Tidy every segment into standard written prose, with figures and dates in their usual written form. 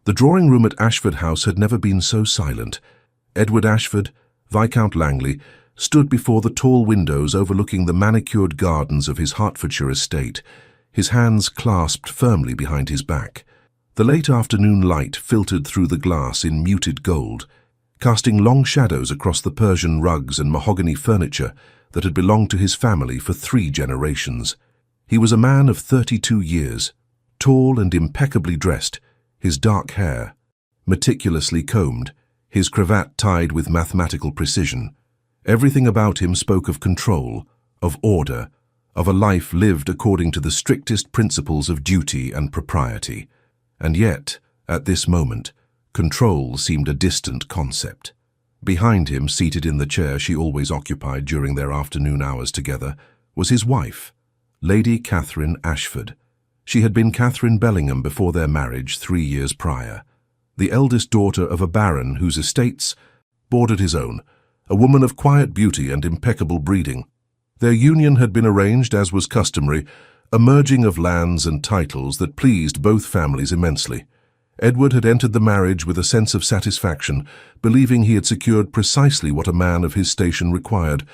The drawing-room at Ashford House had never been so silent. Edward Ashford, Viscount Langley, stood before the tall windows overlooking the manicured gardens of his Hertfordshire estate, his hands clasped firmly behind his back. The late afternoon light filtered through the glass in muted gold, casting long shadows across the Persian rugs and mahogany furniture that had belonged to his family for 3 generations. He was a man of 32 years, tall and impeccably dressed, his dark hair meticulously combed, his cravat tied with mathematical precision. Everything about him spoke of control, of order, of a life lived according to the strictest principles of duty and propriety. And yet, at this moment, control seemed a distant concept. Behind him, seated in the chair she always occupied during their afternoon hours together, was his wife, Lady Catherine Ashford. She had been Catherine Bellingham before their marriage 3 years prior, the eldest daughter of a baron whose estates bordered his own, a woman of quiet beauty and impeccable breeding. Their union had been arranged, as was customary, a merging of lands and titles that pleased both families immensely. Edward had entered the marriage with a sense of satisfaction, believing he had secured precisely what a man of his station required,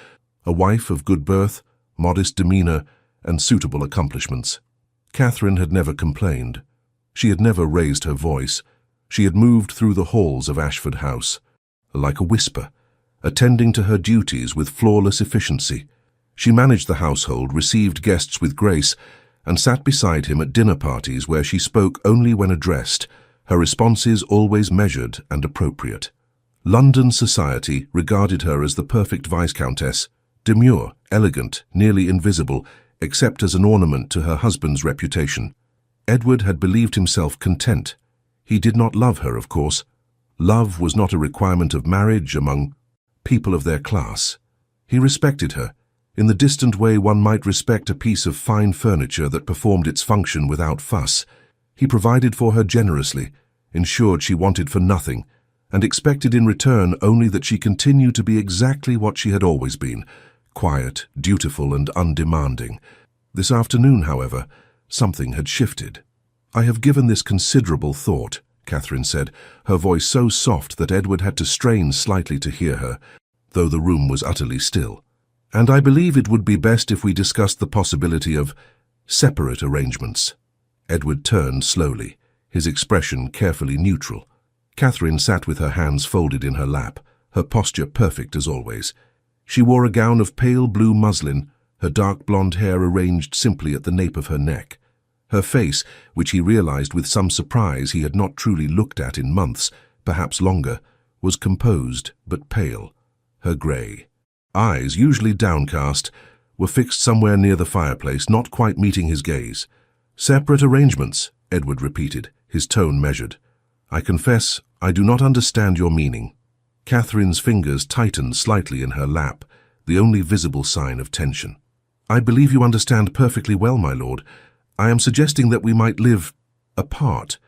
a wife of good birth, modest demeanour, and suitable accomplishments. Catherine had never complained. She had never raised her voice. She had moved through the halls of Ashford House, like a whisper, attending to her duties with flawless efficiency. She managed the household, received guests with grace, and sat beside him at dinner parties where she spoke only when addressed, her responses always measured and appropriate. London society regarded her as the perfect viscountess, demure, elegant, nearly invisible, except as an ornament to her husband's reputation. Edward had believed himself content. He did not love her, of course. Love was not a requirement of marriage among people of their class. He respected her, in the distant way one might respect a piece of fine furniture that performed its function without fuss. He provided for her generously, ensured she wanted for nothing, and expected in return only that she continue to be exactly what she had always been, quiet, dutiful, and undemanding. This afternoon, however, something had shifted. "I have given this considerable thought," Catherine said, her voice so soft that Edward had to strain slightly to hear her, though the room was utterly still. "And I believe it would be best if we discussed the possibility of separate arrangements." Edward turned slowly, his expression carefully neutral. Catherine sat with her hands folded in her lap, her posture perfect as always. She wore a gown of pale blue muslin, her dark blonde hair arranged simply at the nape of her neck. Her face, which he realized with some surprise he had not truly looked at in months, perhaps longer, was composed but pale. Her grey eyes, usually downcast, were fixed somewhere near the fireplace, not quite meeting his gaze. "Separate arrangements," Edward repeated, his tone measured. "I confess I do not understand your meaning." Catherine's fingers tightened slightly in her lap, the only visible sign of tension. "I believe you understand perfectly well, my lord. I am suggesting that we might live apart.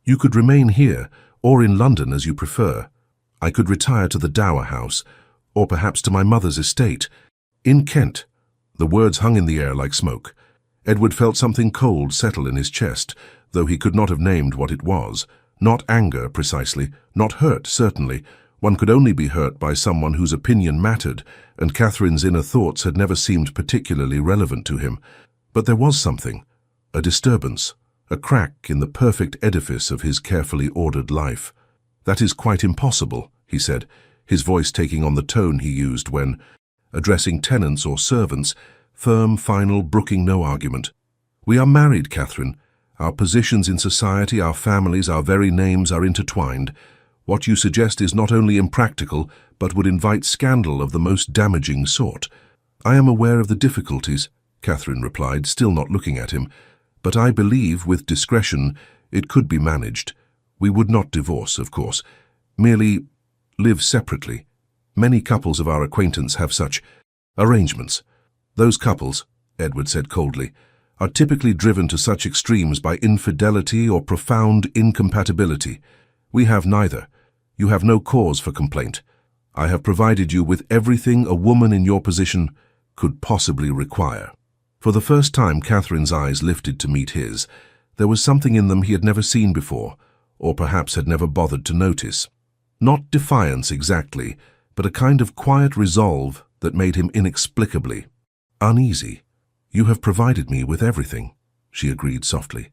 You could remain here, or in London as you prefer. I could retire to the Dower House, or perhaps to my mother's estate, in Kent." The words hung in the air like smoke. Edward felt something cold settle in his chest, though he could not have named what it was. Not anger, precisely, not hurt, certainly. One could only be hurt by someone whose opinion mattered, and Catherine's inner thoughts had never seemed particularly relevant to him. But there was something, a disturbance, a crack in the perfect edifice of his carefully ordered life. "That is quite impossible," he said, his voice taking on the tone he used when, addressing tenants or servants, firm, final, brooking no argument. "We are married, Catherine. Our positions in society, our families, our very names are intertwined. What you suggest is not only impractical, but would invite scandal of the most damaging sort." "I am aware of the difficulties," Catherine replied, still not looking at him, "but I believe, with discretion, it could be managed. We would not divorce, of course, merely live separately. Many couples of our acquaintance have such arrangements. Those couples," Edward said coldly, "are typically driven to such extremes by infidelity or profound incompatibility. We have neither. You have no cause for complaint. I have provided you with everything a woman in your position could possibly require." For the first time, Catherine's eyes lifted to meet his. There was something in them he had never seen before, or perhaps had never bothered to notice. Not defiance exactly, but a kind of quiet resolve that made him inexplicably uneasy. "You have provided me with everything," she agreed softly,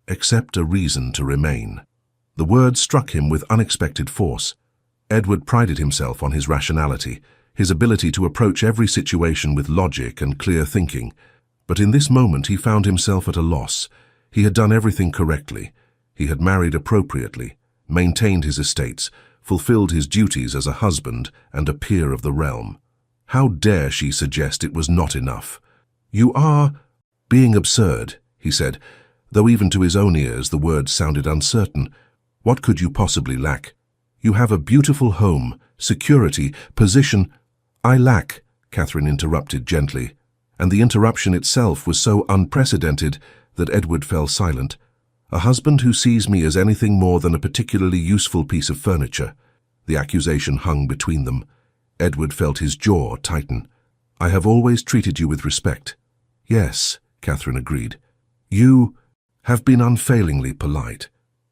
"except a reason to remain." The words struck him with unexpected force. Edward prided himself on his rationality, his ability to approach every situation with logic and clear thinking. But in this moment he found himself at a loss. He had done everything correctly. He had married appropriately, maintained his estates, fulfilled his duties as a husband and a peer of the realm. How dare she suggest it was not enough? "You are being absurd," he said, though even to his own ears the words sounded uncertain. "What could you possibly lack? You have a beautiful home, security, position—" "I lack," Catherine interrupted gently, and the interruption itself was so unprecedented that Edward fell silent. "A husband who sees me as anything more than a particularly useful piece of furniture." The accusation hung between them. Edward felt his jaw tighten. "I have always treated you with respect." "Yes," Catherine agreed. "You have been unfailingly polite.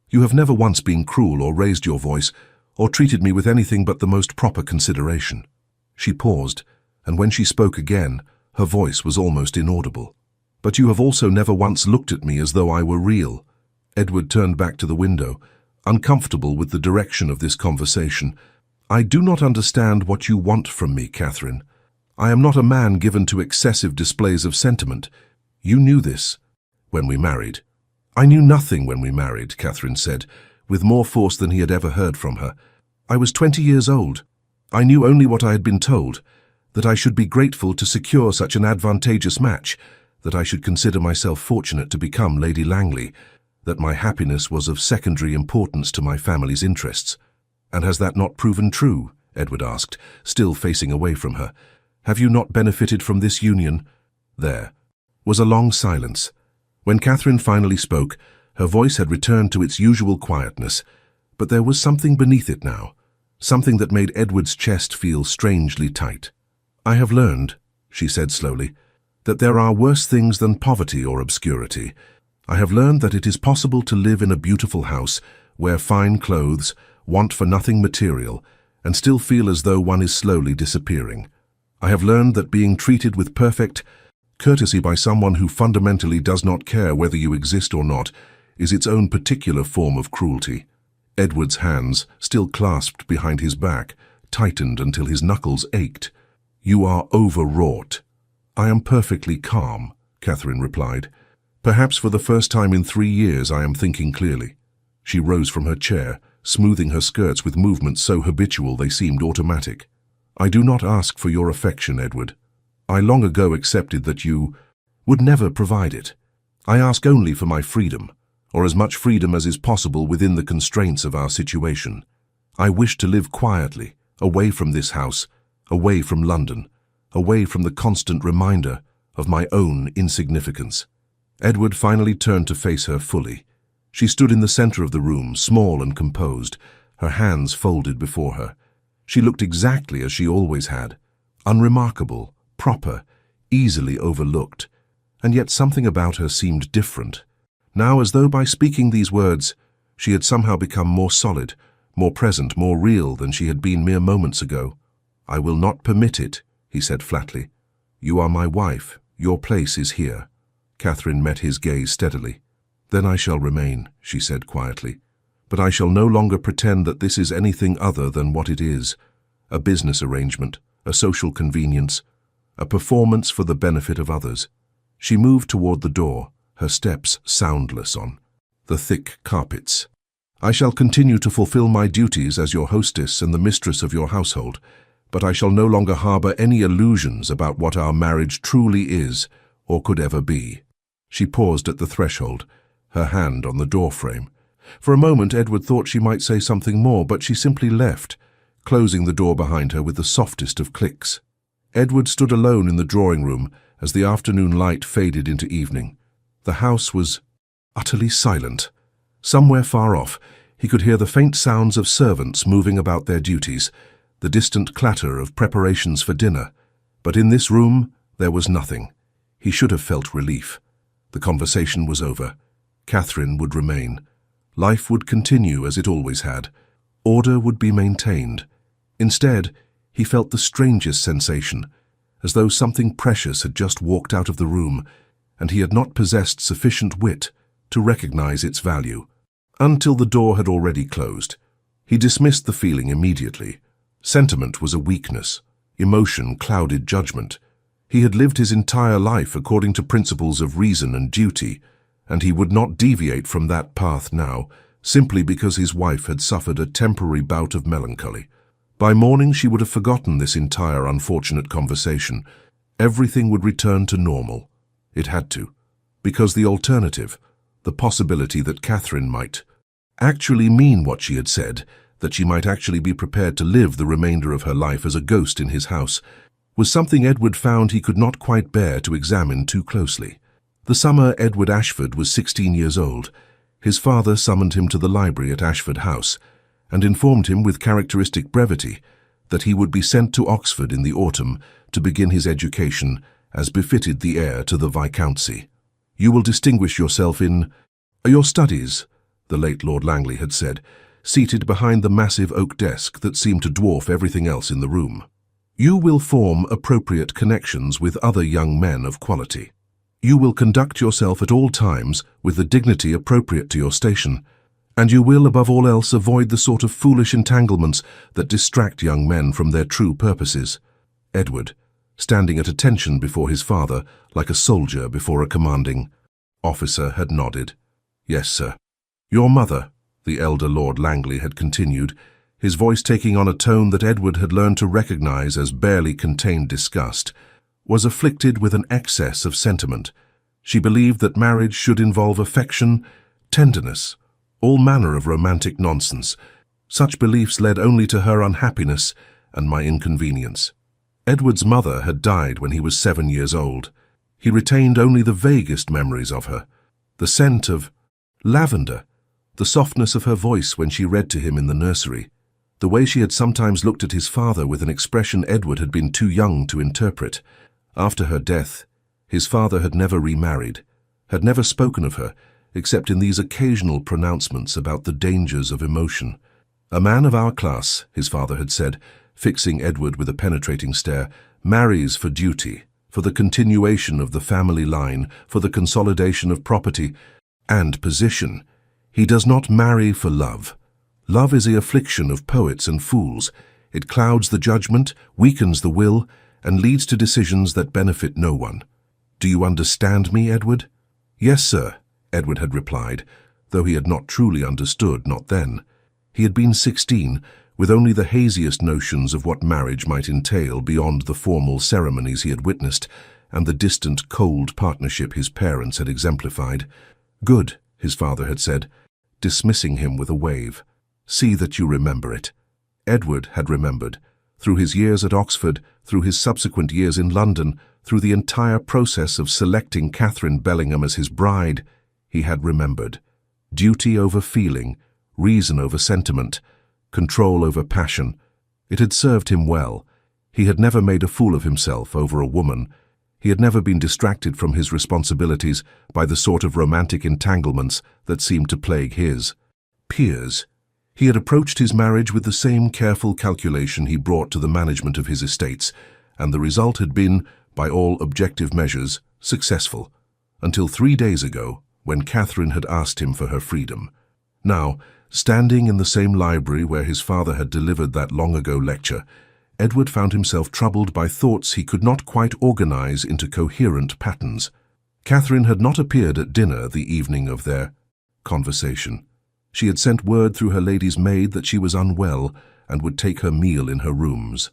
You have never once been cruel or raised your voice, or treated me with anything but the most proper consideration." She paused, and when she spoke again, her voice was almost inaudible. "But you have also never once looked at me as though I were real." Edward turned back to the window, uncomfortable with the direction of this conversation. "I do not understand what you want from me, Catherine. I am not a man given to excessive displays of sentiment. You knew this when we married." "I knew nothing when we married," Catherine said, with more force than he had ever heard from her. "I was 20 years old. I knew only what I had been told, that I should be grateful to secure such an advantageous match, that I should consider myself fortunate to become Lady Langley, that my happiness was of secondary importance to my family's interests." "And has that not proven true?" Edward asked, still facing away from her. "Have you not benefited from this union?" There was a long silence. When Catherine finally spoke, her voice had returned to its usual quietness, but there was something beneath it now, something that made Edward's chest feel strangely tight. "I have learned," she said slowly, "that there are worse things than poverty or obscurity. I have learned that it is possible to live in a beautiful house, wear fine clothes, want for nothing material, and still feel as though one is slowly disappearing. I have learned that being treated with perfect courtesy by someone who fundamentally does not care whether you exist or not is its own particular form of cruelty." Edward's hands, still clasped behind his back, tightened until his knuckles ached. "You are overwrought." "I am perfectly calm," Catherine replied. "Perhaps for the first time in 3 years I am thinking clearly." She rose from her chair, smoothing her skirts with movements so habitual they seemed automatic. "I do not ask for your affection, Edward. I long ago accepted that you would never provide it. I ask only for my freedom, or as much freedom as is possible within the constraints of our situation. I wish to live quietly, away from this house, away from London, away from the constant reminder of my own insignificance." Edward finally turned to face her fully. She stood in the center of the room, small and composed, her hands folded before her. She looked exactly as she always had, unremarkable, proper, easily overlooked, and yet something about her seemed different. Now, as though by speaking these words, she had somehow become more solid, more present, more real than she had been mere moments ago. "I will not permit it," he said flatly. "You are my wife. Your place is here." Catherine met his gaze steadily. "Then I shall remain," she said quietly. "But I shall no longer pretend that this is anything other than what it is, a business arrangement, a social convenience, a performance for the benefit of others." She moved toward the door, her steps soundless on the thick carpets. "I shall continue to fulfill my duties as your hostess and the mistress of your household, but I shall no longer harbor any illusions about what our marriage truly is or could ever be." She paused at the threshold, her hand on the doorframe. For a moment Edward thought she might say something more, but she simply left, closing the door behind her with the softest of clicks. Edward stood alone in the drawing room as the afternoon light faded into evening. The house was utterly silent. Somewhere far off, he could hear the faint sounds of servants moving about their duties, the distant clatter of preparations for dinner. But in this room, there was nothing. He should have felt relief. The conversation was over. Catherine would remain. Life would continue as it always had. Order would be maintained. Instead, he felt the strangest sensation, as though something precious had just walked out of the room, and he had not possessed sufficient wit to recognize its value. Until the door had already closed, he dismissed the feeling immediately. Sentiment was a weakness. Emotion clouded judgment. He had lived his entire life according to principles of reason and duty, and he would not deviate from that path now, simply because his wife had suffered a temporary bout of melancholy. By morning she would have forgotten this entire unfortunate conversation. Everything would return to normal. It had to, because the alternative, the possibility that Catherine might actually mean what she had said, that she might actually be prepared to live the remainder of her life as a ghost in his house, was something Edward found he could not quite bear to examine too closely. The summer Edward Ashford was 16 years old. His father summoned him to the library at Ashford House and informed him with characteristic brevity that he would be sent to Oxford in the autumn to begin his education as befitted the heir to the viscountcy. "You will distinguish yourself in your studies," the late Lord Langley had said, seated behind the massive oak desk that seemed to dwarf everything else in the room. "You will form appropriate connections with other young men of quality. You will conduct yourself at all times with the dignity appropriate to your station, and you will, above all else, avoid the sort of foolish entanglements that distract young men from their true purposes." Edward, standing at attention before his father, like a soldier before a commanding officer, had nodded. "Yes, sir." "Your mother," the elder Lord Langley had continued, his voice taking on a tone that Edward had learned to recognize as barely contained disgust, was afflicted with an excess of sentiment. She believed that marriage should involve affection, tenderness, all manner of romantic nonsense. Such beliefs led only to her unhappiness and my inconvenience. Edward's mother had died when he was 7 years old. He retained only the vaguest memories of her. The scent of lavender, the softness of her voice when she read to him in the nursery, the way she had sometimes looked at his father with an expression Edward had been too young to interpret. After her death, his father had never remarried, had never spoken of her, except in these occasional pronouncements about the dangers of emotion. "A man of our class," his father had said, fixing Edward with a penetrating stare, "marries for duty, for the continuation of the family line, for the consolidation of property and position. He does not marry for love. Love is the affliction of poets and fools. It clouds the judgment, weakens the will, and leads to decisions that benefit no one. Do you understand me, Edward?" "Yes, sir," Edward had replied, though he had not truly understood, not then. He had been 16, with only the haziest notions of what marriage might entail beyond the formal ceremonies he had witnessed and the distant, cold partnership his parents had exemplified. "Good," his father had said, dismissing him with a wave. "See that you remember it." Edward had remembered. Through his years at Oxford, through his subsequent years in London, through the entire process of selecting Catherine Bellingham as his bride, he had remembered. Duty over feeling, reason over sentiment, control over passion. It had served him well. He had never made a fool of himself over a woman. He had never been distracted from his responsibilities by the sort of romantic entanglements that seemed to plague his peers. He had approached his marriage with the same careful calculation he brought to the management of his estates, and the result had been, by all objective measures, successful, until 3 days ago, when Catherine had asked him for her freedom. Now, standing in the same library where his father had delivered that long-ago lecture, Edward found himself troubled by thoughts he could not quite organize into coherent patterns. Catherine had not appeared at dinner the evening of their conversation. She had sent word through her lady's maid that she was unwell and would take her meal in her rooms.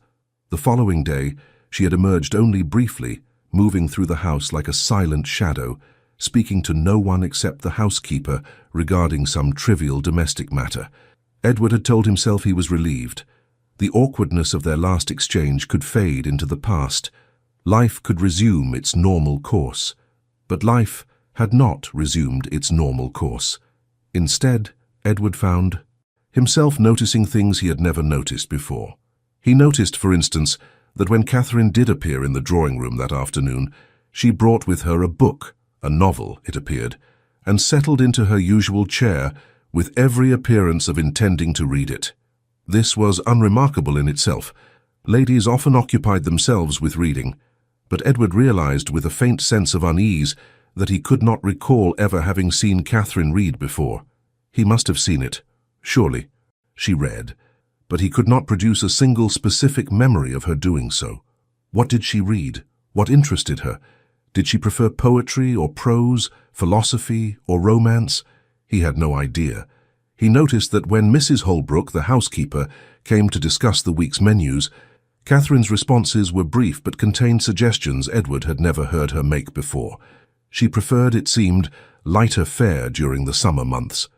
The following day, she had emerged only briefly, moving through the house like a silent shadow, speaking to no one except the housekeeper regarding some trivial domestic matter. Edward had told himself he was relieved. The awkwardness of their last exchange could fade into the past. Life could resume its normal course. But life had not resumed its normal course. Instead, Edward found himself noticing things he had never noticed before. He noticed, for instance, that when Catherine did appear in the drawing-room that afternoon, she brought with her a book, a novel, it appeared, and settled into her usual chair with every appearance of intending to read it. This was unremarkable in itself. Ladies often occupied themselves with reading, but Edward realized with a faint sense of unease that he could not recall ever having seen Catherine read before. He must have seen it, surely. She read, but he could not produce a single specific memory of her doing so. What did she read? What interested her? Did she prefer poetry or prose, philosophy or romance? He had no idea. He noticed that when Mrs. Holbrook, the housekeeper, came to discuss the week's menus, Catherine's responses were brief but contained suggestions Edward had never heard her make before. She preferred, it seemed, lighter fare during the summer months.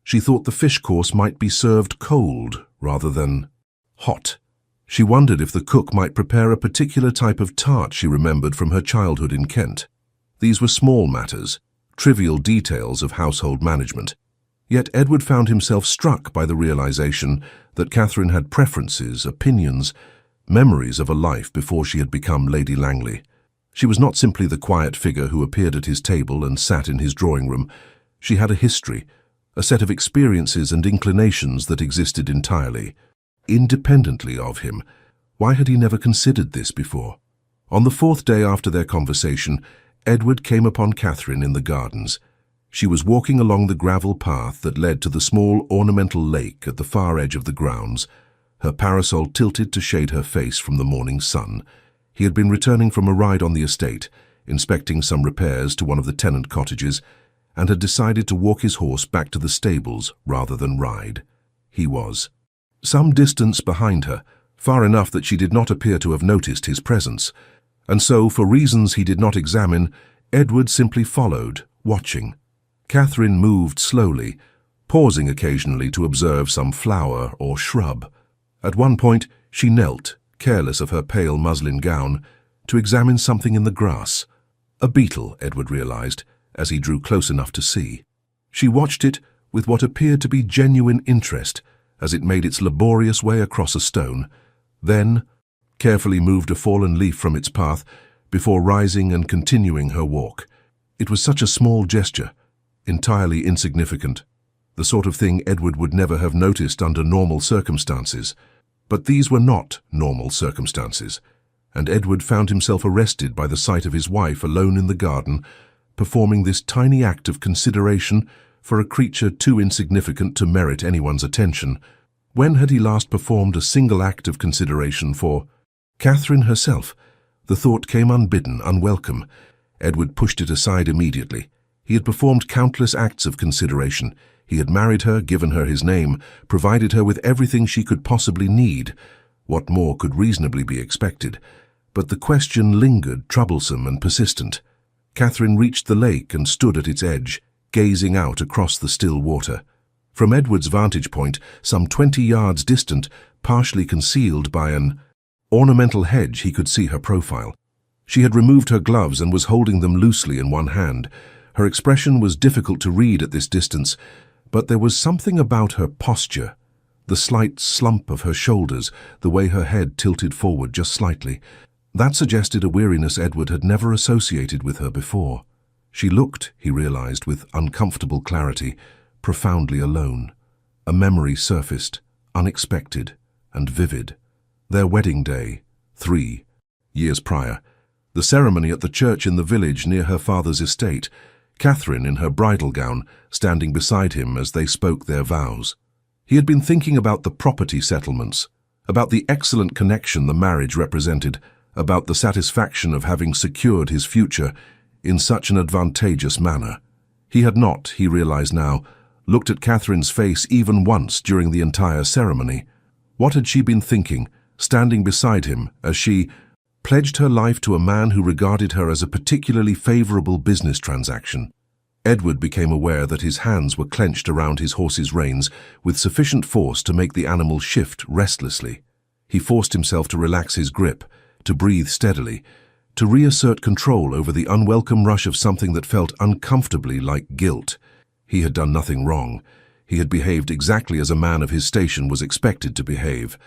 She thought the fish course might be served cold rather than hot. She wondered if the cook might prepare a particular type of tart she remembered from her childhood in Kent. These were small matters, trivial details of household management. Yet Edward found himself struck by the realization that Catherine had preferences, opinions, memories of a life before she had become Lady Langley. She was not simply the quiet figure who appeared at his table and sat in his drawing room. She had a history, a set of experiences and inclinations that existed entirely, independently of him. Why had he never considered this before? On the fourth day after their conversation, Edward came upon Catherine in the gardens. She was walking along the gravel path that led to the small ornamental lake at the far edge of the grounds, her parasol tilted to shade her face from the morning sun. He had been returning from a ride on the estate, inspecting some repairs to one of the tenant cottages, and had decided to walk his horse back to the stables rather than ride. He was some distance behind her, far enough that she did not appear to have noticed his presence, and so, for reasons he did not examine, Edward simply followed, watching. Catherine moved slowly, pausing occasionally to observe some flower or shrub. At one point, she knelt, careless of her pale muslin gown, to examine something in the grass. A beetle, Edward realized, as he drew close enough to see. She watched it with what appeared to be genuine interest as it made its laborious way across a stone, then carefully moved a fallen leaf from its path before rising and continuing her walk. It was such a small gesture, entirely insignificant, the sort of thing Edward would never have noticed under normal circumstances. But these were not normal circumstances, and Edward found himself arrested by the sight of his wife alone in the garden, performing this tiny act of consideration for a creature too insignificant to merit anyone's attention. When had he last performed a single act of consideration for Catherine herself? The thought came unbidden, unwelcome. Edward pushed it aside immediately. He had performed countless acts of consideration. He had married her, given her his name, provided her with everything she could possibly need. What more could reasonably be expected? But the question lingered, troublesome and persistent. Catherine reached the lake and stood at its edge, gazing out across the still water. From Edward's vantage point, some 20 yards distant, partially concealed by an ornamental hedge, he could see her profile. She had removed her gloves and was holding them loosely in one hand. Her expression was difficult to read at this distance, but there was something about her posture, the slight slump of her shoulders, the way her head tilted forward just slightly, that suggested a weariness Edward had never associated with her before. She looked, he realized with uncomfortable clarity, profoundly alone. A memory surfaced, unexpected and vivid. Their wedding day, 3 years prior. The ceremony at the church in the village near her father's estate. Catherine in her bridal gown, standing beside him as they spoke their vows. He had been thinking about the property settlements, about the excellent connection the marriage represented, about the satisfaction of having secured his future in such an advantageous manner. He had not, he realized now, looked at Catherine's face even once during the entire ceremony. What had she been thinking, standing beside him as she pledged her life to a man who regarded her as a particularly favorable business transaction? Edward became aware that his hands were clenched around his horse's reins with sufficient force to make the animal shift restlessly. He forced himself to relax his grip, to breathe steadily, to reassert control over the unwelcome rush of something that felt uncomfortably like guilt. He had done nothing wrong. He had behaved exactly as a man of his station was expected to behave.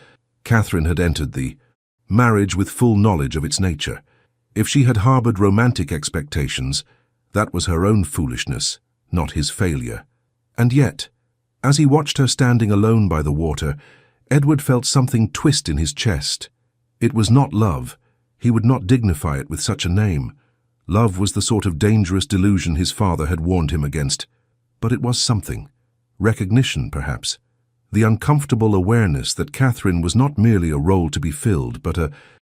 Catherine had entered the marriage with full knowledge of its nature. If she had harbored romantic expectations, that was her own foolishness, not his failure. And yet, As he watched her standing alone by the water, Edward felt something twist in his chest. It was not love. He would not dignify it with such a name. Love was the sort of dangerous delusion his father had warned him against. But it was something. Recognition, perhaps. The uncomfortable awareness that Catherine was not merely a role to be filled, but a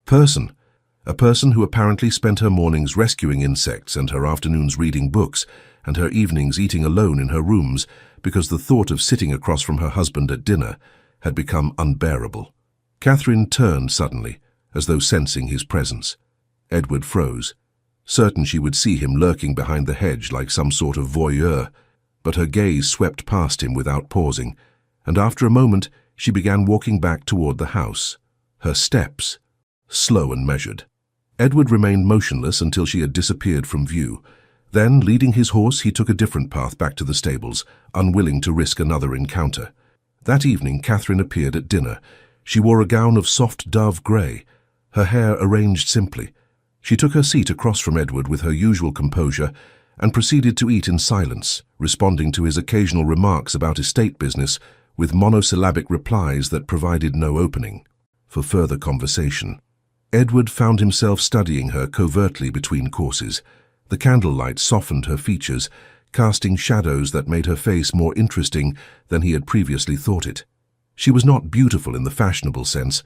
person who apparently spent her mornings rescuing insects and her afternoons reading books and her evenings eating alone in her rooms because the thought of sitting across from her husband at dinner had become unbearable. Catherine turned suddenly, as though sensing his presence. Edward froze, certain she would see him lurking behind the hedge like some sort of voyeur, but her gaze swept past him without pausing, and after a moment she began walking back toward the house, her steps slow and measured. Edward remained motionless until she had disappeared from view. Then, leading his horse, he took a different path back to the stables, unwilling to risk another encounter. That evening, Catherine appeared at dinner. She wore a gown of soft dove grey, her hair arranged simply. She took her seat across from Edward with her usual composure and proceeded to eat in silence, responding to his occasional remarks about estate business with monosyllabic replies that provided no opening for further conversation. Edward found himself studying her covertly between courses. The candlelight softened her features, casting shadows that made her face more interesting than he had previously thought it. She was not beautiful in the fashionable sense.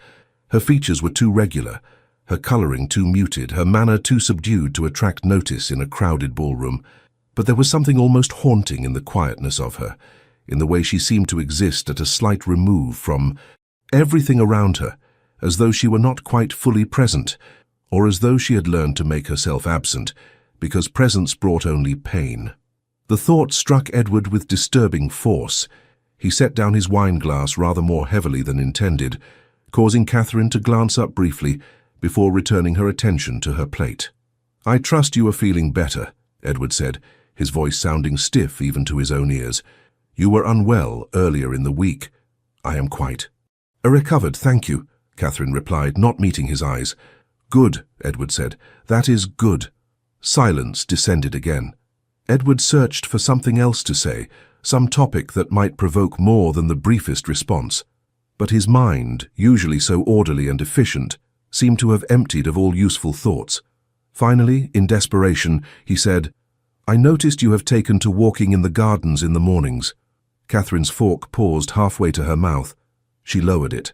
Her features were too regular, her coloring too muted, her manner too subdued to attract notice in a crowded ballroom. But there was something almost haunting in the quietness of her, in the way she seemed to exist at a slight remove from everything around her, as though she were not quite fully present, or as though she had learned to make herself absent, because presence brought only pain. The thought struck Edward with disturbing force. He set down his wine-glass rather more heavily than intended, causing Catherine to glance up briefly before returning her attention to her plate. "I trust you are feeling better," Edward said, his voice sounding stiff even to his own ears. "You were unwell earlier in the week." "I am quite recovered, thank you," Catherine replied, not meeting his eyes. "Good," Edward said. "That is good." Silence descended again. Edward searched for something else to say, some topic that might provoke more than the briefest response. But his mind, usually so orderly and efficient, seemed to have emptied of all useful thoughts. Finally, in desperation, he said, "I noticed you have taken to walking in the gardens in the mornings." Catherine's fork paused halfway to her mouth. She lowered it.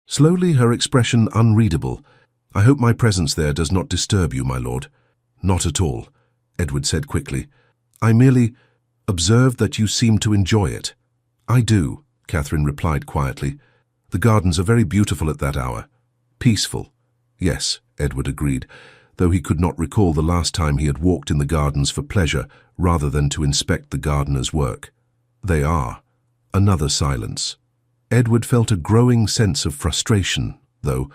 Slowly, her expression unreadable. "I hope my presence there does not disturb you, my lord." "Not at all," Edward said quickly. "I merely observed that you seem to enjoy it." "I do," Catherine replied quietly. "The gardens are very beautiful at that hour." "Peaceful." "Yes," Edward agreed, though he could not recall the last time he had walked in the gardens for pleasure rather than to inspect the gardener's work. "They are." Another silence. Edward felt a growing sense of frustration, though,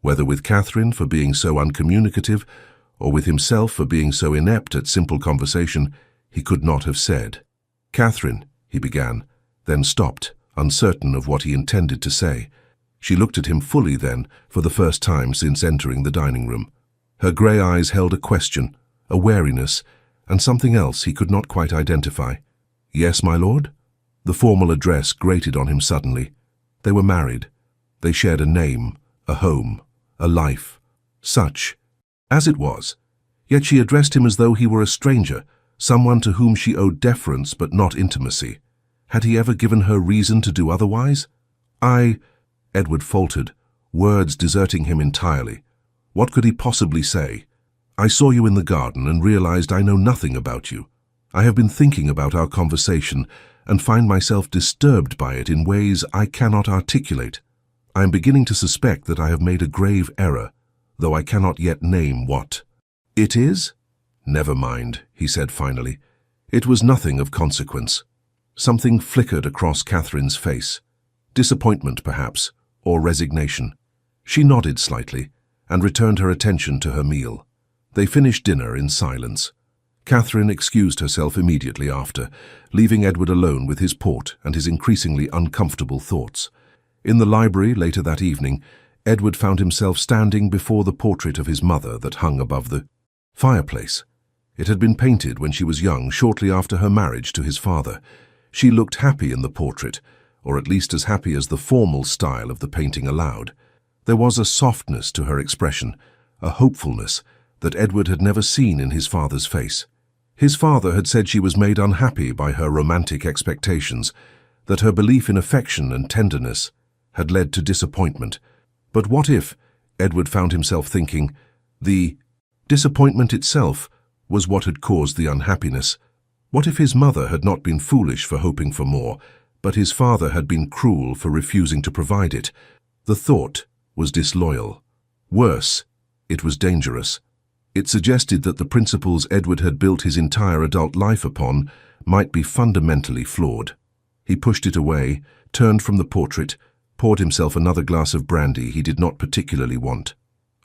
whether with Catherine for being so uncommunicative or with himself for being so inept at simple conversation, he could not have said. "Catherine," he began, then stopped, uncertain of what he intended to say. She looked at him fully then, for the first time since entering the dining room. Her grey eyes held a question, a wariness, and something else he could not quite identify. "Yes, my lord?" The formal address grated on him suddenly. They were married. They shared a name, a home, a life. Such as it was. Yet she addressed him as though he were a stranger, someone to whom she owed deference but not intimacy. Had he ever given her reason to do otherwise? Edward faltered, words deserting him entirely. What could he possibly say? "I saw you in the garden and realized I know nothing about you. I have been thinking about our conversation and find myself disturbed by it in ways I cannot articulate. I am beginning to suspect that I have made a grave error, though I cannot yet name what." "It is?" "Never mind," he said finally. It was nothing of consequence. Something flickered across Catherine's face. Disappointment, perhaps, or resignation. She nodded slightly and returned her attention to her meal. They finished dinner in silence. Catherine excused herself immediately after, leaving Edward alone with his port and his increasingly uncomfortable thoughts. In the library later that evening, Edward found himself standing before the portrait of his mother that hung above the fireplace. It had been painted when she was young, shortly after her marriage to his father. She looked happy in the portrait, or at least as happy as the formal style of the painting allowed. There was a softness to her expression, a hopefulness that Edward had never seen in his father's face. His father had said she was made unhappy by her romantic expectations, that her belief in affection and tenderness had led to disappointment. But what if, Edward found himself thinking, the disappointment itself was what had caused the unhappiness? What if his mother had not been foolish for hoping for more, but his father had been cruel for refusing to provide it? The thought was disloyal. Worse, it was dangerous. It suggested that the principles Edward had built his entire adult life upon might be fundamentally flawed. He pushed it away, turned from the portrait, poured himself another glass of brandy he did not particularly want.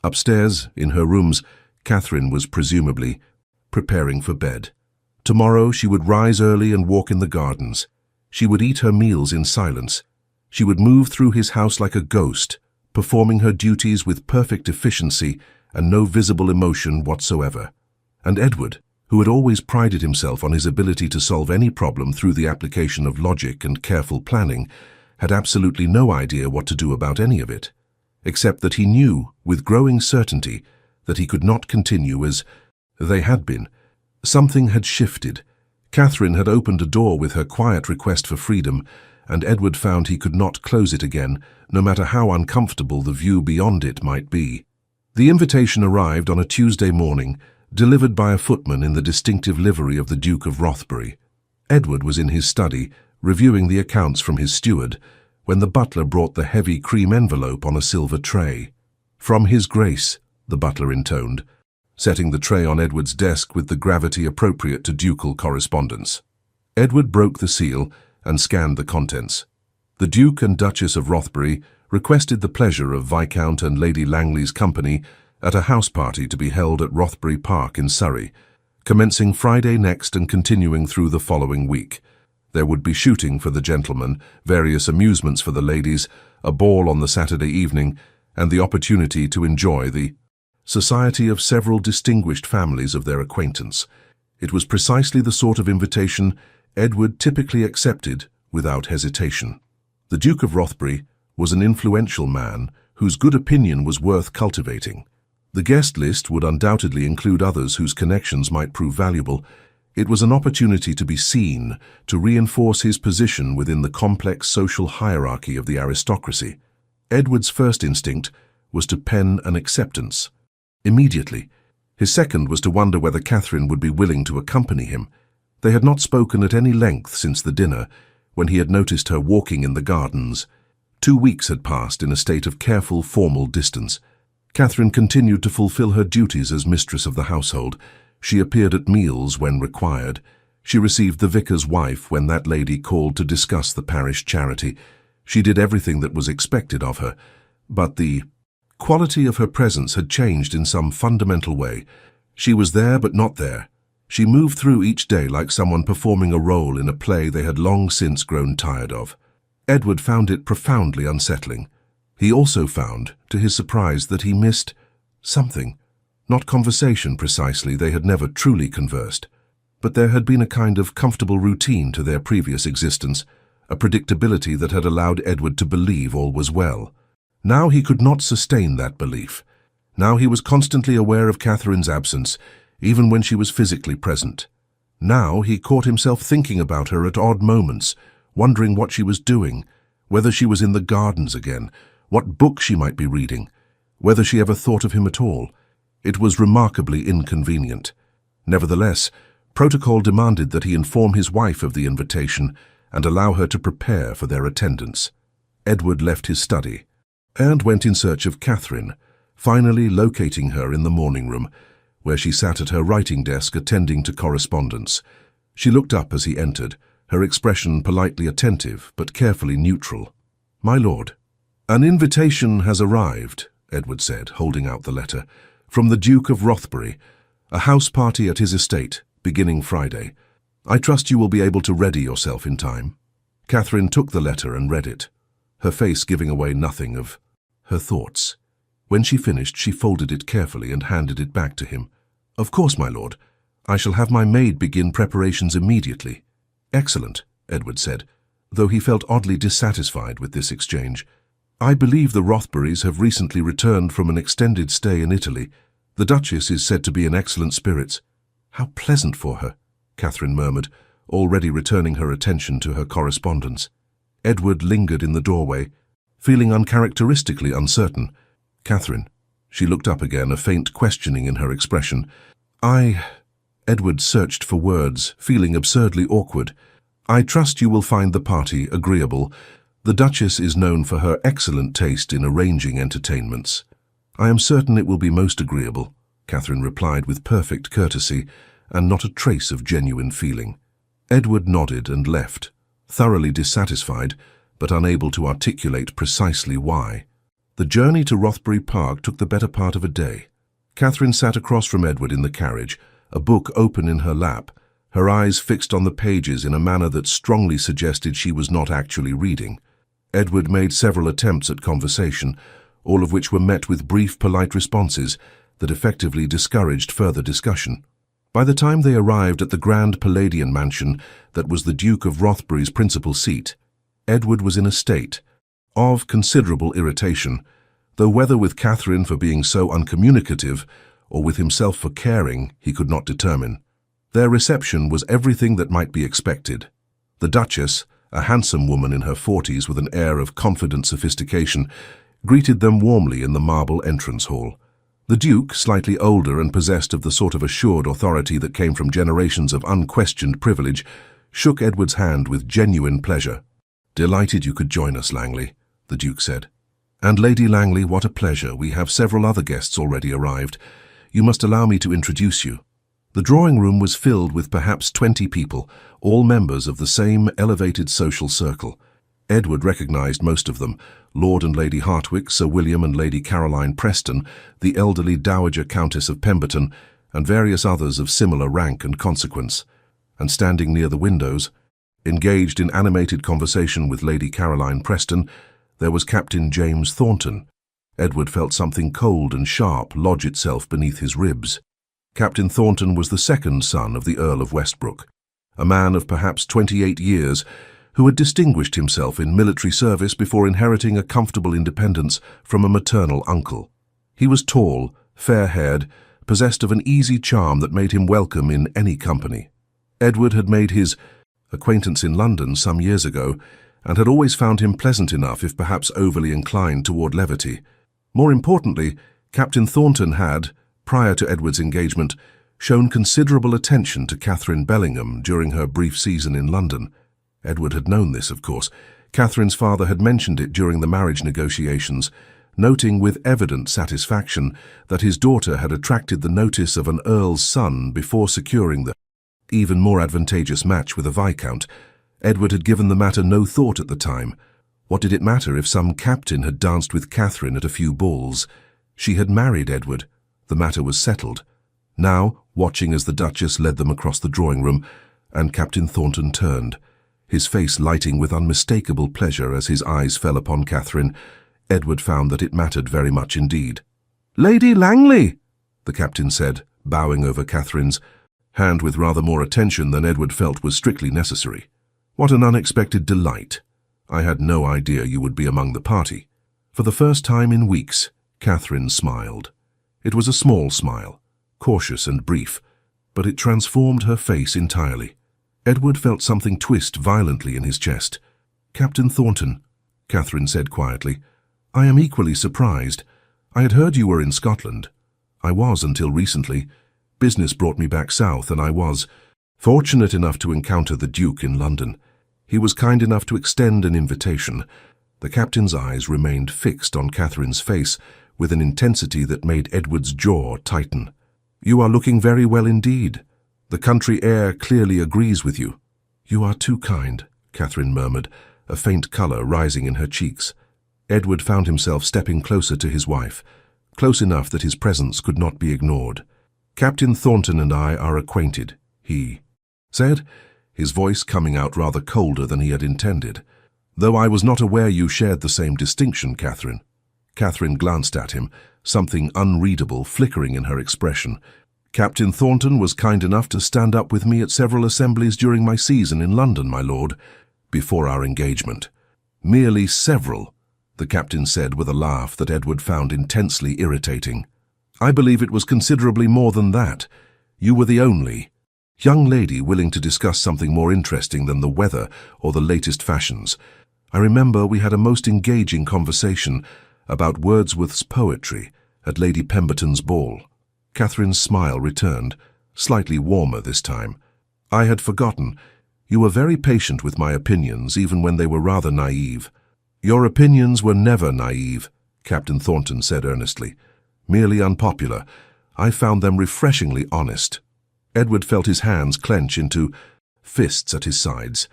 Upstairs, in her rooms, Catherine was presumably preparing for bed. Tomorrow she would rise early and walk in the gardens. She would eat her meals in silence. She would move through his house like a ghost, performing her duties with perfect efficiency and no visible emotion whatsoever. And Edward, who had always prided himself on his ability to solve any problem through the application of logic and careful planning, had absolutely no idea what to do about any of it, except that he knew, with growing certainty, that he could not continue as they had been. Something had shifted. Catherine had opened a door with her quiet request for freedom, and Edward found he could not close it again, no matter how uncomfortable the view beyond it might be. The invitation arrived on a Tuesday morning, delivered by a footman in the distinctive livery of the Duke of Rothbury. Edward was in his study, reviewing the accounts from his steward, when the butler brought the heavy cream envelope on a silver tray. "From His Grace," the butler intoned, setting the tray on Edward's desk with the gravity appropriate to ducal correspondence. Edward broke the seal and scanned the contents. The Duke and Duchess of Rothbury requested the pleasure of Viscount and Lady Langley's company at a house party to be held at Rothbury Park in Surrey, commencing Friday next and continuing through the following week. There would be shooting for the gentlemen, various amusements for the ladies, a ball on the Saturday evening, and the opportunity to enjoy the society of several distinguished families of their acquaintance. It was precisely the sort of invitation Edward typically accepted without hesitation. The Duke of Rothbury was an influential man whose good opinion was worth cultivating. The guest list would undoubtedly include others whose connections might prove valuable. It was an opportunity to be seen, to reinforce his position within the complex social hierarchy of the aristocracy. Edward's first instinct was to pen an acceptance immediately. His second was to wonder whether Catherine would be willing to accompany him. They had not spoken at any length since the dinner, when he had noticed her walking in the gardens. 2 weeks had passed in a state of careful, formal distance. Catherine continued to fulfill her duties as mistress of the household. She appeared at meals when required. She received the vicar's wife when that lady called to discuss the parish charity. She did everything that was expected of her, but the quality of her presence had changed in some fundamental way. She was there but not there. She moved through each day like someone performing a role in a play they had long since grown tired of. Edward found it profoundly unsettling. He also found, to his surprise, that he missed something. Not conversation precisely, they had never truly conversed, but there had been a kind of comfortable routine to their previous existence, a predictability that had allowed Edward to believe all was well. Now he could not sustain that belief. Now he was constantly aware of Catherine's absence, even when she was physically present. Now he caught himself thinking about her at odd moments, wondering what she was doing, whether she was in the gardens again, what book she might be reading, whether she ever thought of him at all. It was remarkably inconvenient. Nevertheless, protocol demanded that he inform his wife of the invitation and allow her to prepare for their attendance. Edward left his study and went in search of Catherine, finally locating her in the morning room, where she sat at her writing desk attending to correspondence. She looked up as he entered, her expression politely attentive but carefully neutral. "My lord." "An invitation has arrived," Edward said, holding out the letter, "from the Duke of Rothbury, a house party at his estate, beginning Friday. I trust you will be able to ready yourself in time." Catherine took the letter and read it, her face giving away nothing of her thoughts. When she finished, she folded it carefully and handed it back to him. "Of course, my lord. I shall have my maid begin preparations immediately." "Excellent," Edward said, though he felt oddly dissatisfied with this exchange. "I believe the Rothburys have recently returned from an extended stay in Italy. The Duchess is said to be in excellent spirits." "How pleasant for her," Catherine murmured, already returning her attention to her correspondence. Edward lingered in the doorway, feeling uncharacteristically uncertain. "Catherine." She looked up again, a faint questioning in her expression. Edward searched for words, feeling absurdly awkward. "I trust you will find the party agreeable. The Duchess is known for her excellent taste in arranging entertainments." "I am certain it will be most agreeable," Catherine replied with perfect courtesy and not a trace of genuine feeling. Edward nodded and left, thoroughly dissatisfied, but unable to articulate precisely why. The journey to Rothbury Park took the better part of a day. Catherine sat across from Edward in the carriage, a book open in her lap, her eyes fixed on the pages in a manner that strongly suggested she was not actually reading. Edward made several attempts at conversation, all of which were met with brief, polite responses that effectively discouraged further discussion. By the time they arrived at the grand Palladian mansion that was the Duke of Rothbury's principal seat, Edward was in a state of considerable irritation, though whether with Catherine for being so uncommunicative or with himself for caring, he could not determine. Their reception was everything that might be expected. The Duchess, a handsome woman in her 40s with an air of confident sophistication, greeted them warmly in the marble entrance hall. The Duke, slightly older and possessed of the sort of assured authority that came from generations of unquestioned privilege, shook Edward's hand with genuine pleasure. "Delighted you could join us, Langley," the Duke said. "And Lady Langley, what a pleasure. We have several other guests already arrived. You must allow me to introduce you." The drawing room was filled with perhaps 20 people, all members of the same elevated social circle. Edward recognized most of them: Lord and Lady Hartwick, Sir William and Lady Caroline Preston, the elderly Dowager Countess of Pemberton, and various others of similar rank and consequence. And standing near the windows, engaged in animated conversation with Lady Caroline Preston, there was Captain James Thornton. Edward felt something cold and sharp lodge itself beneath his ribs. Captain Thornton was the second son of the Earl of Westbrook, a man of perhaps 28 years, who had distinguished himself in military service before inheriting a comfortable independence from a maternal uncle. He was tall, fair-haired, possessed of an easy charm that made him welcome in any company. Edward had made his acquaintance in London some years ago, and had always found him pleasant enough if perhaps overly inclined toward levity. More importantly, Captain Thornton had, prior to Edward's engagement, shown considerable attention to Catherine Bellingham during her brief season in London. Edward had known this, of course. Catherine's father had mentioned it during the marriage negotiations, noting with evident satisfaction that his daughter had attracted the notice of an earl's son before securing the even more advantageous match with a viscount. Edward had given the matter no thought at the time. What did it matter if some captain had danced with Catherine at a few balls? She had married Edward. The matter was settled. Now, watching as the Duchess led them across the drawing-room, and Captain Thornton turned, his face lighting with unmistakable pleasure as his eyes fell upon Catherine, Edward found that it mattered very much indeed. "Lady Langley," the captain said, bowing over Catherine's hand with rather more attention than Edward felt was strictly necessary. "What an unexpected delight. I had no idea you would be among the party." For the first time in weeks, Catherine smiled. It was a small smile, cautious and brief, but it transformed her face entirely. Edward felt something twist violently in his chest. "Captain Thornton," Catherine said quietly, "I am equally surprised. I had heard you were in Scotland. I was until recently. Business brought me back south, and I was fortunate enough to encounter the Duke in London. He was kind enough to extend an invitation." The captain's eyes remained fixed on Catherine's face with an intensity that made Edward's jaw tighten. "You are looking very well indeed. The country air clearly agrees with you." "You are too kind," Catherine murmured, a faint colour rising in her cheeks. Edward found himself stepping closer to his wife, close enough that his presence could not be ignored. "Captain Thornton and I are acquainted," he said, his voice coming out rather colder than he had intended. "Though I was not aware you shared the same distinction, Catherine." Catherine glanced at him, something unreadable flickering in her expression. "Captain Thornton was kind enough to stand up with me at several assemblies during my season in London, my lord," before our engagement. Merely several, the captain said with a laugh that Edward found intensely irritating. I believe it was considerably more than that. You were the only young lady willing to discuss something more interesting than the weather or the latest fashions. I remember we had a most engaging conversation about Wordsworth's poetry at Lady Pemberton's ball. Catherine's smile returned, slightly warmer this time. I had forgotten. You were very patient with my opinions, even when they were rather naive. Your opinions were never naive, Captain Thornton said earnestly. Merely unpopular. I found them refreshingly honest. Edward felt his hands clench into fists at his sides.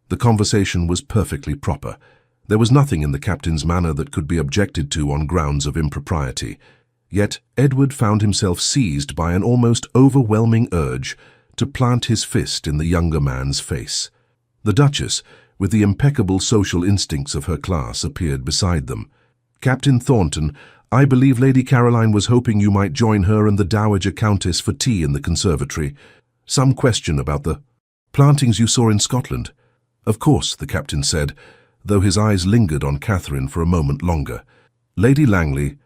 The conversation was perfectly proper. There was nothing in the captain's manner that could be objected to on grounds of impropriety. Yet Edward found himself seized by an almost overwhelming urge to plant his fist in the younger man's face. The Duchess, with the impeccable social instincts of her class, appeared beside them. Captain Thornton, I believe Lady Caroline was hoping you might join her and the Dowager Countess for tea in the conservatory. Some question about the plantings you saw in Scotland. Of course, the captain said, though his eyes lingered on Catherine for a moment longer. Lady Langley,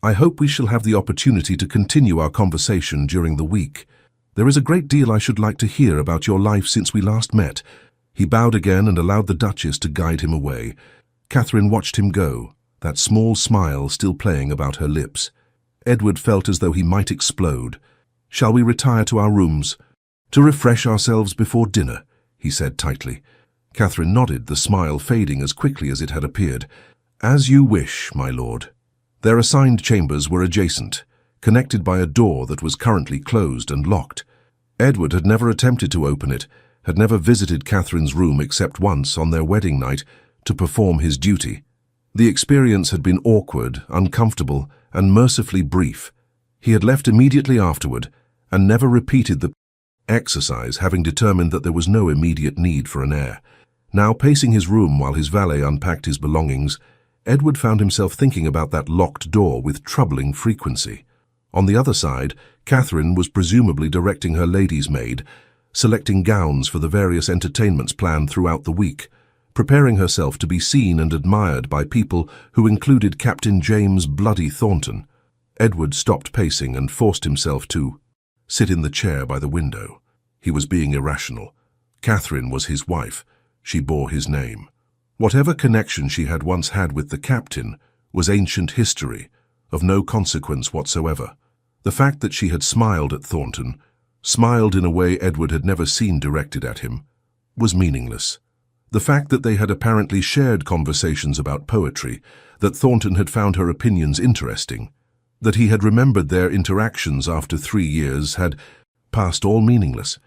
I hope we shall have the opportunity to continue our conversation during the week. There is a great deal I should like to hear about your life since we last met. He bowed again and allowed the Duchess to guide him away. Catherine watched him go, that small smile still playing about her lips. Edward felt as though he might explode. Shall we retire to our rooms? To refresh ourselves before dinner, he said tightly. Catherine nodded, the smile fading as quickly as it had appeared. As you wish, my lord. Their assigned chambers were adjacent, connected by a door that was currently closed and locked. Edward had never attempted to open it, had never visited Catherine's room except once on their wedding night to perform his duty. The experience had been awkward, uncomfortable, and mercifully brief. He had left immediately afterward and never repeated the exercise, having determined that there was no immediate need for an heir. Now, pacing his room while his valet unpacked his belongings, Edward found himself thinking about that locked door with troubling frequency. On the other side, Catherine was presumably directing her lady's maid, selecting gowns for the various entertainments planned throughout the week, preparing herself to be seen and admired by people who included Captain James Bloody Thornton. Edward stopped pacing and forced himself to sit in the chair by the window. He was being irrational. Catherine was his wife. She bore his name. Whatever connection she had once had with the captain was ancient history, of no consequence whatsoever. The fact that she had smiled at Thornton, smiled in a way Edward had never seen directed at him, was meaningless. The fact that they had apparently shared conversations about poetry, that Thornton had found her opinions interesting, that he had remembered their interactions after 3 years had passed all meaningless.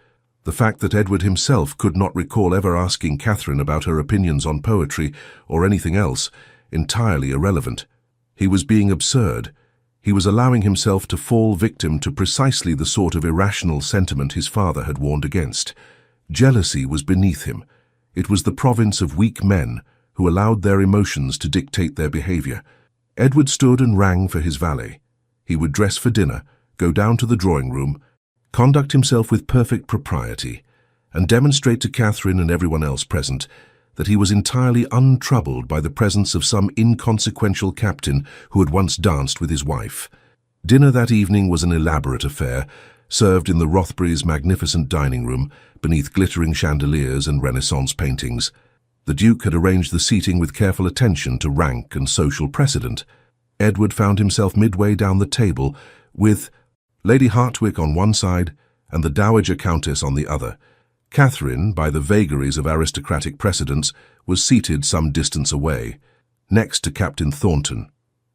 The fact that Edward himself could not recall ever asking Catherine about her opinions on poetry or anything else, entirely irrelevant. He was being absurd. He was allowing himself to fall victim to precisely the sort of irrational sentiment his father had warned against. Jealousy was beneath him. It was the province of weak men who allowed their emotions to dictate their behavior. Edward stood and rang for his valet. He would dress for dinner, go down to the drawing-room, conduct himself with perfect propriety, and demonstrate to Catherine and everyone else present that he was entirely untroubled by the presence of some inconsequential captain who had once danced with his wife. Dinner that evening was an elaborate affair, served in the Rothburys' magnificent dining room, beneath glittering chandeliers and Renaissance paintings. The Duke had arranged the seating with careful attention to rank and social precedent. Edward found himself midway down the table, with Lady Hartwick on one side and the Dowager Countess on the other. Catherine, by the vagaries of aristocratic precedence, was seated some distance away, next to Captain Thornton.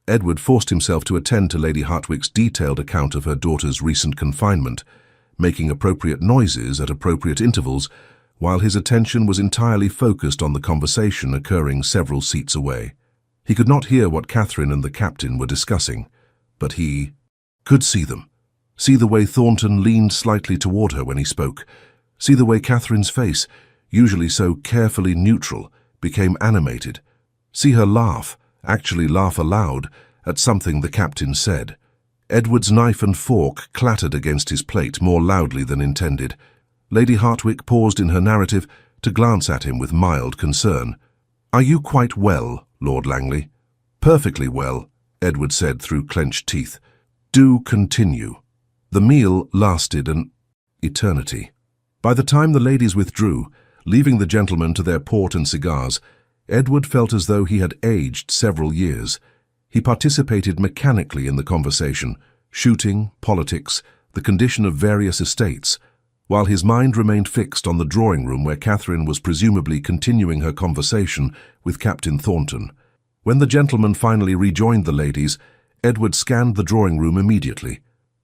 Edward forced himself to attend to Lady Hartwick's detailed account of her daughter's recent confinement, making appropriate noises at appropriate intervals, while his attention was entirely focused on the conversation occurring several seats away. He could not hear what Catherine and the captain were discussing, but he could see them. See the way Thornton leaned slightly toward her when he spoke. See the way Catherine's face, usually so carefully neutral, became animated. See her laugh, actually laugh aloud, at something the captain said. Edward's knife and fork clattered against his plate more loudly than intended. Lady Hartwick paused in her narrative to glance at him with mild concern. "Are you quite well, Lord Langley?" "Perfectly well," Edward said through clenched teeth. "Do continue." The meal lasted an eternity. By the time the ladies withdrew, leaving the gentlemen to their port and cigars, Edward felt as though he had aged several years. He participated mechanically in the conversation, shooting, politics, the condition of various estates, while his mind remained fixed on the drawing room where Catherine was presumably continuing her conversation with Captain Thornton. When the gentlemen finally rejoined the ladies, Edward scanned the drawing room immediately.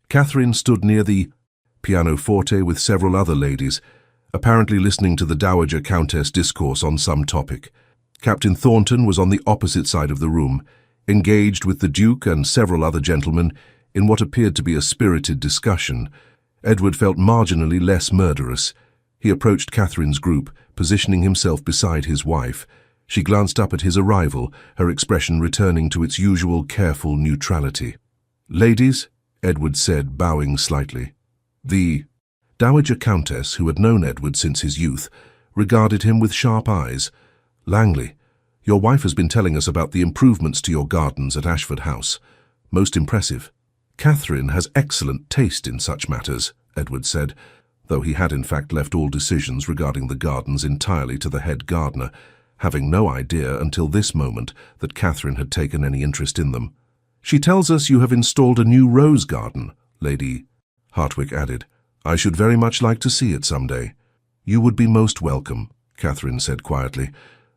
Catherine stood near the pianoforte with several other ladies, apparently listening to the Dowager Countess discourse on some topic. Captain Thornton was on the opposite side of the room, engaged with the Duke and several other gentlemen in what appeared to be a spirited discussion. Edward felt marginally less murderous. He approached Catherine's group, positioning himself beside his wife. She glanced up at his arrival, her expression returning to its usual careful neutrality. "Ladies," Edward said, bowing slightly. The Dowager Countess, who had known Edward since his youth, regarded him with sharp eyes. "Langley, your wife has been telling us about the improvements to your gardens at Ashford House. Most impressive." "Catherine has excellent taste in such matters," Edward said, though he had in fact left all decisions regarding the gardens entirely to the head gardener, having no idea until this moment that Catherine had taken any interest in them. "She tells us you have installed a new rose garden," Lady Hartwick added. "I should very much like to see it someday." "You would be most welcome," Catherine said quietly,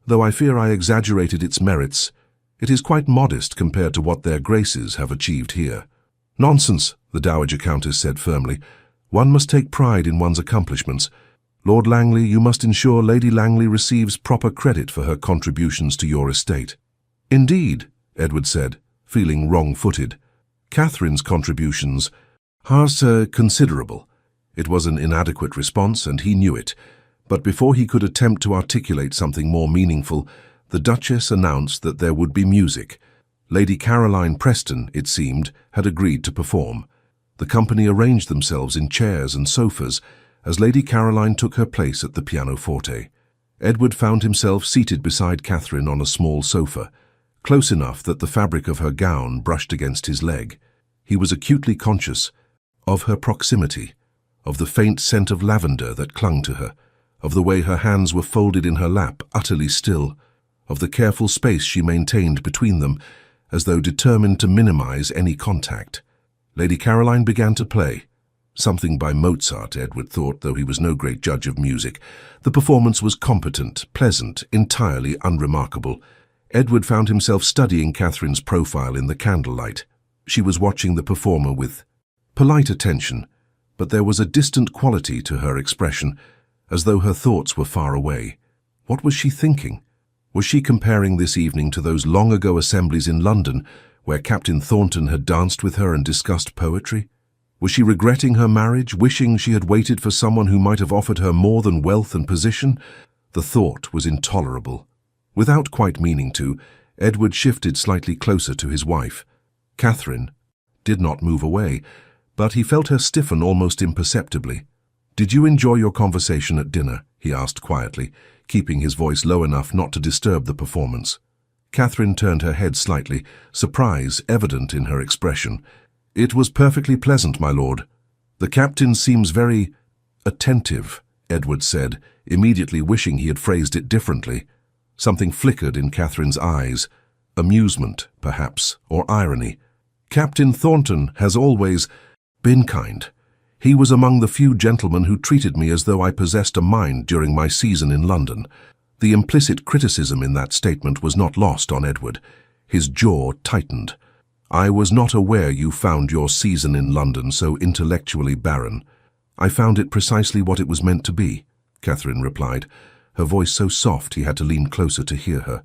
"though I fear I exaggerated its merits. It is quite modest compared to what their graces have achieved here." "Nonsense," the Dowager Countess said firmly. "One must take pride in one's accomplishments. Lord Langley, you must ensure Lady Langley receives proper credit for her contributions to your estate." "Indeed," Edward said, feeling wrong-footed. "Catherine's contributions are considerable." It was an inadequate response, and he knew it. But before he could attempt to articulate something more meaningful, the Duchess announced that there would be music. Lady Caroline Preston, it seemed, had agreed to perform. The company arranged themselves in chairs and sofas as Lady Caroline took her place at the pianoforte. Edward found himself seated beside Catherine on a small sofa, close enough that the fabric of her gown brushed against his leg. He was acutely conscious of her proximity, of the faint scent of lavender that clung to her, of the way her hands were folded in her lap, utterly still, of the careful space she maintained between them, as though determined to minimize any contact. Lady Caroline began to play. Something by Mozart, Edward thought, though he was no great judge of music. The performance was competent, pleasant, entirely unremarkable. Edward found himself studying Catherine's profile in the candlelight. She was watching the performer with polite attention, but there was a distant quality to her expression, as though her thoughts were far away. What was she thinking? Was she comparing this evening to those long-ago assemblies in London where Captain Thornton had danced with her and discussed poetry? Was she regretting her marriage, wishing she had waited for someone who might have offered her more than wealth and position? The thought was intolerable. Without quite meaning to, Edward shifted slightly closer to his wife. Catherine did not move away, but he felt her stiffen almost imperceptibly. "Did you enjoy your conversation at dinner?" he asked quietly, keeping his voice low enough not to disturb the performance. Catherine turned her head slightly, surprise evident in her expression. "It was perfectly pleasant, my lord." "The captain seems very attentive," Edward said, immediately wishing he had phrased it differently. Something flickered in Catherine's eyes. Amusement, perhaps, or irony. "Captain Thornton has always been kind. He was among the few gentlemen who treated me as though I possessed a mind during my season in London." The implicit criticism in that statement was not lost on Edward. His jaw tightened. "I was not aware you found your season in London so intellectually barren." "I found it precisely what it was meant to be," Catherine replied, her voice so soft he had to lean closer to hear her.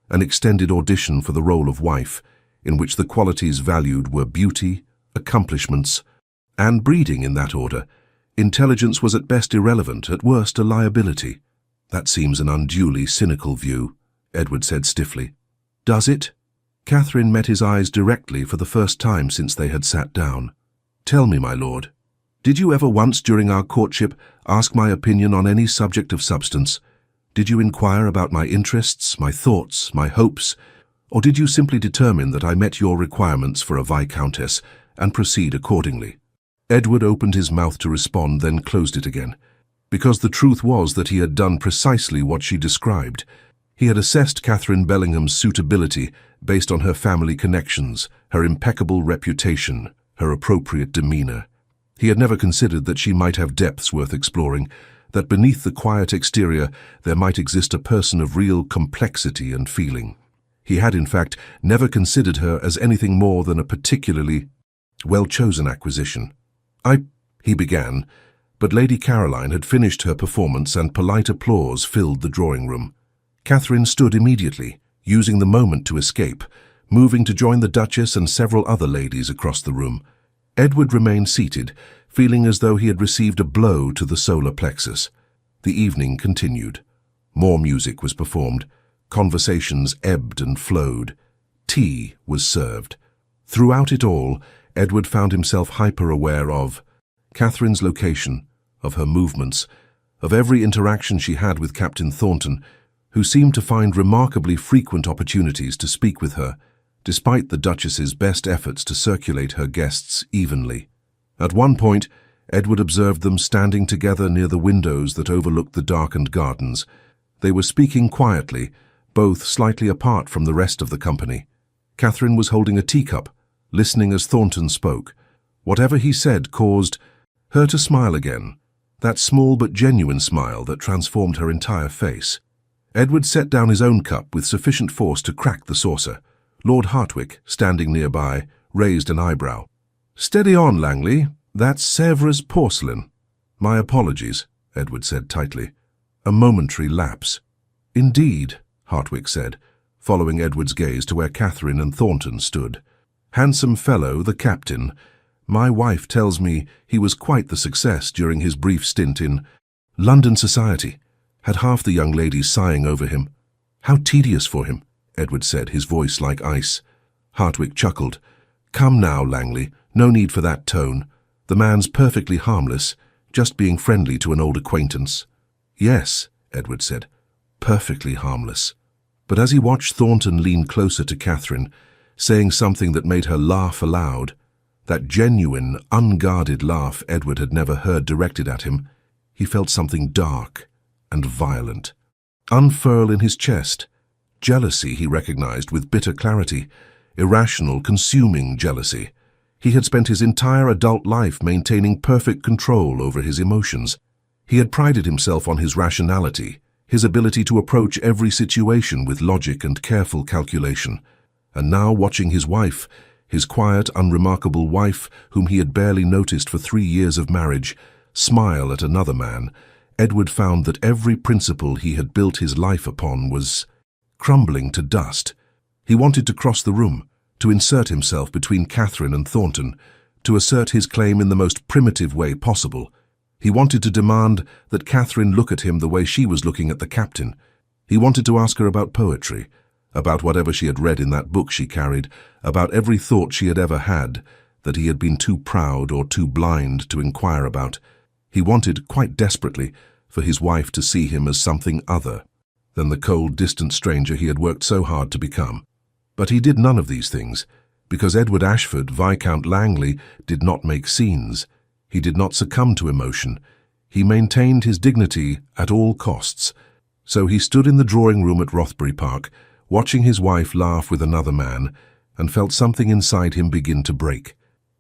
"An extended audition for the role of wife, in which the qualities valued were beauty, accomplishments, and breeding in that order. Intelligence was at best irrelevant, at worst a liability." "That seems an unduly cynical view," Edward said stiffly. "Does it?" Catherine met his eyes directly for the first time since they had sat down. "Tell me, my lord, did you ever once during our courtship ask my opinion on any subject of substance? Did you inquire about my interests, my thoughts, my hopes, or did you simply determine that I met your requirements for a viscountess and proceed accordingly?" Edward opened his mouth to respond, then closed it again, because the truth was that he had done precisely what she described. He had assessed Catherine Bellingham's suitability based on her family connections, her impeccable reputation, her appropriate demeanor. He had never considered that she might have depths worth exploring, that beneath the quiet exterior there might exist a person of real complexity and feeling. He had, in fact, never considered her as anything more than a particularly well-chosen acquisition. He began, but Lady Caroline had finished her performance and polite applause filled the drawing-room. Catherine stood immediately, using the moment to escape, moving to join the Duchess and several other ladies across the room. Edward remained seated, feeling as though he had received a blow to the solar plexus. The evening continued. More music was performed. Conversations ebbed and flowed. Tea was served. Throughout it all, Edward found himself hyper-aware of Catherine's location, of her movements, of every interaction she had with Captain Thornton, who seemed to find remarkably frequent opportunities to speak with her, despite the Duchess's best efforts to circulate her guests evenly. At one point, Edward observed them standing together near the windows that overlooked the darkened gardens. They were speaking quietly, both slightly apart from the rest of the company. Catherine was holding a teacup, listening as Thornton spoke. Whatever he said caused her to smile again, that small but genuine smile that transformed her entire face. Edward set down his own cup with sufficient force to crack the saucer. Lord Hartwick, standing nearby, raised an eyebrow. "Steady on, Langley. That's Sèvres porcelain." "My apologies," Edward said tightly. A momentary lapse. "Indeed," Hartwick said, following Edward's gaze to where Catherine and Thornton stood. "Handsome fellow, the captain. My wife tells me he was quite the success during his brief stint in London society. Had half the young ladies sighing over him." "How tedious for him," Edward said, his voice like ice. Hartwick chuckled. "Come now, Langley, no need for that tone. The man's perfectly harmless, just being friendly to an old acquaintance." "Yes," Edward said, "perfectly harmless." But as he watched Thornton lean closer to Catherine, saying something that made her laugh aloud, that genuine, unguarded laugh Edward had never heard directed at him, he felt something dark and violent unfurl in his chest. Jealousy, he recognized with bitter clarity, irrational, consuming jealousy. He had spent his entire adult life maintaining perfect control over his emotions. He had prided himself on his rationality, his ability to approach every situation with logic and careful calculation. And now, watching his wife, his quiet, unremarkable wife, whom he had barely noticed for 3 years of marriage, smile at another man, Edward found that every principle he had built his life upon was crumbling to dust. He wanted to cross the room, to insert himself between Catherine and Thornton, to assert his claim in the most primitive way possible. He wanted to demand that Catherine look at him the way she was looking at the captain. He wanted to ask her about poetry, about whatever she had read in that book she carried, about every thought she had ever had that he had been too proud or too blind to inquire about. He wanted, quite desperately, for his wife to see him as something other than the cold, distant stranger he had worked so hard to become. But he did none of these things, because Edward Ashford, Viscount Langley, did not make scenes. He did not succumb to emotion. He maintained his dignity at all costs. So he stood in the drawing-room at Rothbury Park, watching his wife laugh with another man, and felt something inside him begin to break.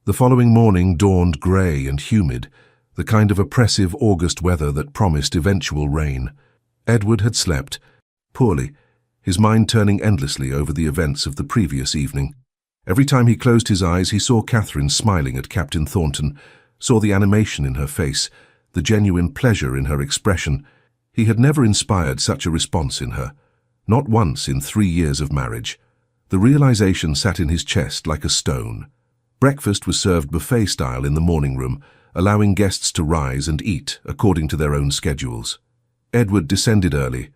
The following morning dawned grey and humid, the kind of oppressive August weather that promised eventual rain. Edward had slept poorly, his mind turning endlessly over the events of the previous evening. Every time he closed his eyes, he saw Catherine smiling at Captain Thornton, saw the animation in her face, the genuine pleasure in her expression. He had never inspired such a response in her, not once in 3 years of marriage. The realization sat in his chest like a stone. Breakfast was served buffet-style in the morning room, allowing guests to rise and eat according to their own schedules. Edward descended early,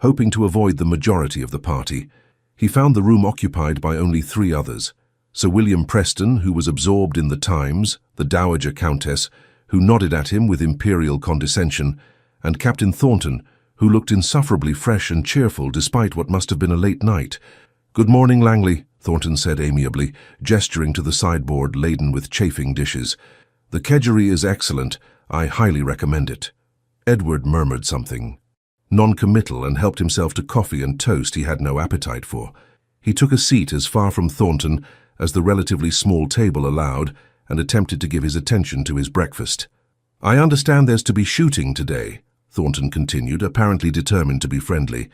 hoping to avoid the majority of the party. He found the room occupied by only 3 others: Sir William Preston, who was absorbed in the Times, the Dowager Countess, who nodded at him with imperial condescension, and Captain Thornton, who looked insufferably fresh and cheerful despite what must have been a late night. "Good morning, Langley," Thornton said amiably, gesturing to the sideboard laden with chafing dishes. "The kedgeree is excellent. I highly recommend it." Edward murmured something non-committal and helped himself to coffee and toast he had no appetite for. He took a seat as far from Thornton as the relatively small table allowed and attempted to give his attention to his breakfast. "I understand there's to be shooting today," Thornton continued, apparently determined to be friendly.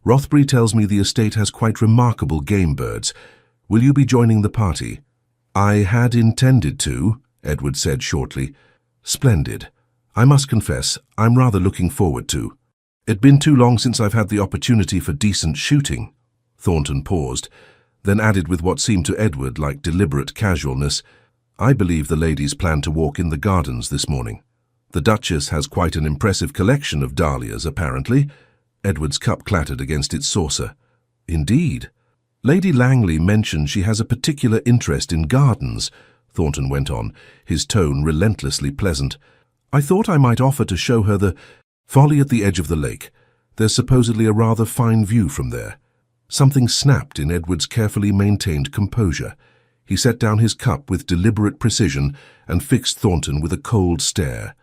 "Rothbury tells me the estate has quite remarkable game birds. Will you be joining the party?" "I had intended to," Edward said shortly. "Splendid. I must confess, I'm rather looking forward to. It's been too long since I've had the opportunity for decent shooting." Thornton paused, then added with what seemed to Edward like deliberate casualness, "I believe the ladies plan to walk in the gardens this morning. The Duchess has quite an impressive collection of dahlias, apparently." Edward's cup clattered against its saucer. "Indeed. Lady Langley mentioned she has a particular interest in gardens," Thornton went on, his tone relentlessly pleasant. "I thought I might offer to show her the folly at the edge of the lake. There's supposedly a rather fine view from there." Something snapped in Edward's carefully maintained composure. He set down his cup with deliberate precision and fixed Thornton with a cold stare.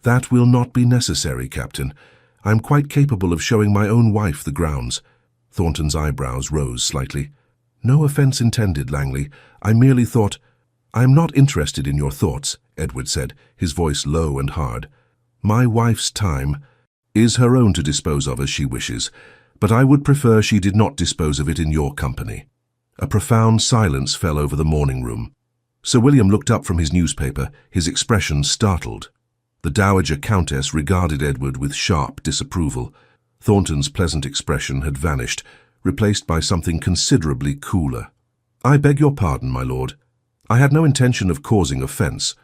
"That will not be necessary, Captain. I am quite capable of showing my own wife the grounds." Thornton's eyebrows rose slightly. "No offense intended, Langley. I merely thought—" "I am not interested in your thoughts," Edward said, his voice low and hard. "My wife's time is her own to dispose of as she wishes, but I would prefer she did not dispose of it in your company." A profound silence fell over the morning room. Sir William looked up from his newspaper, his expression startled. The Dowager Countess regarded Edward with sharp disapproval. Thornton's pleasant expression had vanished, replaced by something considerably cooler. "I beg your pardon, my lord. I had no intention of causing offence.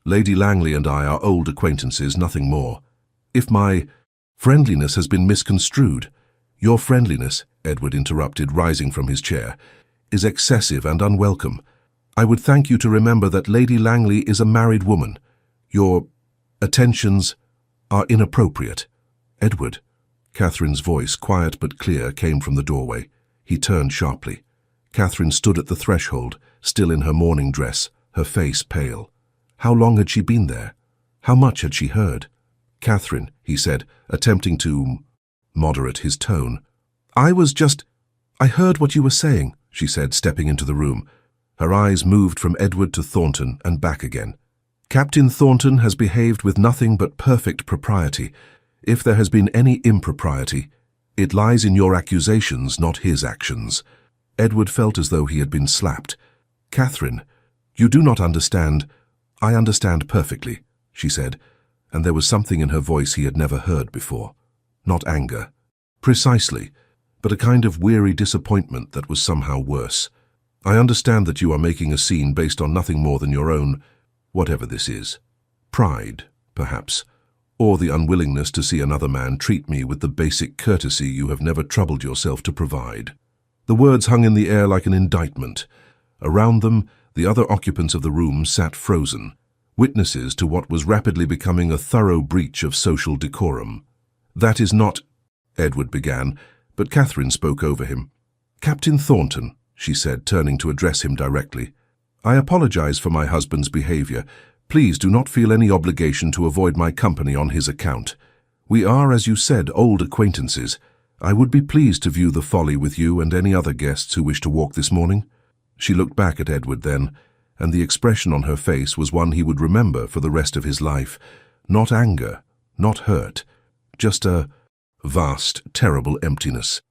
Lady Langley and I are old acquaintances, nothing more. If my friendliness has been misconstrued—" "Your friendliness," Edward interrupted, rising from his chair, "is excessive and unwelcome. I would thank you to remember that Lady Langley is a married woman. Your attentions are inappropriate." "Edward." Catherine's voice, quiet but clear, came from the doorway. He turned sharply. Catherine stood at the threshold, still in her morning dress, her face pale. How long had she been there? How much had she heard? "Catherine," he said, attempting to moderate his tone. I heard what you were saying," she said, stepping into the room. Her eyes moved from Edward to Thornton and back again. "Captain Thornton has behaved with nothing but perfect propriety. If there has been any impropriety, it lies in your accusations, not his actions." Edward felt as though he had been slapped. "Catherine, you do not understand." "I understand perfectly," she said, and there was something in her voice he had never heard before. Not anger. "Precisely, but a kind of weary disappointment that was somehow worse. I understand that you are making a scene based on nothing more than your own, whatever this is. Pride, perhaps, or the unwillingness to see another man treat me with the basic courtesy you have never troubled yourself to provide." The words hung in the air like an indictment. Around them, the other occupants of the room sat frozen, witnesses to what was rapidly becoming a thorough breach of social decorum. "That is not—" Edward began, but Catherine spoke over him. "Captain Thornton," she said, turning to address him directly, "I apologize for my husband's behavior. Please do not feel any obligation to avoid my company on his account. We are, as you said, old acquaintances. I would be pleased to view the folly with you and any other guests who wish to walk this morning." She looked back at Edward then, and the expression on her face was one he would remember for the rest of his life. Not anger, not hurt, just a vast, terrible emptiness.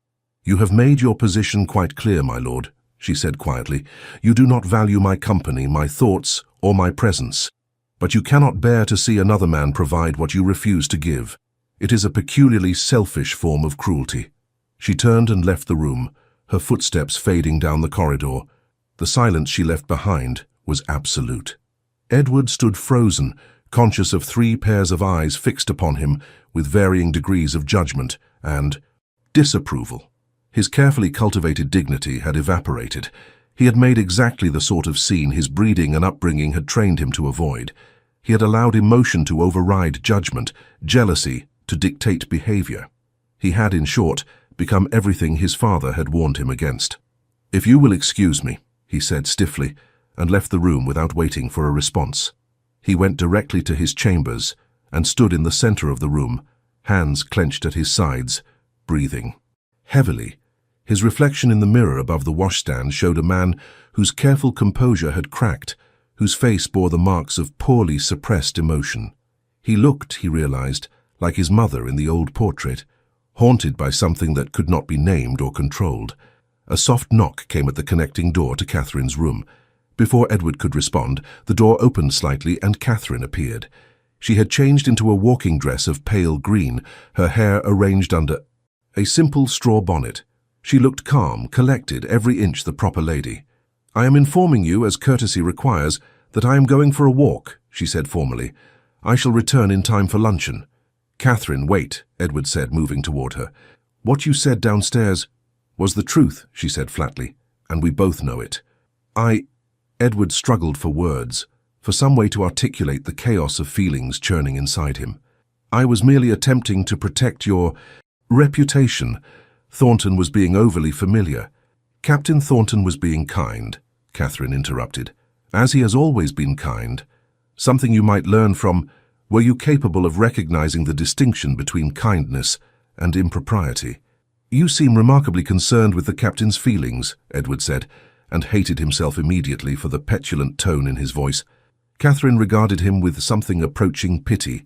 "You have made your position quite clear, my lord," she said quietly. "You do not value my company, my thoughts, or my presence. But you cannot bear to see another man provide what you refuse to give. It is a peculiarly selfish form of cruelty." She turned and left the room, her footsteps fading down the corridor. The silence she left behind was absolute. Edward stood frozen, conscious of 3 pairs of eyes fixed upon him with varying degrees of judgment and disapproval. His carefully cultivated dignity had evaporated. He had made exactly the sort of scene his breeding and upbringing had trained him to avoid. He had allowed emotion to override judgment, jealousy to dictate behavior. He had, in short, become everything his father had warned him against. "If you will excuse me," he said stiffly, and left the room without waiting for a response. He went directly to his chambers and stood in the center of the room, hands clenched at his sides, breathing heavily. His reflection in the mirror above the washstand showed a man whose careful composure had cracked, whose face bore the marks of poorly suppressed emotion. He looked, he realized, like his mother in the old portrait, haunted by something that could not be named or controlled. A soft knock came at the connecting door to Catherine's room. Before Edward could respond, the door opened slightly and Catherine appeared. She had changed into a walking dress of pale green, her hair arranged under a simple straw bonnet. She looked calm, collected, every inch the proper lady. "I am informing you, as courtesy requires, that I am going for a walk," she said formally. "I shall return in time for luncheon." "Catherine, wait," Edward said, moving toward her. "What you said downstairs was the truth," she said flatly, "and we both know it." Edward struggled for words, for some way to articulate the chaos of feelings churning inside him. "I was merely attempting to protect your reputation." Thornton was being overly familiar. "Captain Thornton was being kind," Catherine interrupted, "as he has always been kind. Something you might learn from. Were you capable of recognizing the distinction between kindness and impropriety?" "You seem remarkably concerned with the captain's feelings," Edward said, and hated himself immediately for the petulant tone in his voice. Catherine regarded him with something approaching pity.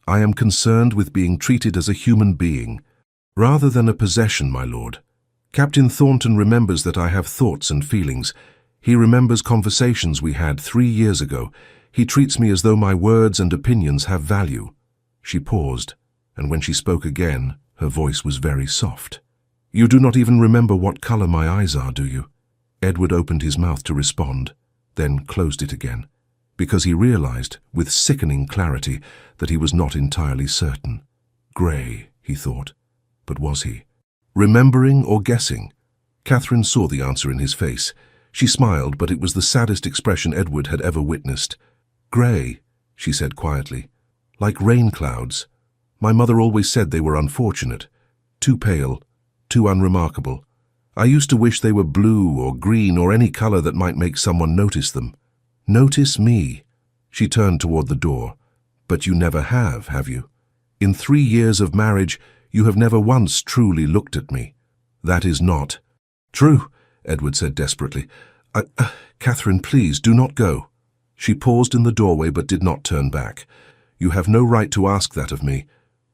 "I am concerned with being treated as a human being, rather than a possession, my lord. Captain Thornton remembers that I have thoughts and feelings. He remembers conversations we had 3 years ago. He treats me as though my words and opinions have value." She paused, and when she spoke again, her voice was very soft. "You do not even remember what color my eyes are, do you?" Edward opened his mouth to respond, then closed it again, because he realized, with sickening clarity, that he was not entirely certain. Grey, he thought. But was he? Remembering or guessing? Catherine saw the answer in his face. She smiled, but it was the saddest expression Edward had ever witnessed. "Grey," she said quietly, "like rain clouds. My mother always said they were unfortunate, too pale, too unremarkable. I used to wish they were blue or green or any color that might make someone notice them." "Notice me?" She turned toward the door. "But you never have you? In 3 years of marriage, you have never once truly looked at me." "That is not true," Edward said desperately. Catherine, please, do not go." She paused in the doorway but did not turn back. "You have no right to ask that of me.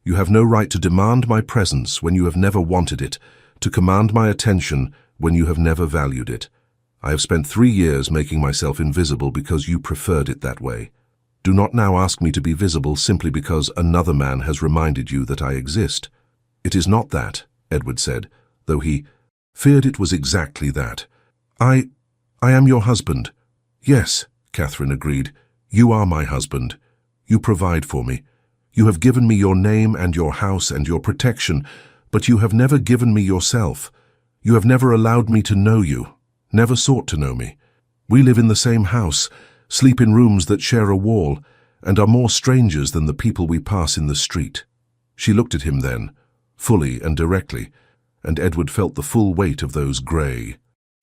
You have no right to demand my presence when you have never wanted it, to command my attention when you have never valued it. I have spent 3 years making myself invisible because you preferred it that way. Do not now ask me to be visible simply because another man has reminded you that I exist." "It is not that," Edward said, though he feared it was exactly that. I am your husband." "Yes," Catherine agreed. "You are my husband. You provide for me. You have given me your name and your house and your protection, but you have never given me yourself. You have never allowed me to know you, never sought to know me. We live in the same house, sleep in rooms that share a wall, and are more strangers than the people we pass in the street." She looked at him then, fully and directly, and Edward felt the full weight of those grey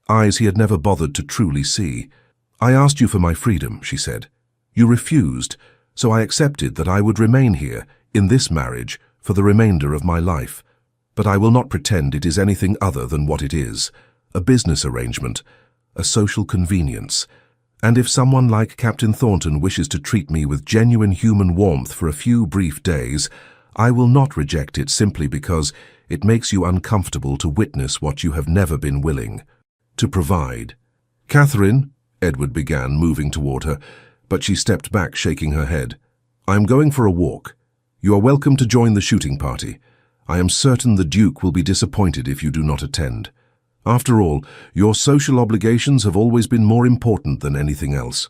eyes he had never bothered to truly see. "I asked you for my freedom," she said. "You refused, so I accepted that I would remain here, in this marriage, for the remainder of my life. But I will not pretend it is anything other than what it is, a business arrangement, a social convenience. And if someone like Captain Thornton wishes to treat me with genuine human warmth for a few brief days, I will not reject it simply because it makes you uncomfortable to witness what you have never been willing to provide." "Catherine," Edward began, moving toward her, but she stepped back, shaking her head. "I am going for a walk. You are welcome to join the shooting party. I am certain the Duke will be disappointed if you do not attend. After all, your social obligations have always been more important than anything else."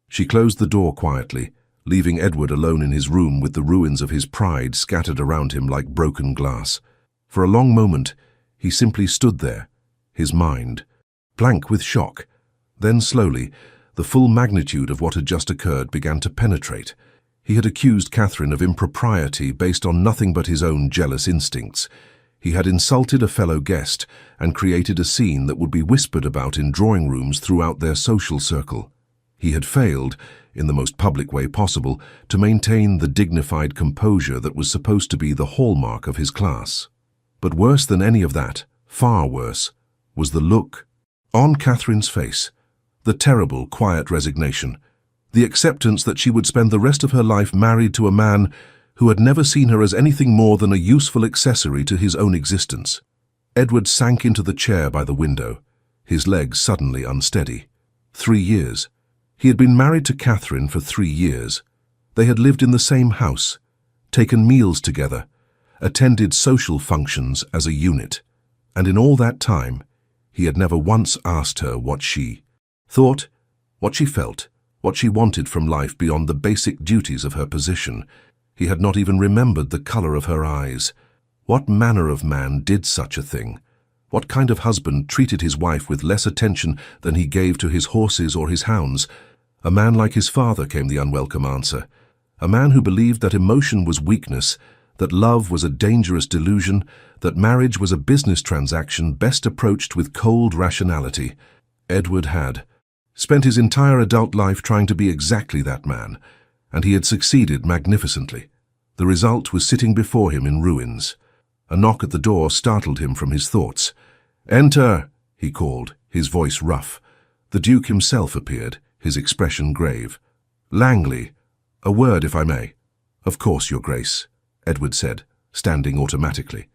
She closed the door quietly, leaving Edward alone in his room with the ruins of his pride scattered around him like broken glass. For a long moment, he simply stood there, his mind blank with shock. Then slowly, the full magnitude of what had just occurred began to penetrate. He had accused Catherine of impropriety based on nothing but his own jealous instincts. He had insulted a fellow guest and created a scene that would be whispered about in drawing rooms throughout their social circle. He had failed, in the most public way possible, to maintain the dignified composure that was supposed to be the hallmark of his class. But worse than any of that, far worse, was the look on Catherine's face, the terrible, quiet resignation, the acceptance that she would spend the rest of her life married to a man who had never seen her as anything more than a useful accessory to his own existence. Edward sank into the chair by the window, his legs suddenly unsteady. 3 years. He had been married to Catherine for 3 years. They had lived in the same house, taken meals together, attended social functions as a unit, and in all that time, he had never once asked her what she thought, what she felt, what she wanted from life beyond the basic duties of her position. He had not even remembered the color of her eyes. What manner of man did such a thing? What kind of husband treated his wife with less attention than he gave to his horses or his hounds? A man like his father, came the unwelcome answer. A man who believed that emotion was weakness, that love was a dangerous delusion, that marriage was a business transaction best approached with cold rationality. Edward had spent his entire adult life trying to be exactly that man, and he had succeeded magnificently. The result was sitting before him in ruins. A knock at the door startled him from his thoughts. "Enter," he called, his voice rough. The Duke himself appeared, his expression grave. "Langley, a word if I may." "Of course, Your Grace," Edward said, standing automatically.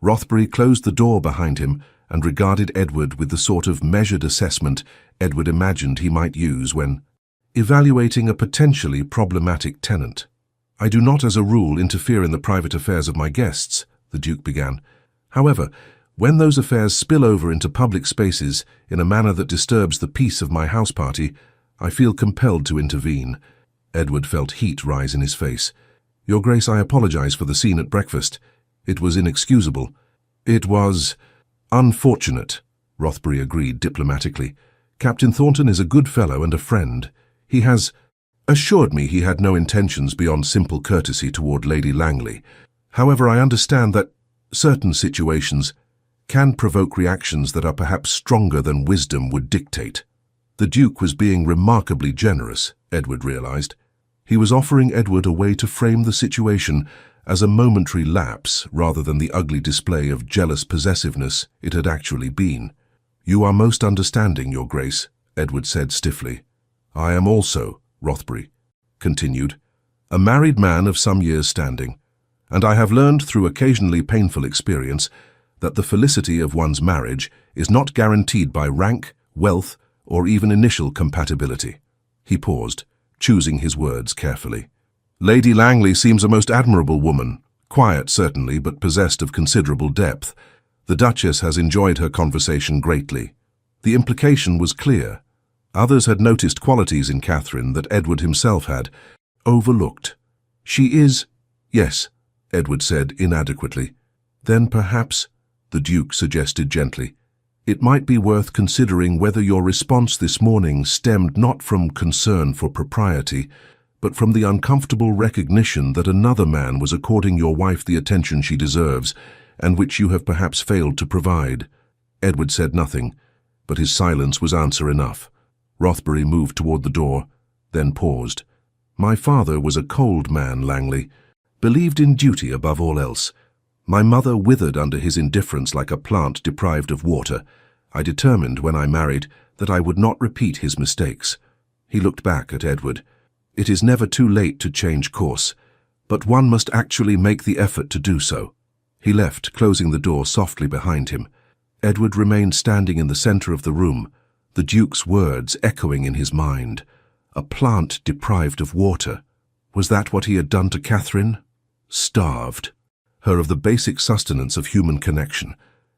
Rothbury closed the door behind him and regarded Edward with the sort of measured assessment Edward imagined he might use when evaluating a potentially problematic tenant. "I do not as a rule interfere in the private affairs of my guests," the Duke began. "However, when those affairs spill over into public spaces in a manner that disturbs the peace of my house party, I feel compelled to intervene." Edward felt heat rise in his face. "Your Grace, I apologize for the scene at breakfast. It was inexcusable." "It was unfortunate," Rothbury agreed diplomatically. "Captain Thornton is a good fellow and a friend. He has assured me he had no intentions beyond simple courtesy toward Lady Langley. However, I understand that certain situations can provoke reactions that are perhaps stronger than wisdom would dictate." The Duke was being remarkably generous, Edward realized. He was offering Edward a way to frame the situation as a momentary lapse rather than the ugly display of jealous possessiveness it had actually been. "You are most understanding, Your Grace," Edward said stiffly. "I am also," Rothbury continued, "a married man of some years' standing, and I have learned through occasionally painful experience that the felicity of one's marriage is not guaranteed by rank, wealth, or even initial compatibility." He paused, choosing his words carefully. "Lady Langley seems a most admirable woman, quiet certainly, but possessed of considerable depth. The Duchess has enjoyed her conversation greatly." The implication was clear. Others had noticed qualities in Catherine that Edward himself had overlooked. "She is—" "Yes," Edward said inadequately. "Then perhaps," the Duke suggested gently, "it might be worth considering whether your response this morning stemmed not from concern for propriety, but from the uncomfortable recognition that another man was according your wife the attention she deserves, and which you have perhaps failed to provide." Edward said nothing, but his silence was answer enough. Rothbury moved toward the door, then paused. "My father was a cold man, Langley, believed in duty above all else. My mother withered under his indifference like a plant deprived of water. I determined when I married that I would not repeat his mistakes." He looked back at Edward. "It is never too late to change course, but one must actually make the effort to do so." He left, closing the door softly behind him. Edward remained standing in the center of the room, the Duke's words echoing in his mind. A plant deprived of water. Was that what he had done to Catherine? Starved her of the basic sustenance of human connection,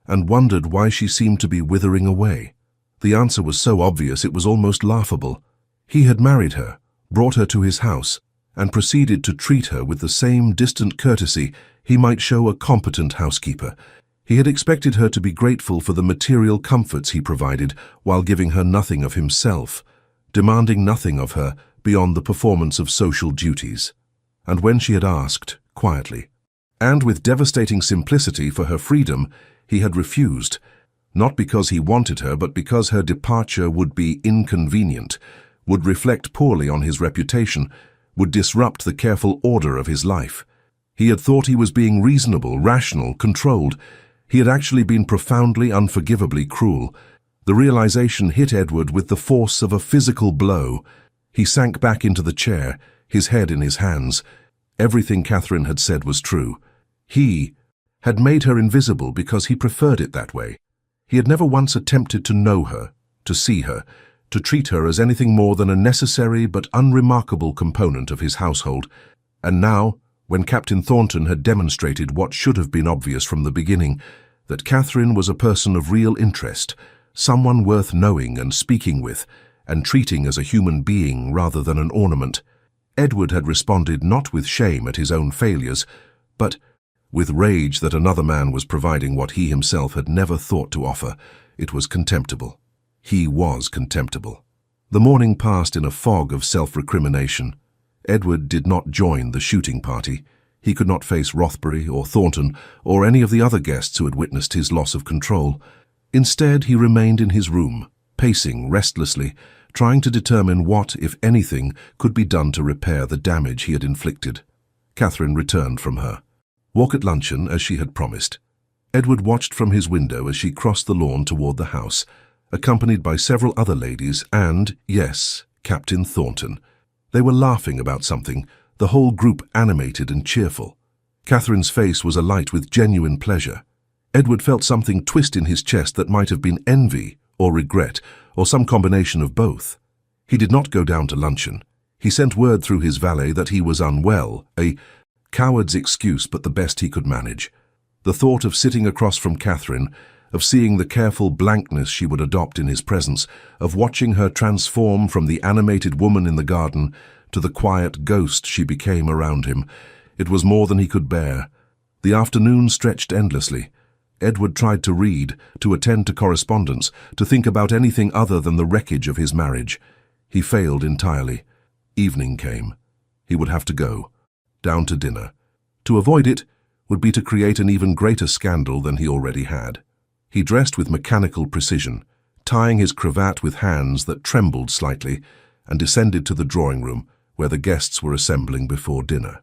and wondered why she seemed to be withering away. The answer was so obvious it was almost laughable. He had married her, brought her to his house, and proceeded to treat her with the same distant courtesy he might show a competent housekeeper. He had expected her to be grateful for the material comforts he provided while giving her nothing of himself, demanding nothing of her beyond the performance of social duties. And when she had asked, quietly, And with devastating simplicity for her freedom, he had refused, not because he wanted her, but because her departure would be inconvenient, would reflect poorly on his reputation, would disrupt the careful order of his life. He had thought he was being reasonable, rational, controlled. He had actually been profoundly, unforgivably cruel. The realization hit Edward with the force of a physical blow. He sank back into the chair, his head in his hands. Everything Catherine had said was true. He had made her invisible because he preferred it that way. He had never once attempted to know her, to see her, to treat her as anything more than a necessary but unremarkable component of his household. And now, when Captain Thornton had demonstrated what should have been obvious from the beginning, that Catherine was a person of real interest, someone worth knowing and speaking with, and treating as a human being rather than an ornament, Edward had responded not with shame at his own failures, but with rage that another man was providing what he himself had never thought to offer. It was contemptible. He was contemptible. The morning passed in a fog of self-recrimination. Edward did not join the shooting party. He could not face Rothbury or Thornton or any of the other guests who had witnessed his loss of control. Instead, he remained in his room, pacing restlessly, trying to determine what, if anything, could be done to repair the damage he had inflicted. Catherine returned from her walk at luncheon as she had promised. Edward watched from his window as she crossed the lawn toward the house, accompanied by several other ladies and, yes, Captain Thornton. They were laughing about something, the whole group animated and cheerful. Catherine's face was alight with genuine pleasure. Edward felt something twist in his chest that might have been envy or regret, or some combination of both. He did not go down to luncheon. He sent word through his valet that he was unwell, a coward's excuse but the best he could manage. The thought of sitting across from Catherine, of seeing the careful blankness she would adopt in his presence, of watching her transform from the animated woman in the garden to the quiet ghost she became around him, it was more than he could bear. The afternoon stretched endlessly. Edward tried to read, to attend to correspondence, to think about anything other than the wreckage of his marriage. He failed entirely. Evening came. He would have to go. Down to dinner. To avoid it would be to create an even greater scandal than he already had. He dressed with mechanical precision, tying his cravat with hands that trembled slightly, and descended to the drawing room, where the guests were assembling before dinner.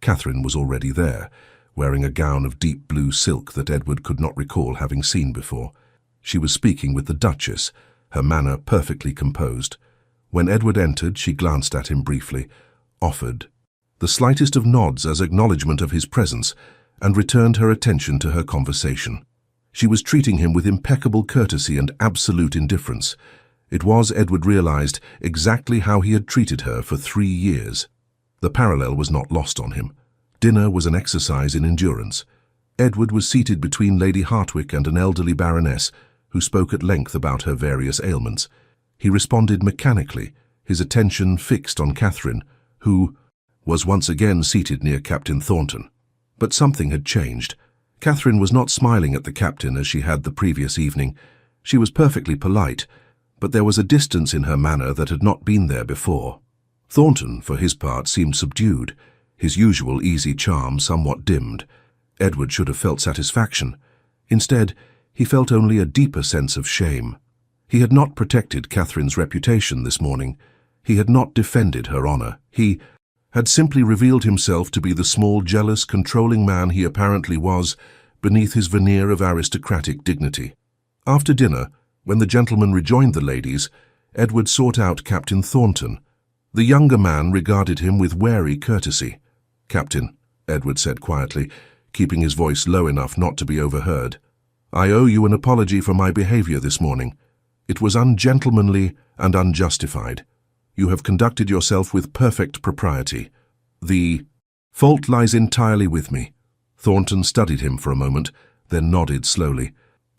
Catherine was already there, wearing a gown of deep blue silk that Edward could not recall having seen before. She was speaking with the Duchess, her manner perfectly composed. When Edward entered, she glanced at him briefly, offered the slightest of nods as acknowledgement of his presence, and returned her attention to her conversation. She was treating him with impeccable courtesy and absolute indifference. It was, Edward realized, exactly how he had treated her for 3 years. The parallel was not lost on him. Dinner was an exercise in endurance. Edward was seated between Lady Hartwick and an elderly baroness, who spoke at length about her various ailments. He responded mechanically, his attention fixed on Catherine, who was once again seated near Captain Thornton. But something had changed. Catherine was not smiling at the captain as she had the previous evening. She was perfectly polite, but there was a distance in her manner that had not been there before. Thornton, for his part, seemed subdued, his usual easy charm somewhat dimmed. Edward should have felt satisfaction. Instead, he felt only a deeper sense of shame. He had not protected Catherine's reputation this morning. He had not defended her honor. He had simply revealed himself to be the small, jealous, controlling man he apparently was, beneath his veneer of aristocratic dignity. After dinner, when the gentlemen rejoined the ladies, Edward sought out Captain Thornton. The younger man regarded him with wary courtesy. "Captain," Edward said quietly, keeping his voice low enough not to be overheard, "I owe you an apology for my behavior this morning. It was ungentlemanly and unjustified. You have conducted yourself with perfect propriety. The fault lies entirely with me." Thornton studied him for a moment, then nodded slowly.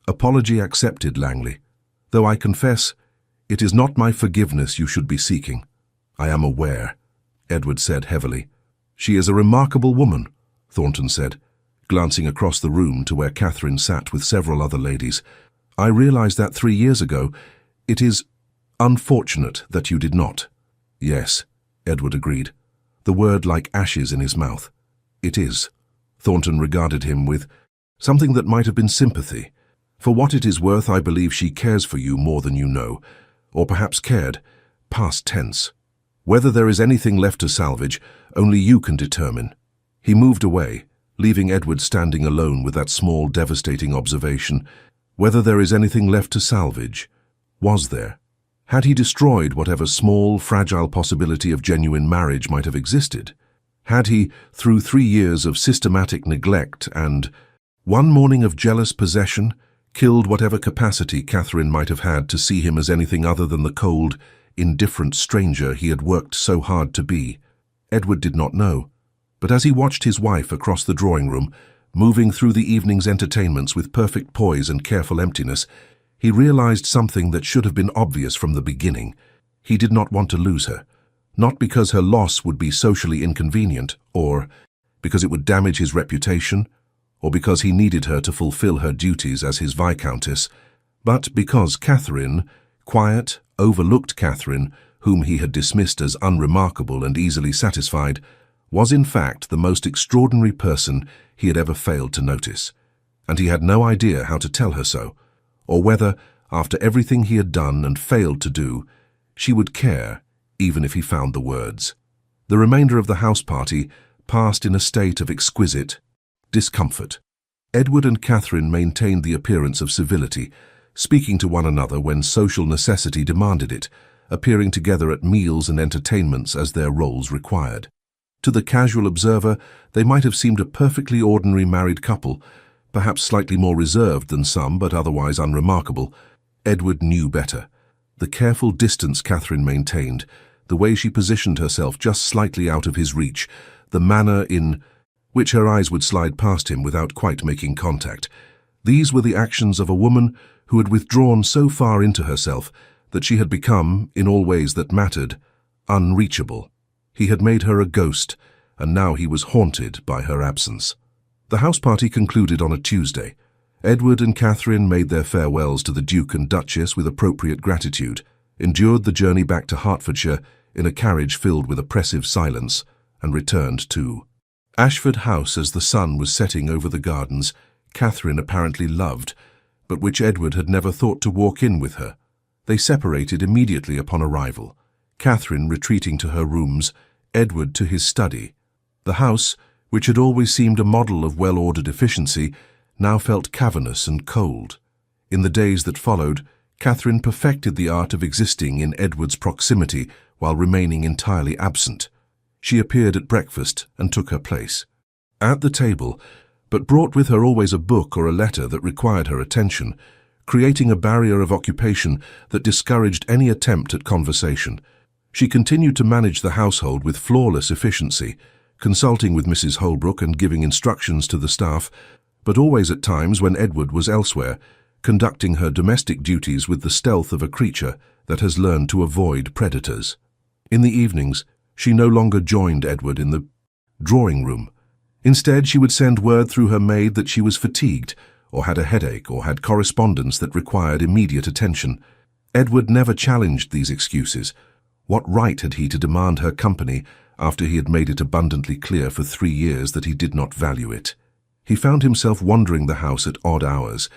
"Apology accepted, Langley. Though I confess, it is not my forgiveness you should be seeking." "I am aware," Edward said heavily. "She is a remarkable woman," Thornton said, glancing across the room to where Catherine sat with several other ladies. "I realized that 3 years ago. It is unfortunate that you did not." "Yes," Edward agreed, the word like ashes in his mouth. "It is." Thornton regarded him with something that might have been sympathy. For what it is worth, I believe she cares for you more than you know, or perhaps cared, past tense. Whether there is anything left to salvage, only you can determine. He moved away, leaving Edward standing alone with that small, devastating observation. Whether there is anything left to salvage. Was there? Had he destroyed whatever small, fragile possibility of genuine marriage might have existed? Had he, through 3 years of systematic neglect and one morning of jealous possession, killed whatever capacity Catherine might have had to see him as anything other than the cold, indifferent stranger he had worked so hard to be? Edward did not know. But as he watched his wife across the drawing room, moving through the evening's entertainments with perfect poise and careful emptiness, he realized something that should have been obvious from the beginning. He did not want to lose her. Not because her loss would be socially inconvenient, or because it would damage his reputation, or because he needed her to fulfill her duties as his viscountess, but because Catherine, quiet, overlooked Catherine, whom he had dismissed as unremarkable and easily satisfied, was in fact the most extraordinary person he had ever failed to notice, and he had no idea how to tell her so, or whether, after everything he had done and failed to do, she would care, even if he found the words. The remainder of the house party passed in a state of exquisite discomfort. Edward and Catherine maintained the appearance of civility, speaking to one another when social necessity demanded it, appearing together at meals and entertainments as their roles required. To the casual observer, they might have seemed a perfectly ordinary married couple, perhaps slightly more reserved than some, but otherwise unremarkable. Edward knew better. The careful distance Catherine maintained, the way she positioned herself just slightly out of his reach, the manner in which her eyes would slide past him without quite making contact. These were the actions of a woman who had withdrawn so far into herself that she had become, in all ways that mattered, unreachable. He had made her a ghost, and now he was haunted by her absence. The house party concluded on a Tuesday. Edward and Catherine made their farewells to the Duke and Duchess with appropriate gratitude, endured the journey back to Hertfordshire in a carriage filled with oppressive silence, and returned to Ashford House as the sun was setting over the gardens Catherine apparently loved, but which Edward had never thought to walk in with her. They separated immediately upon arrival, Catherine retreating to her rooms, Edward to his study. The house, which had always seemed a model of well-ordered efficiency, now felt cavernous and cold. In the days that followed, Catherine perfected the art of existing in Edward's proximity while remaining entirely absent. She appeared at breakfast and took her place at the table, but brought with her always a book or a letter that required her attention, creating a barrier of occupation that discouraged any attempt at conversation. She continued to manage the household with flawless efficiency, consulting with Mrs. Holbrook and giving instructions to the staff, but always at times when Edward was elsewhere, conducting her domestic duties with the stealth of a creature that has learned to avoid predators. In the evenings, she no longer joined Edward in the drawing room. Instead, she would send word through her maid that she was fatigued, or had a headache, or had correspondence that required immediate attention. Edward never challenged these excuses. What right had he to demand her company after he had made it abundantly clear for 3 years that he did not value it? He found himself wandering the house at odd hours,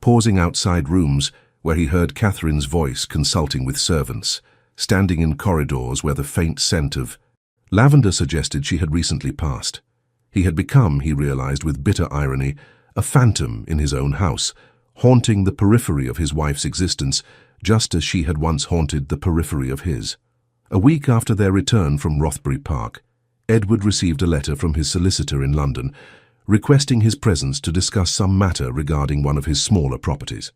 pausing outside rooms where he heard Catherine's voice consulting with servants, standing in corridors where the faint scent of lavender suggested she had recently passed. He had become, he realized with bitter irony, a phantom in his own house, haunting the periphery of his wife's existence, just as she had once haunted the periphery of his. A week after their return from Rothbury Park, Edward received a letter from his solicitor in London, requesting his presence to discuss some matter regarding one of his smaller properties.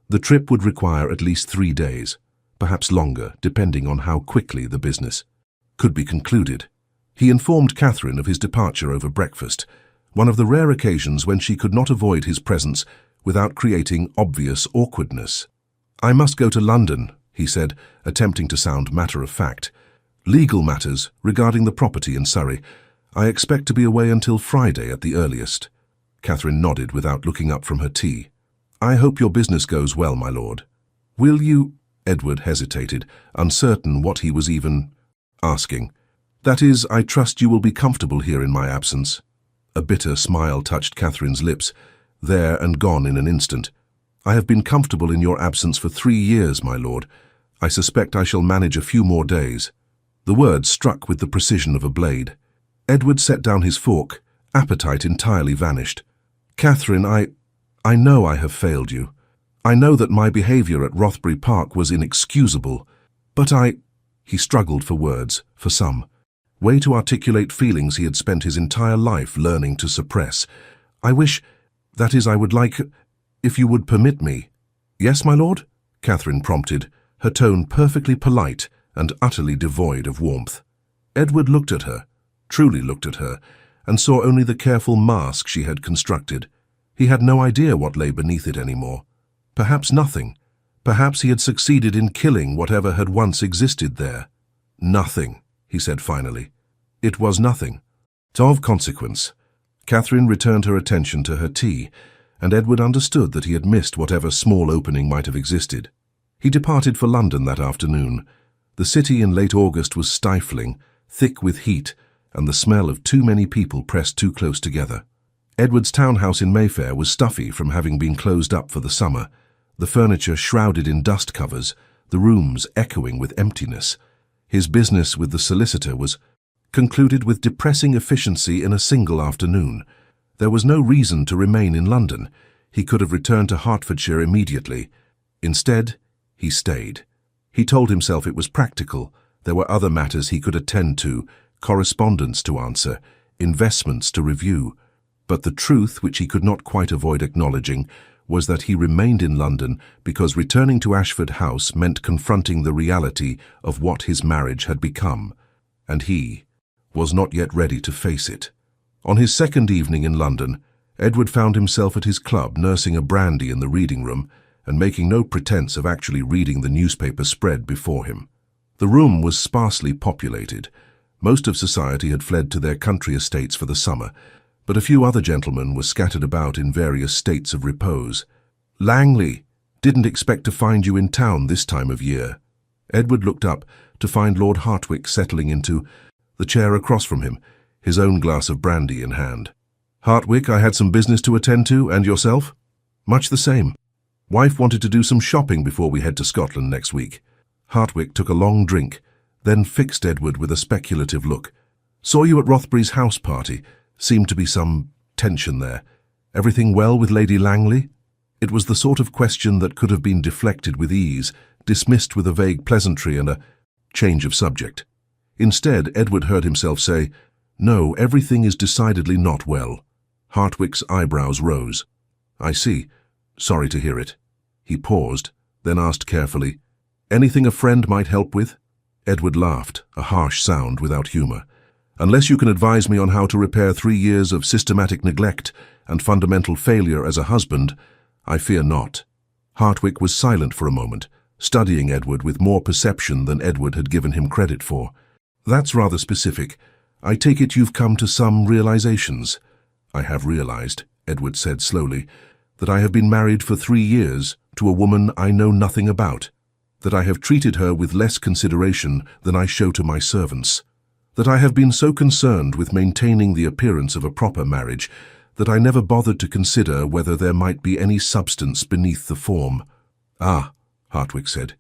The trip would require at least 3 days, perhaps longer, depending on how quickly the business could be concluded. He informed Catherine of his departure over breakfast, one of the rare occasions when she could not avoid his presence without creating obvious awkwardness. "I must go to London," he said, attempting to sound matter-of-fact. "Legal matters regarding the property in Surrey. I expect to be away until Friday at the earliest." Catherine nodded without looking up from her tea. "I hope your business goes well, my lord." "Will you—" Edward hesitated, uncertain what he was even asking. "That is, I trust you will be comfortable here in my absence." A bitter smile touched Catherine's lips, there and gone in an instant. "I have been comfortable in your absence for 3 years, my lord. I suspect I shall manage a few more days." The words struck with the precision of a blade. Edward set down his fork. Appetite entirely vanished. "Catherine, I know I have failed you. I know that my behavior at Rothbury Park was inexcusable, but He struggled for words, for some way to articulate feelings he had spent his entire life learning to suppress. "I wish, that is, I would like, if you would permit me." "Yes, my lord?" Catherine prompted, her tone perfectly polite and utterly devoid of warmth. Edward looked at her, truly looked at her, and saw only the careful mask she had constructed. He had no idea what lay beneath it anymore. Perhaps nothing. Perhaps he had succeeded in killing whatever had once existed there. "Nothing," he said finally. "It was nothing. It's of consequence." Catherine returned her attention to her tea, and Edward understood that he had missed whatever small opening might have existed. He departed for London that afternoon. The city in late August was stifling, thick with heat, and the smell of too many people pressed too close together. Edward's townhouse in Mayfair was stuffy from having been closed up for the summer, the furniture shrouded in dust covers, the rooms echoing with emptiness. His business with the solicitor was concluded with depressing efficiency in a single afternoon. There was no reason to remain in London. He could have returned to Hertfordshire immediately. Instead, he stayed. He told himself it was practical. There were other matters he could attend to, correspondence to answer, investments to review. But the truth, which he could not quite avoid acknowledging, was that he remained in London because returning to Ashford House meant confronting the reality of what his marriage had become, and he was not yet ready to face it. On his second evening in London, Edward found himself at his club nursing a brandy in the reading room and making no pretense of actually reading the newspaper spread before him. The room was sparsely populated. Most of society had fled to their country estates for the summer, but a few other gentlemen were scattered about in various states of repose. "Langley, didn't expect to find you in town this time of year." Edward looked up to find Lord Hartwick settling into the chair across from him, his own glass of brandy in hand. "Hartwick, I had some business to attend to, and yourself?" "Much the same. Wife wanted to do some shopping before we head to Scotland next week." Hartwick took a long drink, then fixed Edward with a speculative look. "Saw you at Rothbury's house party. Seemed to be some tension there. Everything well with Lady Langley?" It was the sort of question that could have been deflected with ease, dismissed with a vague pleasantry and a change of subject. Instead, Edward heard himself say, "No, everything is decidedly not well." Hartwick's eyebrows rose. "I see. Sorry to hear it." He paused, then asked carefully, "Anything a friend might help with?" Edward laughed, a harsh sound without humor. "Unless you can advise me on how to repair 3 years of systematic neglect and fundamental failure as a husband, I fear not." Hartwick was silent for a moment, studying Edward with more perception than Edward had given him credit for. "That's rather specific. I take it you've come to some realizations." "I have realized," Edward said slowly, "that I have been married for 3 years to a woman I know nothing about, that I have treated her with less consideration than I show to my servants, that I have been so concerned with maintaining the appearance of a proper marriage that I never bothered to consider whether there might be any substance beneath the form." "Ah," Hartwick said.